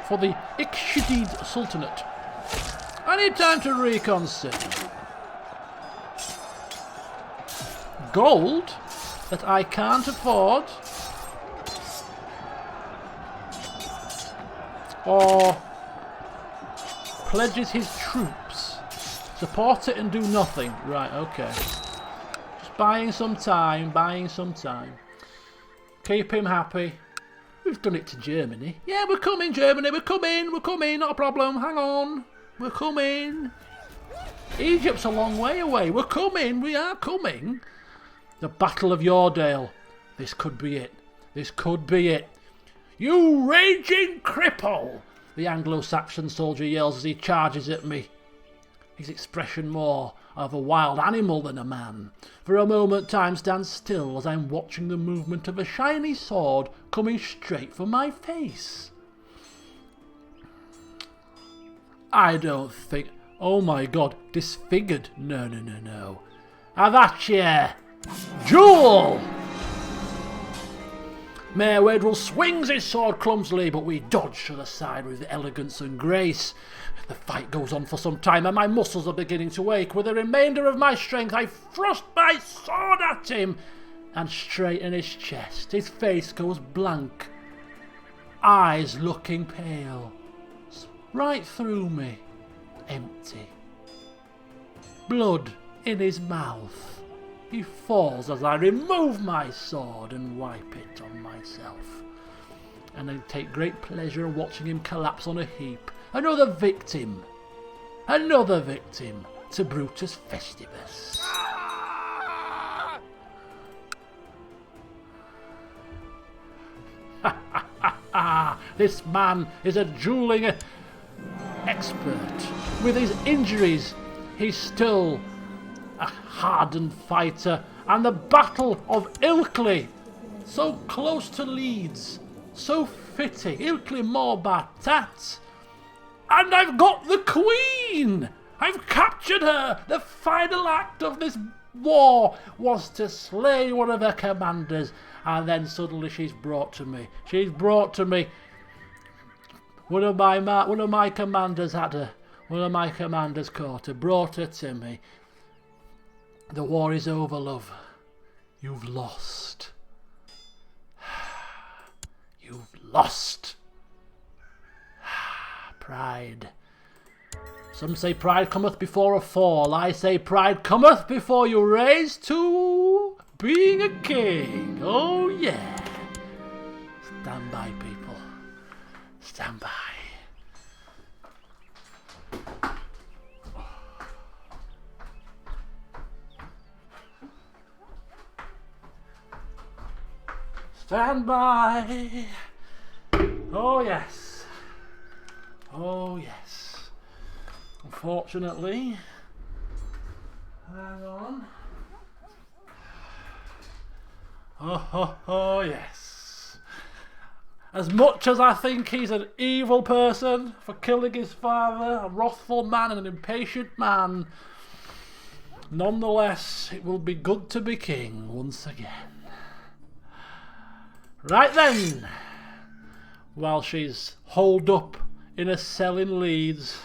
for the Ikshidid Sultanate. I need time to reconsider. Gold that I can't afford, or pledges his troops, support it and do nothing. Right, okay. Just buying some time, Keep him happy. We've done it to Germany. Yeah, we're coming, Germany, we're coming, not a problem, hang on. We're coming. Egypt's a long way away. We're coming, we are coming. The Battle of Yordale. This could be it. This could be it. You raging cripple! The Anglo-Saxon soldier yells as he charges at me. His expression more of a wild animal than a man. For a moment time stands still as I'm watching the movement of a shiny sword coming straight for my face. I don't think... Oh my god, disfigured. No. Avachi! Duel! Mayor Wedrell swings his sword clumsily, but we dodge to the side with elegance and grace. The fight goes on for some time, and my muscles are beginning to ache. With the remainder of my strength, I thrust my sword at him and straighten his chest. His face goes blank, eyes looking pale. Right through me, empty. Blood in his mouth. He falls as I remove my sword and wipe it on myself. And I take great pleasure in watching him collapse on a heap. Another victim to Brutus Festivus. This man is a dueling expert. With his injuries, he's still a hardened fighter. And the Battle of Ilkley, so close to Leeds, so fitting. Ilkley Morbatat. And I've got the Queen! I've captured her! The final act of this war was to slay one of her commanders, and then suddenly she's brought to me. One of my commanders had her. One of my commanders caught her, brought her to me. The war is over, love. You've lost. You've lost. Pride. Some say pride cometh before a fall. I say pride cometh before you raise to being a king. Oh yeah. Stand by, people. Stand by. Stand by. Oh yes. Oh yes. Unfortunately. Hang on. Oh yes. As much as I think he's an evil person for killing his father, a wrathful man and an impatient man, nonetheless, it will be good to be king once again. Right then, while she's holed up in a cell in Leeds,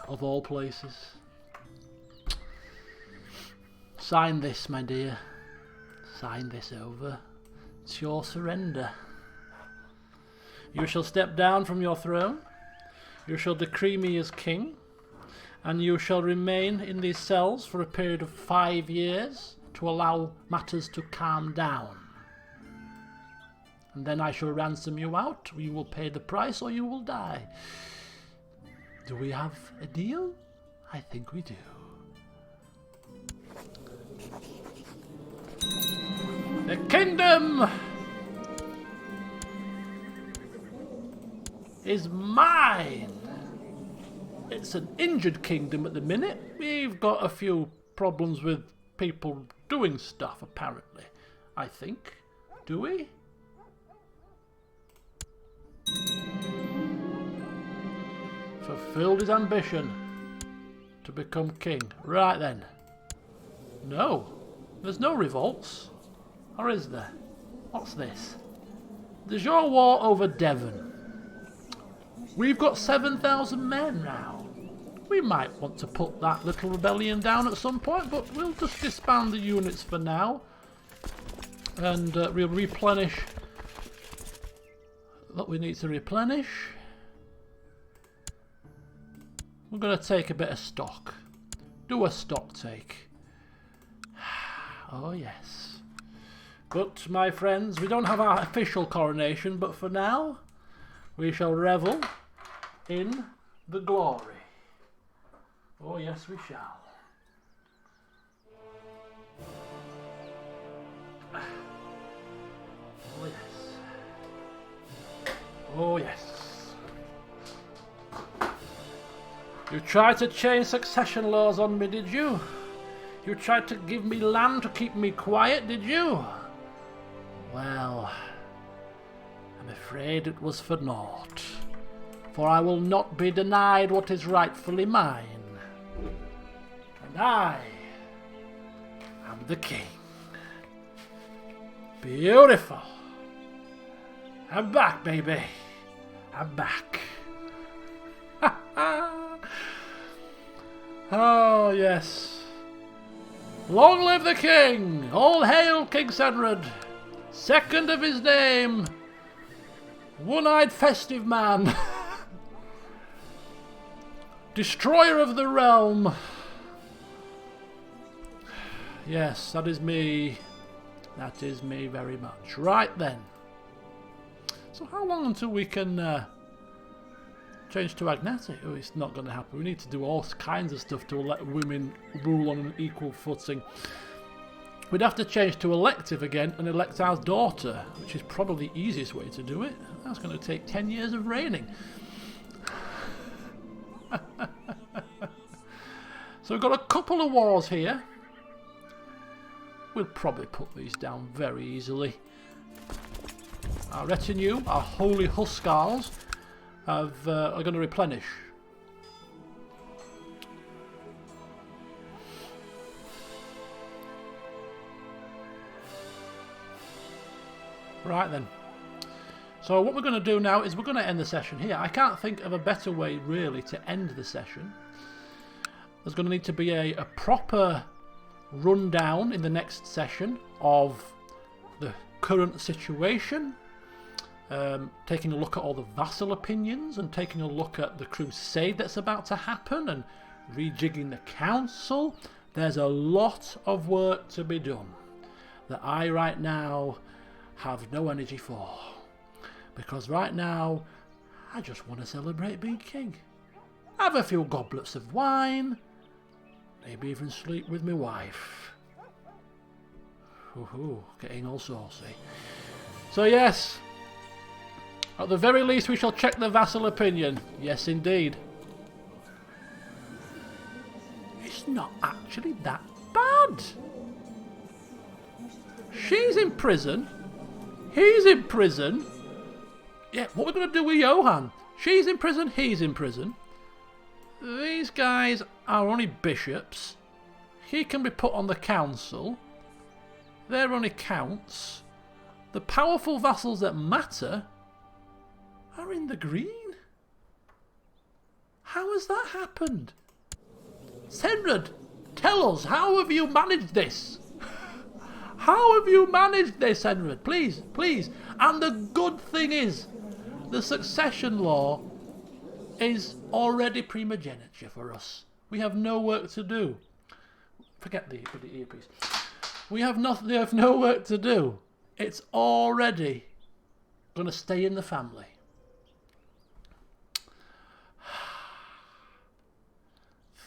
of all places. Sign this, my dear. Sign this over. It's your surrender. You shall step down from your throne. You shall decree me as king. And you shall remain in these cells for a period of 5 years to allow matters to calm down. And then I shall ransom you out. You will pay the price or you will die. Do we have a deal? I think we do. The kingdom is mine. It's an injured kingdom at the minute. We've got a few problems with people doing stuff, apparently. I think. Do we? Fulfilled his ambition to become king. Right then. No. There's no revolts. Or is there? What's this? There's your war over Devon. We've got 7,000 men now. We might want to put that little rebellion down at some point, but we'll just disband the units for now. And we'll replenish what we need to replenish. We're going to take a bit of stock. Do a stock take. Oh yes. But my friends, we don't have our official coronation, but for now we shall revel in the glory. Oh yes, we shall. Oh yes. Oh yes. You tried to change succession laws on me, did you? You tried to give me land to keep me quiet, did you? Well, I'm afraid it was for naught. For I will not be denied what is rightfully mine. And I am the king. Beautiful. I'm back, baby. I'm back. Oh, yes. Long live the king. All hail King Cenred. Second of his name. One-eyed festive man. Destroyer of the realm. Yes, that is me. That is me very much. Right then. So how long until we can change to agnatic? Oh, it's not going to happen. We need to do all kinds of stuff to let women rule on an equal footing. We'd have to change to elective again and elect our daughter, which is probably the easiest way to do it. That's going to take 10 years of reigning. So we've got a couple of wars here. We'll probably put these down very easily. Our retinue, our holy Huskars, are going to replenish. Right then. So what we're going to do now is we're going to end the session here. I can't think of a better way really to end the session. There's going to need to be a proper rundown in the next session of the current situation, taking a look at all the vassal opinions and taking a look at the crusade that's about to happen and rejigging the council. There's a lot of work to be done that I right now have no energy for, because right now I just want to celebrate being king, have a few goblets of wine, maybe even sleep with my wife. Ooh, getting all saucy. So yes, at the very least we shall check the vassal opinion. Yes indeed. It's not actually that bad. She's in prison. He's in prison. Yeah, what we're going to do with Johan? She's in prison, he's in prison. These guys are only bishops. He can be put on the council. They're only counts. The powerful vassals that matter are in the green. How has that happened? Cenred, tell us, how have you managed this? How have you managed this, Cenred? Please, please. And the good thing is, the succession law is already primogeniture for us. We have no work to do. Forget the earpiece. We have no work to do. It's already going to stay in the family.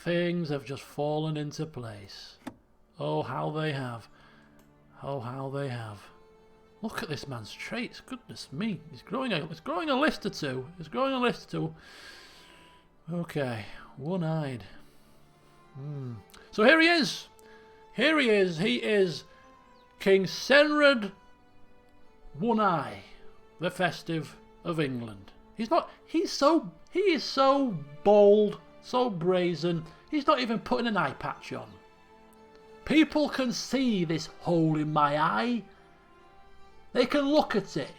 Things have just fallen into place. Oh, how they have. Oh, how they have. Look at this man's traits. Goodness me. He's growing a list or two. He's growing a list or two. Okay. One-eyed. So here he is. Here he is. He is King Cenred One-Eye, the Festive of England. He is so bold, so brazen. He's not even putting an eye patch on. People can see this hole in my eye. They can look at it,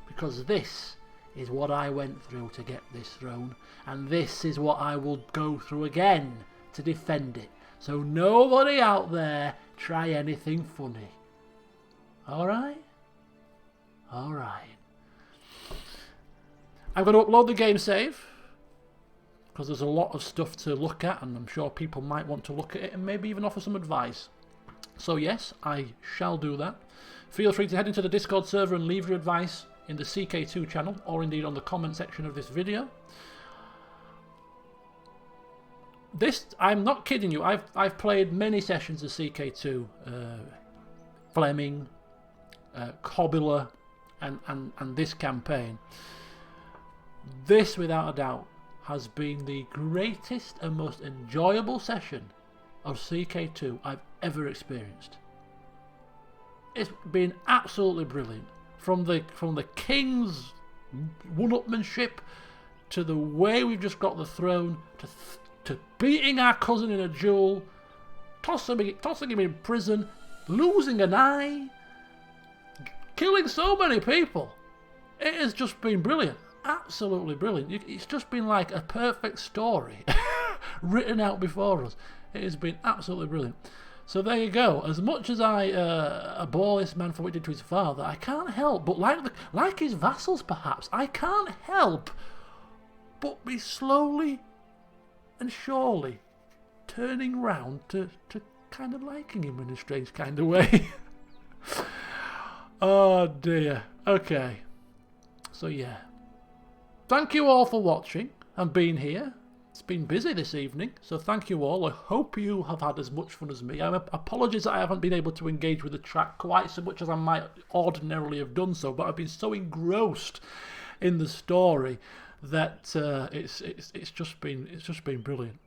because this is what I went through to get this throne, and this is what I will go through again to defend it. So nobody out there try anything funny. Alright? Alright. I'm going to upload the game save, because there's a lot of stuff to look at, and I'm sure people might want to look at it and maybe even offer some advice. So yes, I shall do that. Feel free to head into the Discord server and leave your advice in the CK2 channel, or indeed on the comment section of this video. I'm not kidding you, I've played many sessions of CK2, Fleming, Cobbler, and this campaign. This, without a doubt, has been the greatest and most enjoyable session of CK2 I've ever experienced. It's been absolutely brilliant. From the king's one-upmanship to the way we've just got the throne to beating our cousin in a duel, tossing him in prison, losing an eye, killing so many people. It has just been brilliant. Absolutely brilliant. It's just been like a perfect story written out before us. It has been absolutely brilliant. So there you go. As much as I abhor this man for what he did to his father, I can't help but, like his vassals perhaps, I can't help but be slowly and surely turning round to kind of liking him in a strange kind of way. Oh dear. Okay. So yeah. Thank you all for watching and being here. It's been busy this evening, so thank you all. I hope you have had as much fun as me. Apologies that I haven't been able to engage with the track quite so much as I might ordinarily have done so, but I've been so engrossed in the story that it's just been brilliant.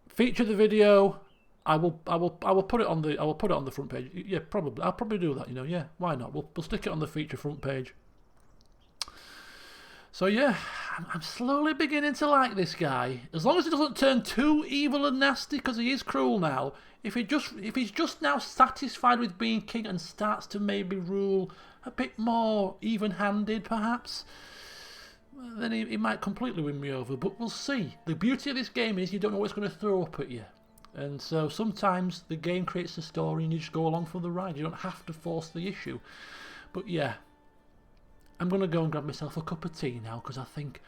Feature the video. I will put it on the front page. Yeah, probably. I'll probably do that. You know, yeah. Why not? We'll stick it on the feature front page. So yeah, I'm slowly beginning to like this guy. As long as he doesn't turn too evil and nasty, because he is cruel now. If he's just now satisfied with being king and starts to maybe rule a bit more even-handed, perhaps, then he might completely win me over. But we'll see. The beauty of this game is you don't know what's going to throw up at you. And so sometimes the game creates a story and you just go along for the ride. You don't have to force the issue. But yeah, I'm going to go and grab myself a cup of tea now, because I think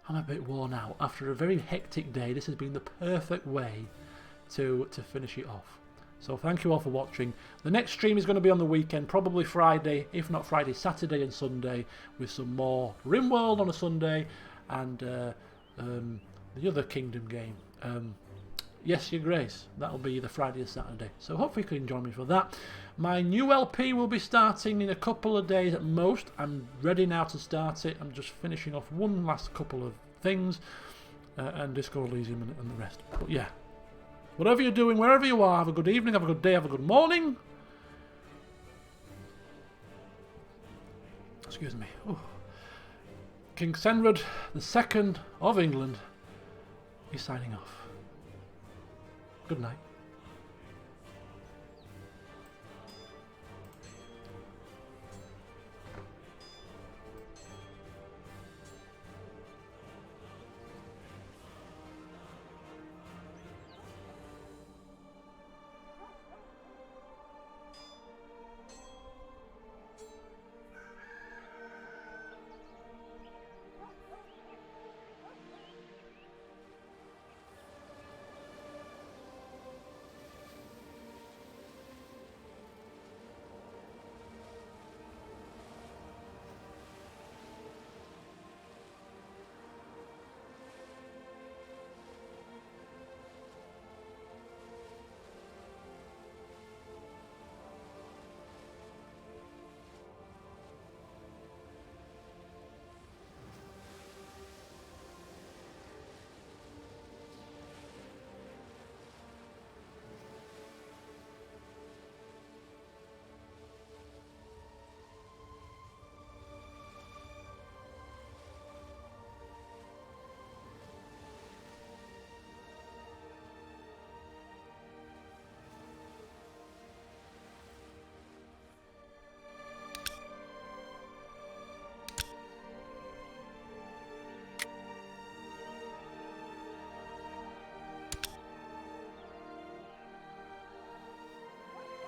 I'm a bit worn out. After a very hectic day, this has been the perfect way to finish it off. So thank you all for watching. The next stream is going to be on the weekend, probably Friday, if not Friday, Saturday and Sunday, with some more RimWorld on a Sunday and the other Kingdom game. Yes, Your Grace. That'll be either Friday or Saturday. So hopefully you can join me for that. My new LP will be starting in a couple of days at most. I'm ready now to start it. I'm just finishing off one last couple of things. And Disco Elysium and the rest. But yeah. Whatever you're doing, wherever you are, have a good evening, have a good day, have a good morning. Excuse me. Ooh. King Cenred II of England is signing off. Good night.